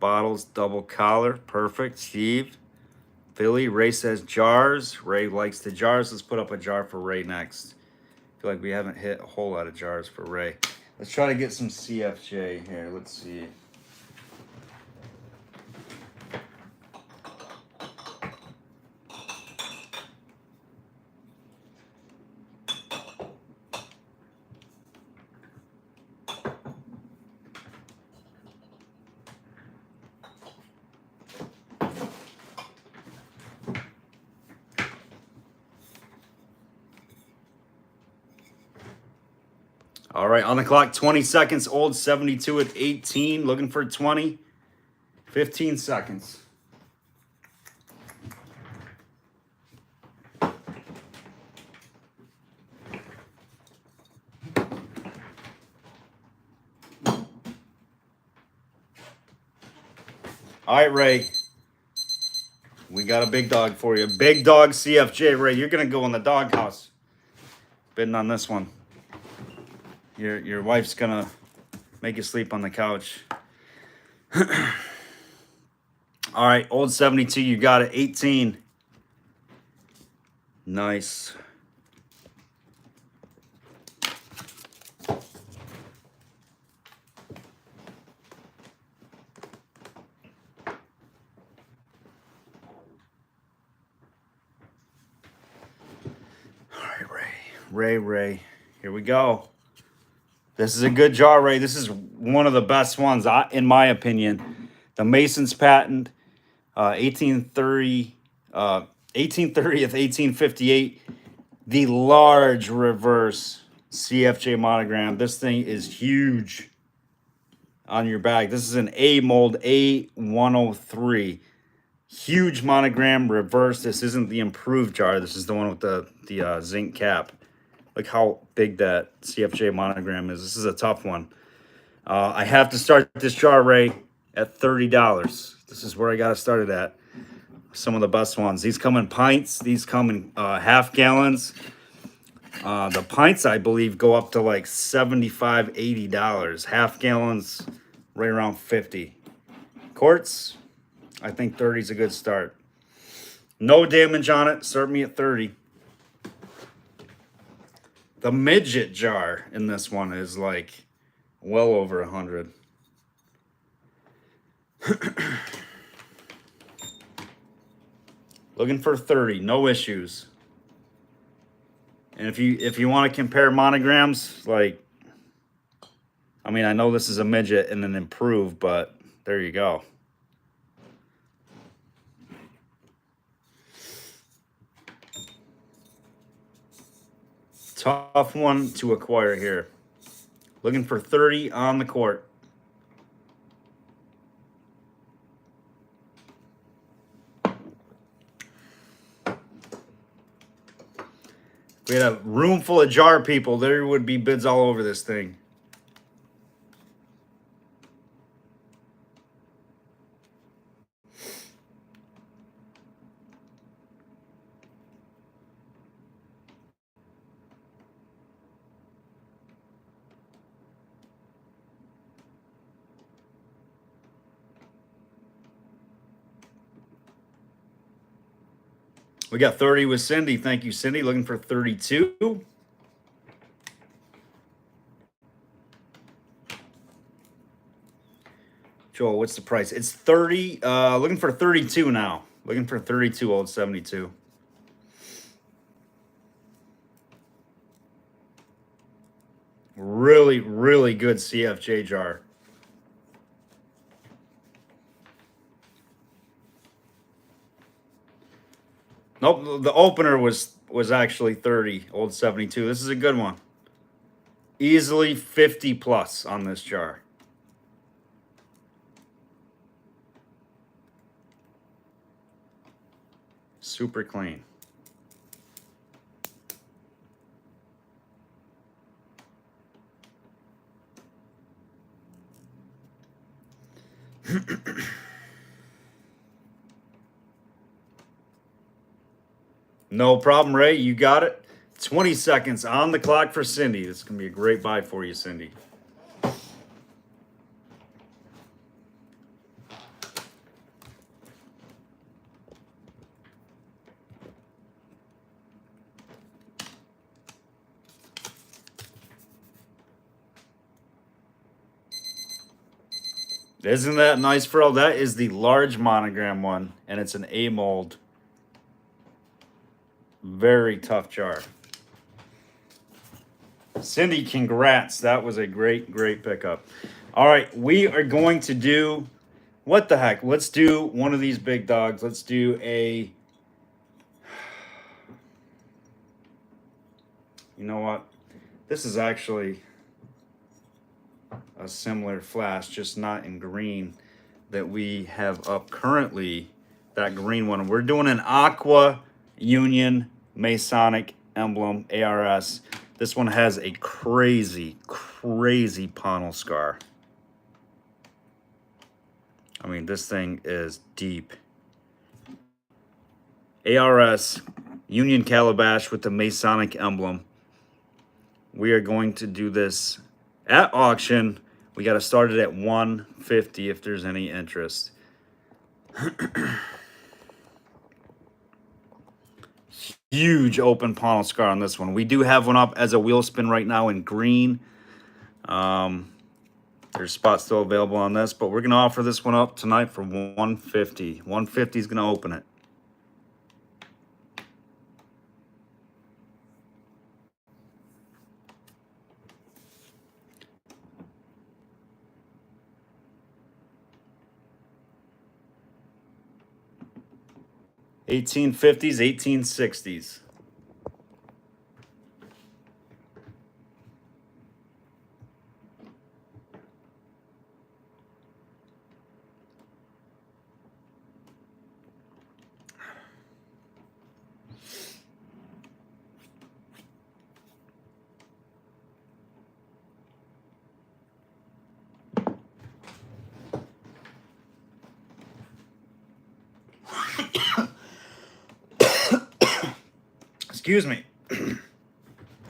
Speaker 1: Bottles, double collar. Perfect. Steve. Philly. Ray says jars. Ray likes the jars. Let's put up a jar for Ray next. I feel like we haven't hit a whole lot of jars for Ray. Let's try to get some CFJ here. Let's see. All right, on the clock, 20 seconds. Old 72 at 18, looking for 20. 15 seconds. All right, Ray. We got a big dog for you. Big dog CFJ, Ray. You're going to go in the doghouse. Bidding on this one. Your wife's going to make you sleep on the couch. All right, old 72, you got it. 18. Nice. Ray. Here we go. This is a good jar, Ray. This is one of the best ones, in my opinion. The Mason's patent, 1830, 1830th, 1858. The large reverse CFJ monogram. This thing is huge on your bag. This is an A mold A103. Huge monogram reverse. This isn't the improved jar. This is the one with the zinc cap. Look how big that CFJ monogram is. This is a tough one. I have to start this jar, Ray, at $30. This is where I got to start it at. Some of the best ones. These come in pints. These come in half gallons. The pints, I believe, go up to like $75, $80. Half gallons, right around 50. Quarts, I think 30 is a good start. No damage on it. Start me at 30. The midget jar in this one is like well over 100. Looking for 30, no issues. And if you want to compare monograms, like, I mean, I know this is a midget and an improved, but there you go. Tough one to acquire here. Looking for 30 on the court. If we had a room full of jar people, there would be bids all over this thing. We got 30 with Cindy. Thank you, Cindy. Looking for 32. Joel, what's the price? It's 30. Looking for 32 now. Looking for 32, old 72. Really, really good CFJ jar. Nope, the opener was actually 30, old 72. This is a good one. Easily 50 plus on this jar. Super clean. No problem, Ray. You got it. 20 seconds on the clock for Cindy. This is going to be a great buy for you, Cindy. Isn't that nice, Furl? That is the large monogram one, and it's an A mold. Very tough jar. Cindy, congrats. That was a great, great pickup. All right, we are going to do, what the heck? Let's do one of these big dogs. Let's do a, you know what? This is actually a similar flask, just not in green, that we have up currently, that green one. We're doing an Aqua Union Masonic emblem ARS. This one has a crazy, crazy panel scar. I mean, this thing is deep. ARS Union Calabash with the Masonic emblem. We are going to do this at auction. We got to start it at $150 if there's any interest. Huge open panel scar on this one. We do have one up as a wheel spin right now in green. There's spots still available on this, but we're going to offer this one up tonight for $150. $150 is going to open it. 1850s, 1860s. Excuse me.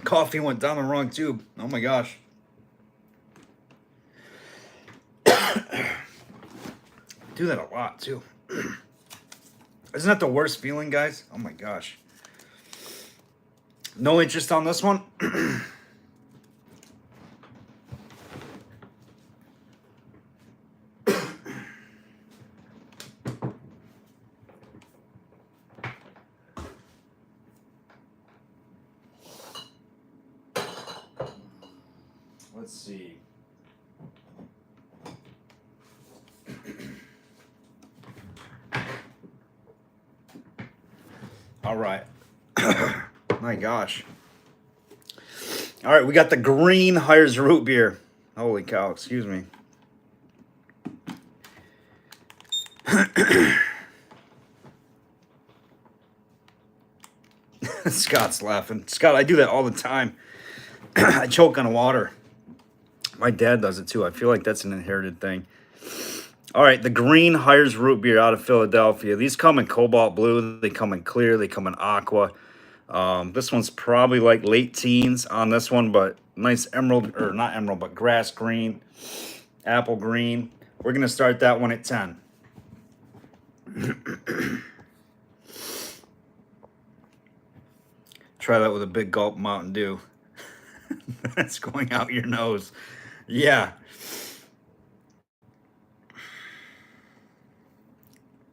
Speaker 1: Coffee went down the wrong tube. Oh my gosh. Do that a lot too. Isn't that the worst feeling, guys? Oh my gosh. No interest on this one? Let's see. All right. My gosh. All right, we got the green Hires root beer. Holy cow, excuse me. Scott's laughing. Scott, I do that all the time. I choke on water. My dad does it too. I feel like that's an inherited thing. All right, the green Hires root beer out of Philadelphia. These come in cobalt blue. They come in clear. They come in aqua. This one's probably like late teens on this one, but nice emerald, or not emerald, but grass green, apple green. We're going to start that one at 10. Try that with a big gulp Mountain Dew. That's going out your nose. Yeah.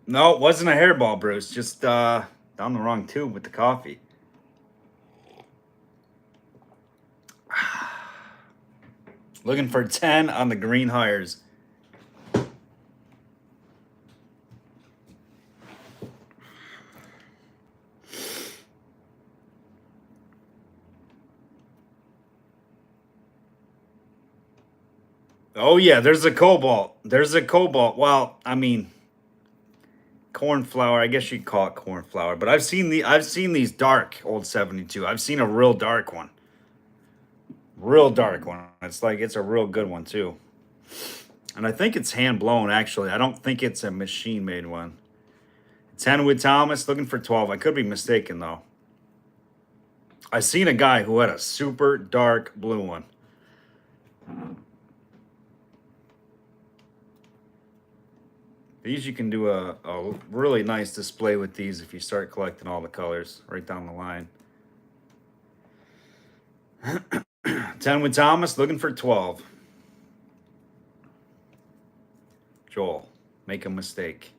Speaker 1: No, it wasn't a hairball, Bruce. Just down the wrong tube with the coffee. Looking for 10 on the green Hires. Oh yeah, there's a cobalt. There's a cobalt. Well, I mean, cornflower. I guess you'd call it cornflower. But I've seen these dark old 72. I've seen a real dark one. Real dark one. It's like it's a real good one too. And I think it's hand blown actually. I don't think it's a machine made one. 10 with Thomas, looking for 12. I could be mistaken though. I seen a guy who had a super dark blue one. These you can do a really nice display with these if you start collecting all the colors right down the line. 10 with Thomas, looking for 12. Joel, make a mistake.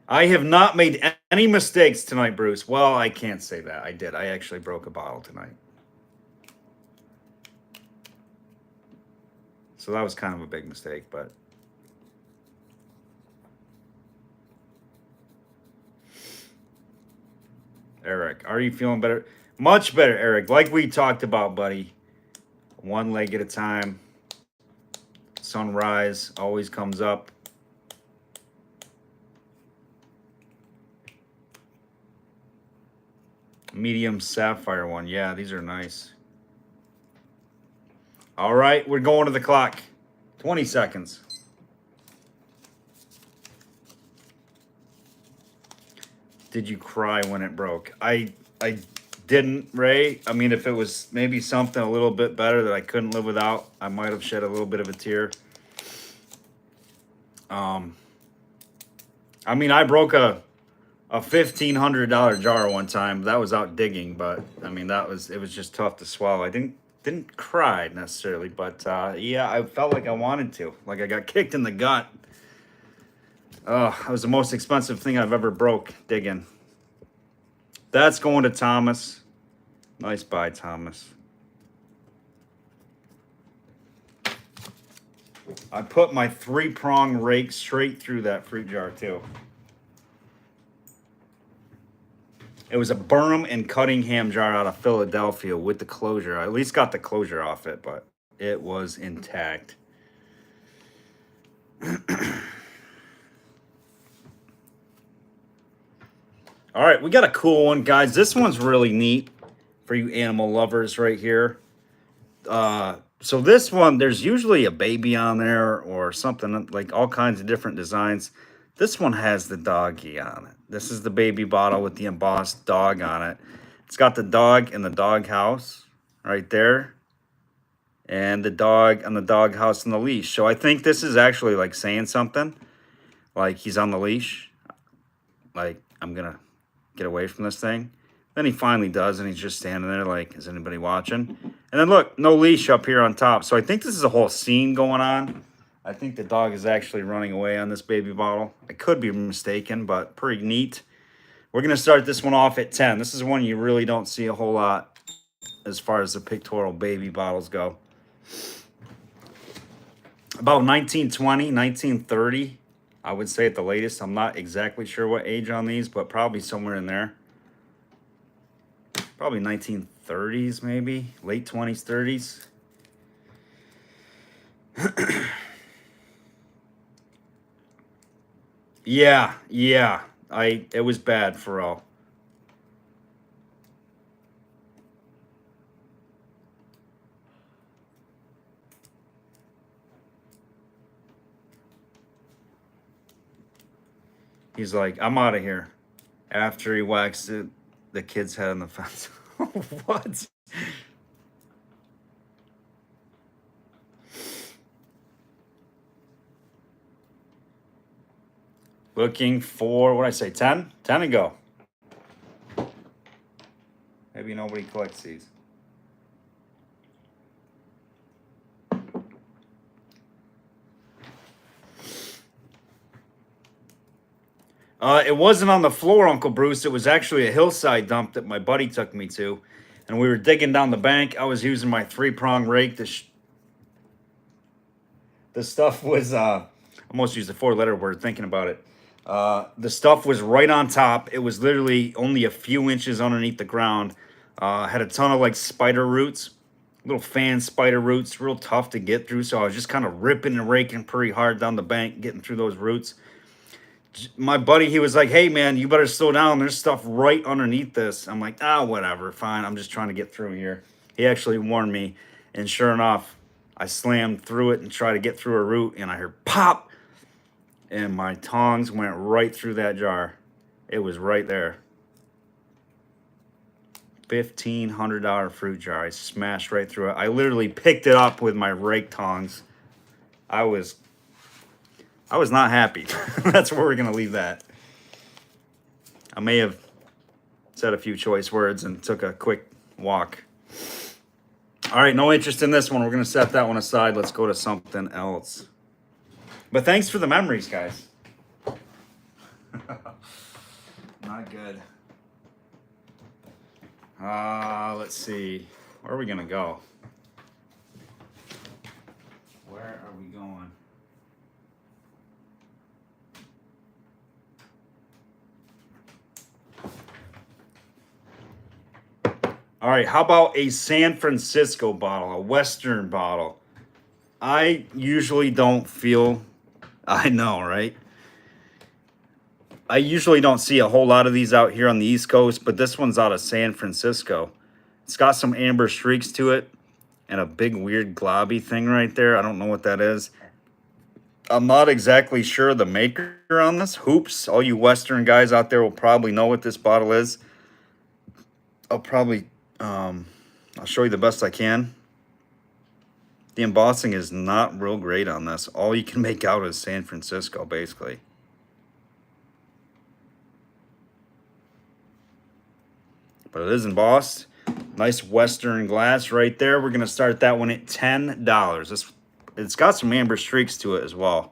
Speaker 1: I have not made any mistakes tonight, Bruce. Well, I can't say that. I did. I actually broke a bottle tonight. So that was kind of a big mistake, but... Eric, are you feeling better? Much better, Eric. Like we talked about, buddy. One leg at a time. Sunrise always comes up. Medium sapphire one. Yeah, these are nice. All right, we're going to the clock. 20 seconds. Did you cry when it broke? I didn't, Ray. I mean, if it was maybe something a little bit better that I couldn't live without, I might have shed a little bit of a tear. I mean, I broke a $1,500 jar one time. That was out digging, but I mean, it was just tough to swallow. I didn't cry necessarily, but yeah, I felt like I wanted to. Like I got kicked in the gut. It was the most expensive thing I've ever broke digging. That's going to Thomas. Nice buy, Thomas. I put my 3-prong rake straight through that fruit jar too. It was a Burnham and Cunningham jar out of Philadelphia with the closure. I at least got the closure off it, but it was intact. All right, we got a cool one, guys. This one's really neat for you animal lovers right here. So this one, there's usually a baby on there or something, like all kinds of different designs. This one has the doggy on it. This is the baby bottle with the embossed dog on it. It's got the dog in the dog house right there, and the dog on the dog house on the leash. So I think this is actually like saying something, like he's on the leash, like I'm gonna get away from this thing. Then he finally does, and he's just standing there like, is anybody watching? And then look, no leash up here on top. So I think this is a whole scene going on. I think the dog is actually running away on this baby bottle. I could be mistaken, but pretty neat. We're going to start this one off at 10. This is one you really don't see a whole lot as far as the pictorial baby bottles go. About 1920, 1930, I would say at the latest. I'm not exactly sure what age on these, but probably somewhere in there. Probably 1930s, maybe. Late 20s, 30s. Yeah. It was bad for all. He's like, I'm out of here. After he waxed the kid's head on the fence. What? Looking for, what did I say, 10? 10 and go. Maybe nobody collects these. It wasn't on the floor, Uncle Bruce. It was actually a hillside dump that my buddy took me to. And we were digging down the bank. I was using my 3-prong rake. The stuff was, I almost used a 4-letter word thinking about it. The stuff was right on top. It was literally only a few inches underneath the ground. Had a ton of like spider roots, little fan spider roots, real tough to get through. So I was just kind of ripping and raking pretty hard down the bank, getting through those roots. My buddy, he was like, hey man, you better slow down. There's stuff right underneath this. I'm like, whatever, fine. I'm just trying to get through here. He actually warned me. And sure enough, I slammed through it and tried to get through a root, and I heard pop. And my tongs went right through that jar. It was right there. $1,500 fruit jar. I smashed right through it. I literally picked it up with my rake tongs. I was not happy. That's where we're going to leave that. I may have said a few choice words and took a quick walk. All right, no interest in this one. We're going to set that one aside. Let's go to something else. But thanks for the memories, guys. Not good. Let's see. Where are we going to go? Where are we going? All right, how about a San Francisco bottle, a Western bottle? I usually don't feel, I know, right? I usually don't see a whole lot of these out here on the East Coast, but this one's out of San Francisco. It's got some amber streaks to it and a big weird globby thing right there. I don't know what that is. I'm not exactly sure the maker on this. Hoops, all you Western guys out there will probably know what this bottle is. I'll show you the best I can. The embossing is not real great on this. All you can make out is San Francisco, basically. But it is embossed. Nice Western glass right there. We're going to start that one at $10. It's got some amber streaks to it as well.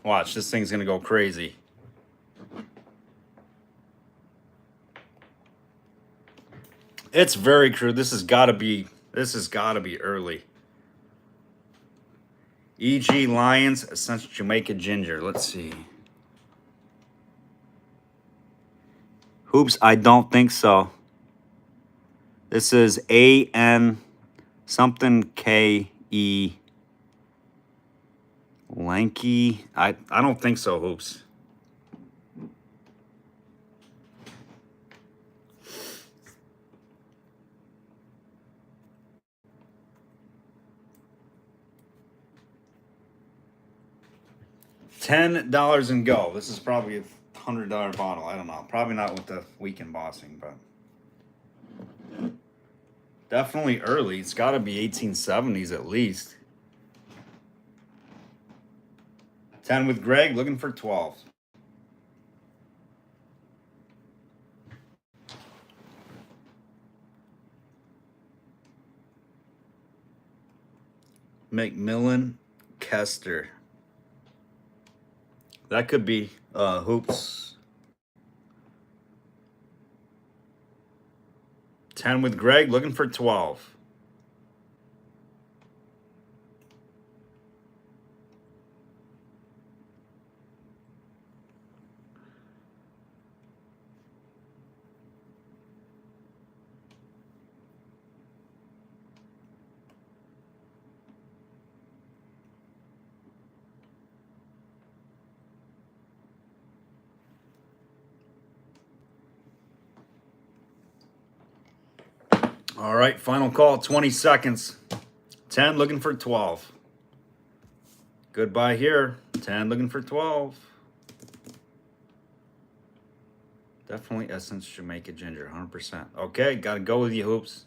Speaker 1: Watch, this thing's going to go crazy. It's very crude. This has got to be early. E.G. Lyons, Essential Jamaica Ginger. Let's see. Hoops, I don't think so. This is A-N something K-E. Lanky. I don't think so, Hoops. $10 and go. This is probably a $100 bottle. I don't know. Probably not with the weekend bossing, but definitely early. It's got to be 1870s at least. 10 with Greg, looking for 12. McMillan Kester. That could be Hoops. 10 with Greg, looking for 12. All right, final call, 20 seconds. 10 looking for 12. Goodbye here. 10 looking for 12. Definitely Essence Jamaica Ginger, 100%. Okay, got to go with you, Hoops.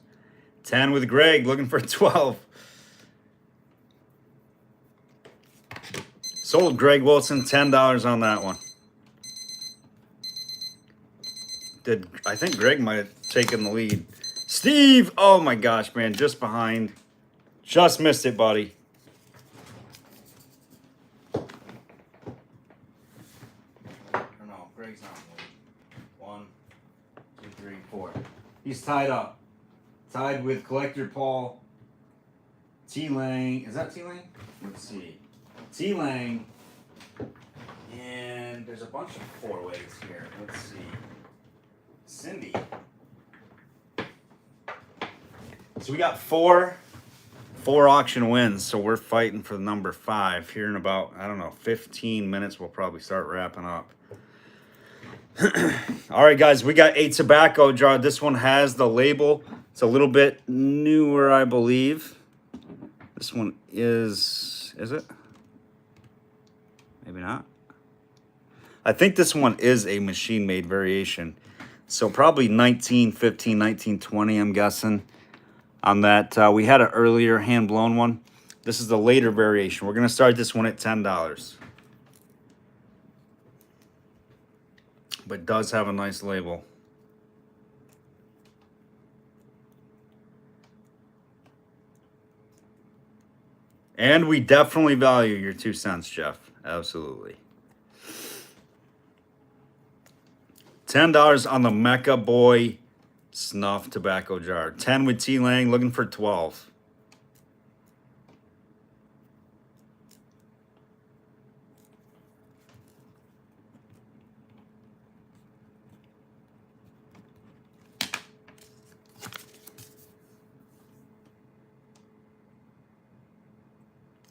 Speaker 1: 10 with Greg, looking for 12. Sold Greg Wilson, $10 on that one. I think Greg might have taken the lead. Steve, oh my gosh, man, just behind. Just missed it, buddy. No, Greg's not winning. 1, 2, 3, 4. He's tied up. Tied with Collector Paul. T-Lang. Is that T-Lang? Let's see. T-Lang. And there's a bunch of four-ways here. Let's see. Cindy. So we got four auction wins. So we're fighting for the number 5 here in about, I don't know, 15 minutes. We'll probably start wrapping up. All right, guys, we got a tobacco jar. This one has the label. It's a little bit newer, I believe. This one is it? Maybe not. I think this one is a machine-made variation. So probably 1915, 1920, I'm guessing. On that, we had an earlier hand-blown one. This is the later variation. We're going to start this one at $10. But it does have a nice label. And we definitely value your 2 cents, Jeff. Absolutely. $10 on the Mecca Boy Snuff Tobacco Jar. 10 with T-Lang, looking for 12.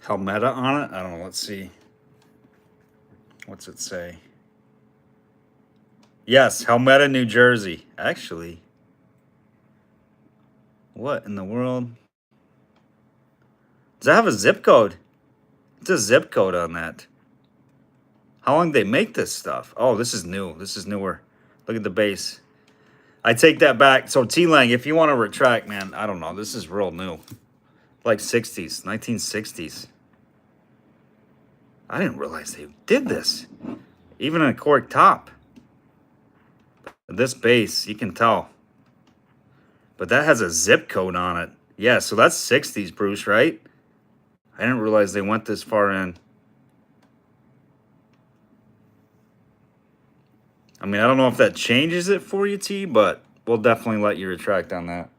Speaker 1: Helmeta on it? I don't know. Let's see. What's it say? Yes, Helmeta, New Jersey. Actually, what in the world? Does that have a zip code? It's a zip code on that. How long did they make this stuff? Oh, this is new. This is newer. Look at the base. I take that back. So T-Lang, if you want to retract, man, I don't know. This is real new. Like 60s, 1960s. I didn't realize they did this. Even in a cork top. This base, you can tell. But that has a zip code on it. Yeah, so that's 60s, Bruce, right? I didn't realize they went this far in. I mean, I don't know if that changes it for you, T, but we'll definitely let you retract on that.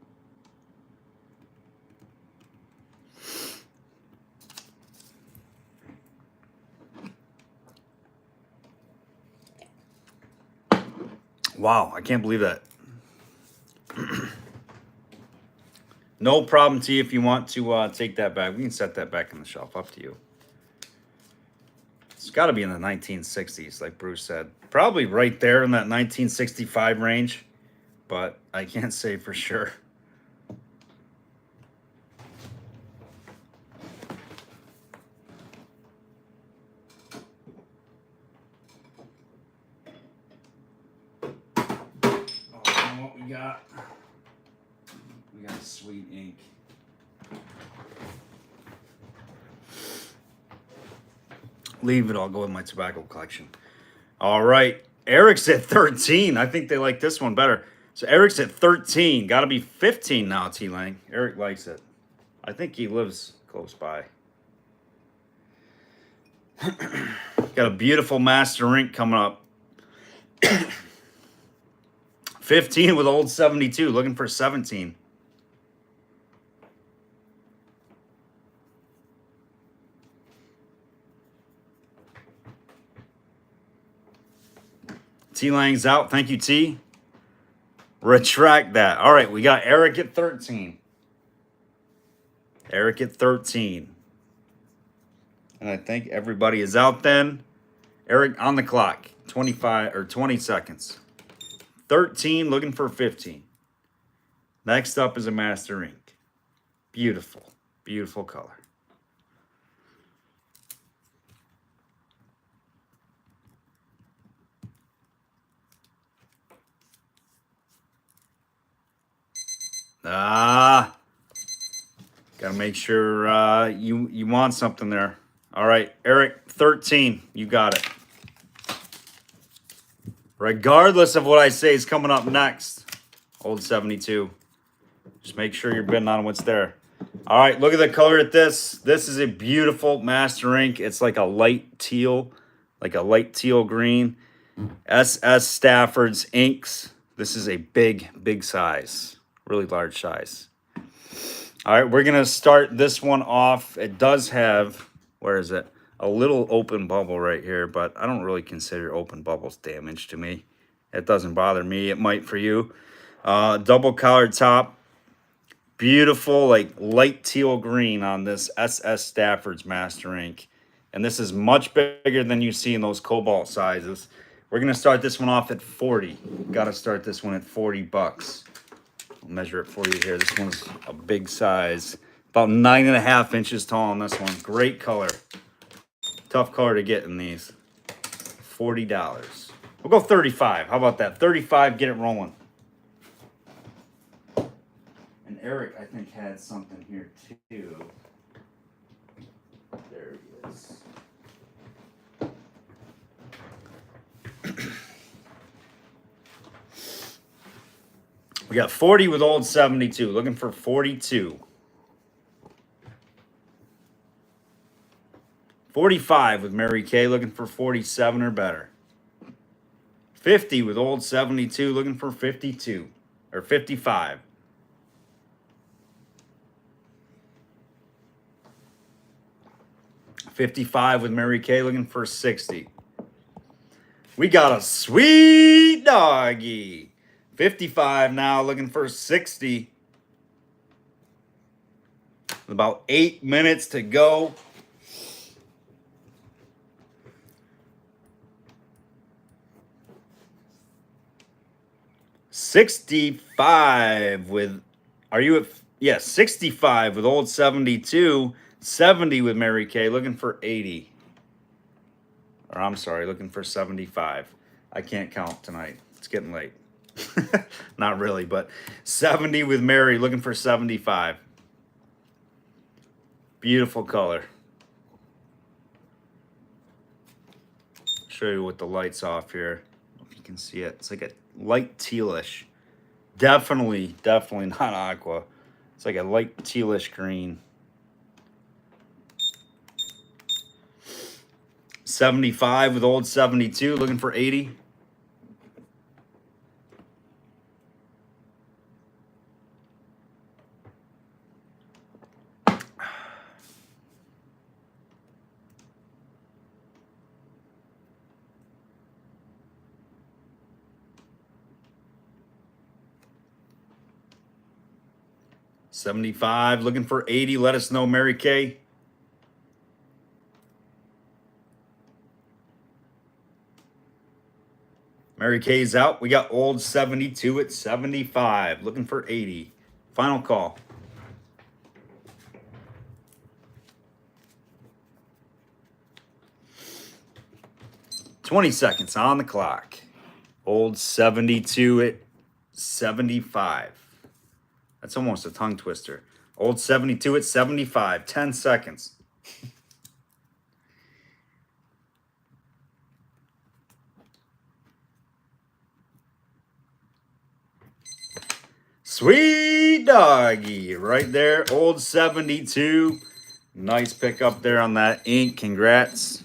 Speaker 1: Wow, I can't believe that. No problem, T, if you want to take that back. We can set that back on the shelf. Up to you. It's got to be in the 1960s, like Bruce said. Probably right there in that 1965 range, but I can't say for sure. Oh, what we got? We got sweet ink. Leave it, I'll go with my tobacco collection. All right, Eric's at 13. I think they like this one better. So Eric's at 13. Got to be 15 now, T-Lang. Eric likes it. I think he lives close by. Got a beautiful master ink coming up. 15 with old 72. Looking for 17. T-Lang's out. Thank you, T. Retract that. All right, we got Eric at 13. Eric at 13. And I think everybody is out then. Eric on the clock. 25 or 20 seconds. 13, looking for 15. Next up is a master ink. Beautiful, beautiful color. Gotta make sure you want something there. All right, Eric, 13. You got it. Regardless of what I say is coming up next. Old 72. Just make sure you're bidding on what's there. All right, look at the color at this. This is a beautiful master ink. It's like a light teal green. SS Stafford's inks. This is a big size. Really large size. All right, we're going to start this one off. It does have, where is it? A little open bubble right here, but I don't really consider open bubbles damage to me. It doesn't bother me. It might for you. Double collared top. Beautiful, like light teal green on this SS Stafford's master ink. And this is much bigger than you see in those cobalt sizes. We're going to start this one off at 40. Got to start this one at 40 bucks. I'll measure it for you here. This one's a big size. About 9.5 inches tall on this one. Great color. Tough color to get in these. $40. We'll go 35. How about that? 35, get it rolling. And Eric, I think, had something here too. There he is. We got 40 with old 72. Looking for 42. 45 with Mary Kay. Looking for 47 or better. 50 with old 72. Looking for 52. Or 55. 55 with Mary Kay. Looking for 60. We got a sweet doggy. 55 now, looking for 60. About 8 minutes to go. $65 with, are you at, yeah, 65 with old 72. 70 with Mary Kay, looking for 80. Or I'm sorry, looking for 75. I can't count tonight. It's getting late. Not really, but 70 with Mary, looking for 75. Beautiful color. Show you with the lights off here. If you can see it. It's like a light tealish. Definitely not aqua. It's like a light tealish green. 75 with old 72, looking for 80. 75, looking for 80. Let us know, Mary Kay. Mary Kay's out. We got old 72 at 75, looking for 80. Final call. $20 seconds on the clock. Old 72 at 75. That's almost a tongue twister. Old 72 at 75. 10 seconds. Sweet doggy. Right there. Old 72. Nice pick up there on that ink. Congrats.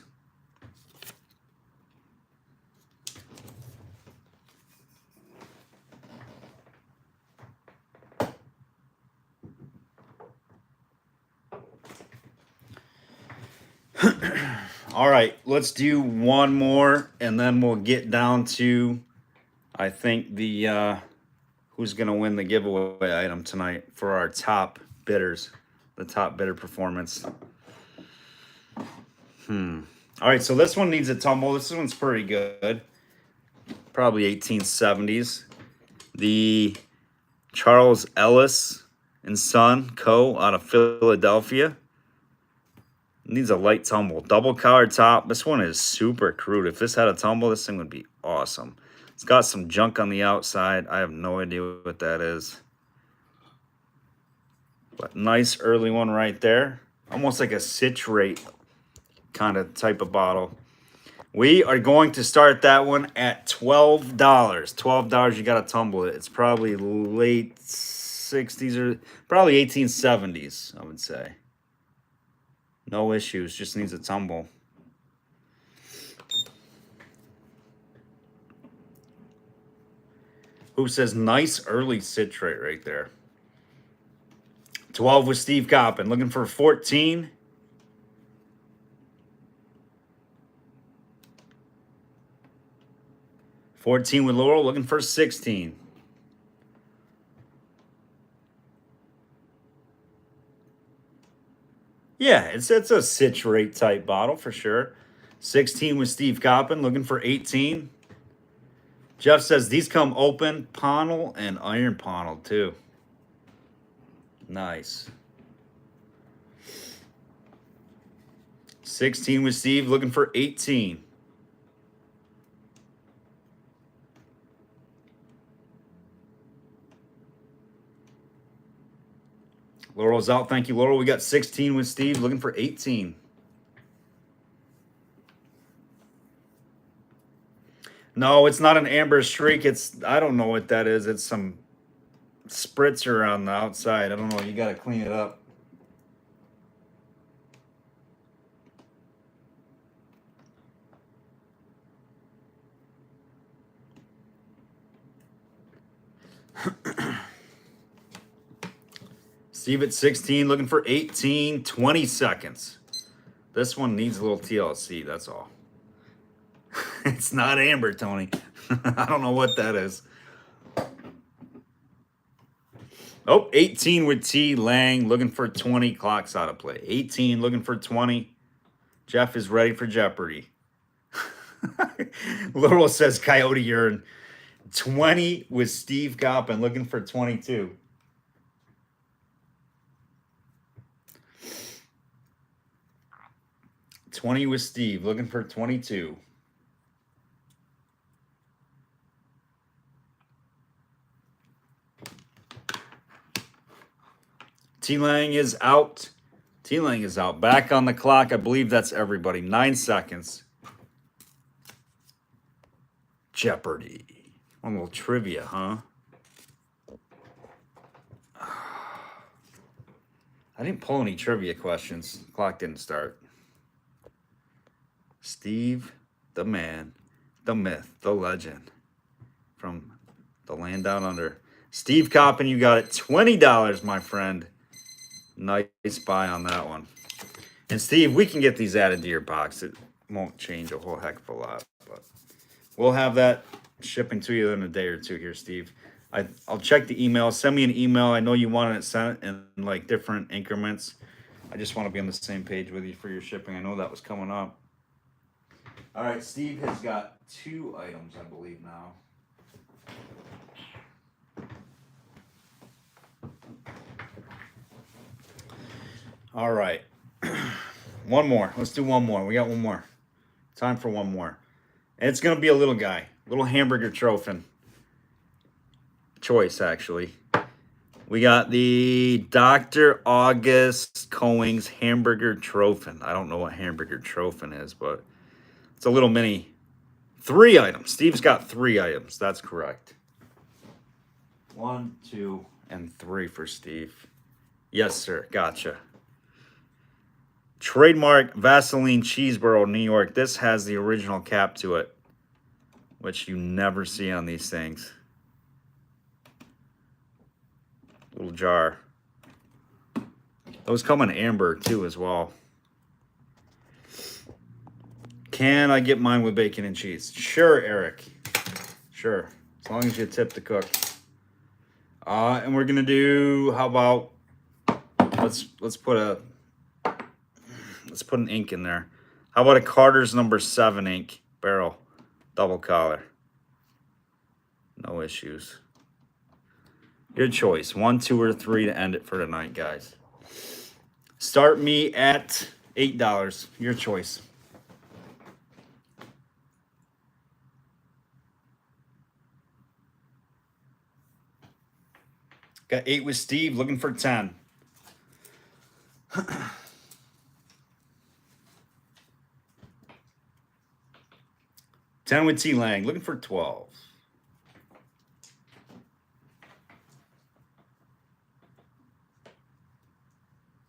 Speaker 1: All right, let's do one more, and then we'll get down to, I think, the who's going to win the giveaway item tonight for our top bidders, the top bidder performance. All right, so this one needs a tumble. This one's pretty good. Probably 1870s. The Charles Ellis and Son Co. out of Philadelphia. Needs a light tumble. Double collar top. This one is super crude. If this had a tumble, this thing would be awesome. It's got some junk on the outside. I have no idea what that is. But nice early one right there. Almost like a citrate kind of type of bottle. We are going to start that one at $12. $12, you got to tumble it. It's probably late 60s or probably 1870s, I would say. No issues, just needs a tumble. Who says nice early citrate right there. 12 with Steve Coppin. Looking for 14. $14 with Laurel. Looking for 16. Yeah, it's a citrate type bottle for sure. 16 with Steve Coppin, looking for 18. Jeff says these come open, Ponnell and Iron Ponnell too. Nice. 16 with Steve, looking for 18. Laurel's out. Thank you, Laurel. We got 16 with Steve, looking for 18. No, it's not an amber streak. I don't know what that is. It's some spritzer on the outside. I don't know. You got to clean it up. Steve at 16, looking for 18, 20 seconds. This one needs a little TLC, that's all. It's not amber, Tony. I don't know what that is. Oh, 18 with T. Lang, looking for 20. Clock's out of play. 18, looking for 20. Jeff is ready for Jeopardy. Laurel says Coyote Urine. 20 with Steve Coppin, looking for 22. $20 with Steve, looking for 22. T-Lang is out. T-Lang is out. Back on the clock. I believe that's everybody. 9 seconds. Jeopardy. One little trivia, huh? I didn't pull any trivia questions. Clock didn't start. Steve, the man, the myth, the legend from the land down under. Steve Coppin, you got it. $20, my friend. Nice buy on that one. And Steve, we can get these added to your box. It won't change a whole heck of a lot, but we'll have that shipping to you in a day or two here, Steve. I'll check the email. Send me an email. I know you wanted it sent in like different increments. I just want to be on the same page with you for your shipping. I know that was coming up. All right, Steve has got 2 items, I believe, now. All right. One more. Let's do one more. We got one more. Time for one more. And it's going to be a little guy. Little hamburger trophy. Choice, actually. We got the Dr. August Coings hamburger trophy. I don't know what hamburger trophy is, but it's a little mini. 3 items. Steve's got 3 items. That's correct. 1, 2, and 3 for Steve. Yes, sir. Gotcha. Trademark Vaseline Cheeseboro, New York. This has the original cap to it, which you never see on these things. Little jar. Those come in amber too as well. Can I get mine with bacon and cheese? Sure, Eric. Sure. As long as you tip the cook. And we're gonna do, how about, let's put an ink in there. How about a Carter's number 7 ink barrel, double collar? No issues. Your choice. 1, 2, or 3 to end it for tonight, guys. Start me at $8. Your choice. Got 8 with Steve, looking for 10. 10 with T Lang, looking for 12.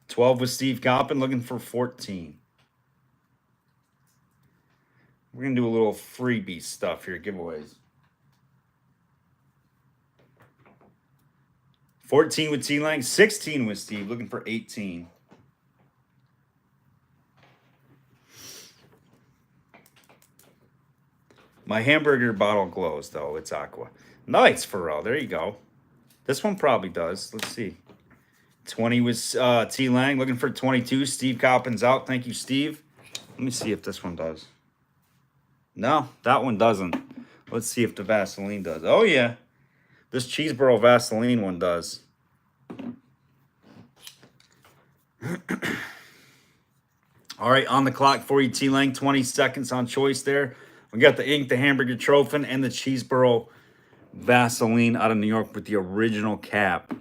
Speaker 1: 12 with Steve Coppin, looking for 14. We're going to do a little freebie stuff here, giveaways. 14 with T Lang, 16 with Steve, looking for 18. My hamburger bottle glows, though. It's aqua. Nice, Pharrell. There you go. This one probably does. Let's see. 20 with T Lang, looking for 22. Steve Coppin's out. Thank you, Steve. Let me see if this one does. No, that one doesn't. Let's see if the Vaseline does. Oh, yeah. This Cheeseboro Vaseline one does. All right, on the clock for you, T Lang. 20 seconds on choice there. We got the ink, the hamburger trophy, and the Cheeseboro Vaseline out of New York with the original cap.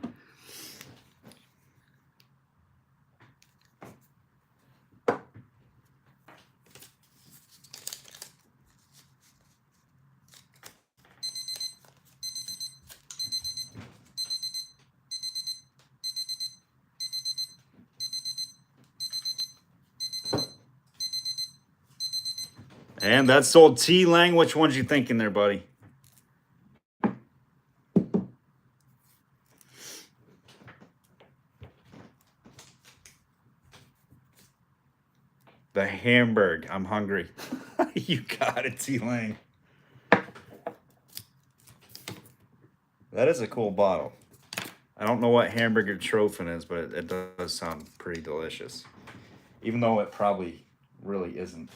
Speaker 1: And that's sold. T Lang. Which one's you thinking there, buddy? The Hamburg. I'm hungry. You got it, T Lang. That is a cool bottle. I don't know what hamburger trophy is, but it does sound pretty delicious. Even though it probably really isn't.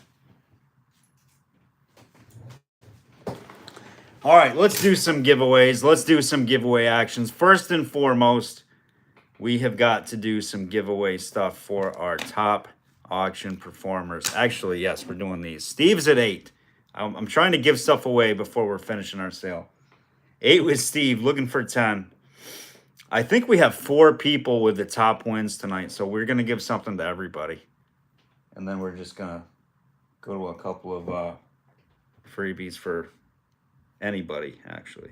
Speaker 1: All right, let's do some giveaways. Let's do some giveaway actions. First and foremost, we have got to do some giveaway stuff for our top auction performers. Actually, yes, we're doing these. Steve's at 8. I'm trying to give stuff away before we're finishing our sale. 8 with Steve, looking for 10. I think we have 4 people with the top wins tonight, so we're going to give something to everybody. And then we're just going to go to a couple of freebies for anybody, actually.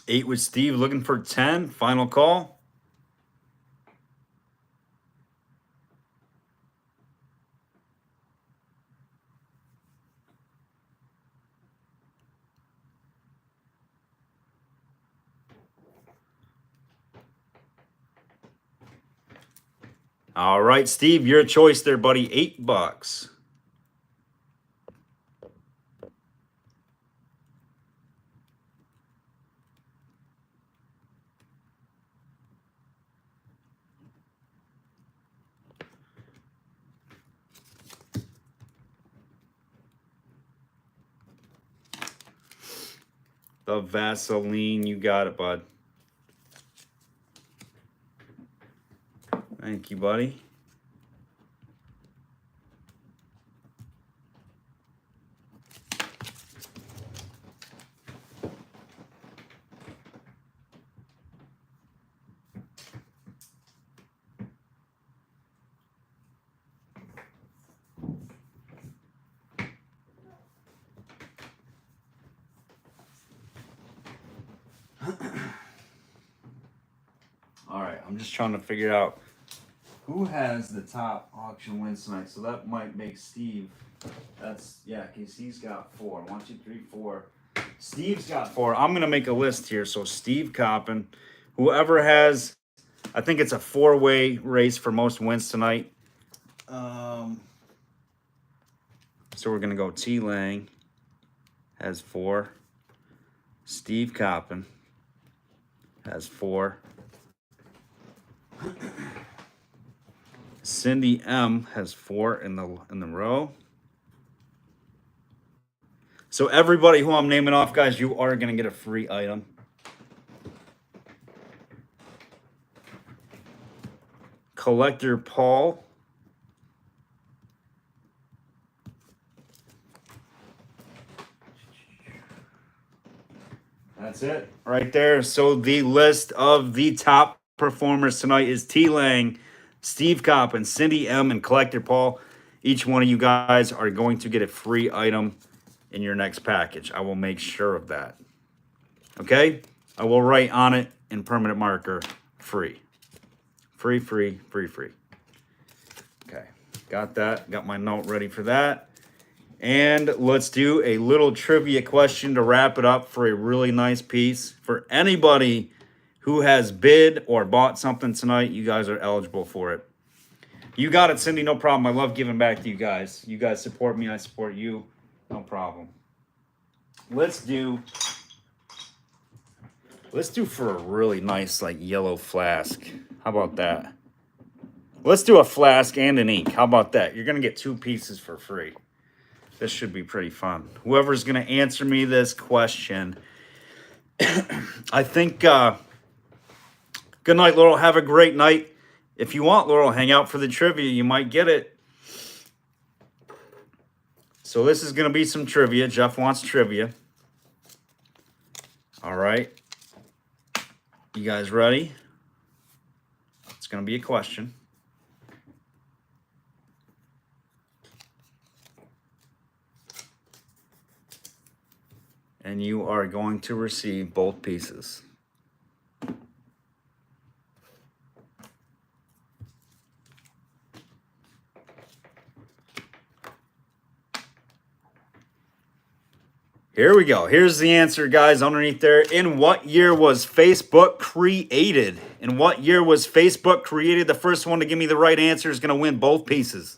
Speaker 1: Eight with Steve, looking for 10. Final call. All right, Steve, your choice there, buddy. $8. The Vaseline, you got it, bud. Thank you, buddy. All right, I'm just trying to figure out who has the top auction wins tonight. So that might make Steve. That's, yeah, because he's got 4. 1, 2, 3, 4. Steve's got 4. I'm going to make a list here. So Steve Coppin, whoever has, I think it's a 4-way race for most wins tonight. So we're going to go T. Lang has 4. Steve Coppin has 4. Cindy M has 4 in the row. So everybody who I'm naming off, guys, you are going to get a free item. Collector Paul. That's it right there. So the list of the top performers tonight is T. Lang, Steve Coppin, Cindy M, and Collector Paul. Each one of you guys are going to get a free item in your next package. I will make sure of that. Okay? I will write on it in permanent marker, free. Free, free, free, free. Okay, got that. Got my note ready for that. And let's do a little trivia question to wrap it up for a really nice piece. For anybody who has bid or bought something tonight, you guys are eligible for it. You got it, Cindy. No problem. I love giving back to you guys. You guys support me. I support you. No problem. Let's do for a really nice, like, yellow flask. How about that? Let's do a flask and an ink. How about that? You're going to get 2 pieces for free. This should be pretty fun. Whoever's going to answer me this question, I think, good night, Laurel. Have a great night. If you want, Laurel, hang out for the trivia. You might get it. So this is going to be some trivia. Jeff wants trivia. All right. You guys ready? It's going to be a question. And you are going to receive both pieces. Here we go. Here's the answer, guys, underneath there. In what year was Facebook created? In what year was Facebook created? The first one to give me the right answer is going to win both pieces.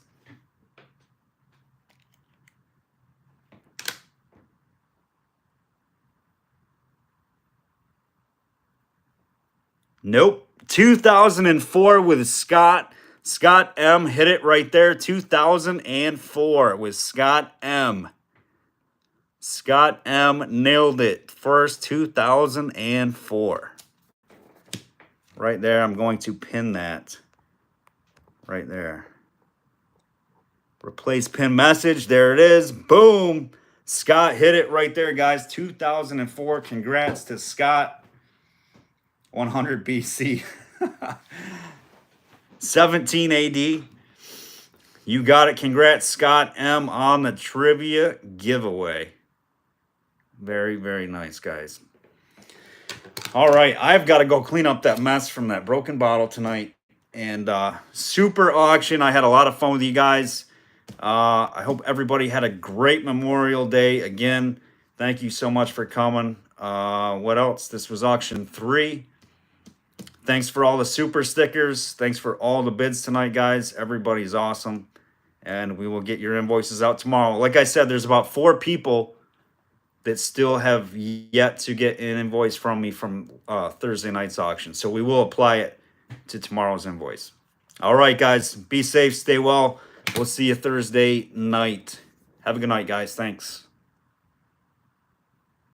Speaker 1: Nope. 2004 with Scott. Scott M. Hit it right there. 2004 with Scott M. Scott M. nailed it. First, 2004. Right there. I'm going to pin that. Right there. Replace pin message. There it is. Boom. Scott hit it right there, guys. 2004. Congrats to Scott. 100 BC. 17 AD. You got it. Congrats, Scott M. on the trivia giveaway. Very, very nice, guys. All right. I've got to go clean up that mess from that broken bottle tonight. And super auction. I had a lot of fun with you guys. I hope everybody had a great Memorial Day. Again, thank you so much for coming. What else? This was auction 3. Thanks for all the super stickers. Thanks for all the bids tonight, guys. Everybody's awesome. And we will get your invoices out tomorrow. Like I said, there's about 4 people that still have yet to get an invoice from me from Thursday night's auction. So we will apply it to tomorrow's invoice. All right, guys. Be safe. Stay well. We'll see you Thursday night. Have a good night, guys. Thanks.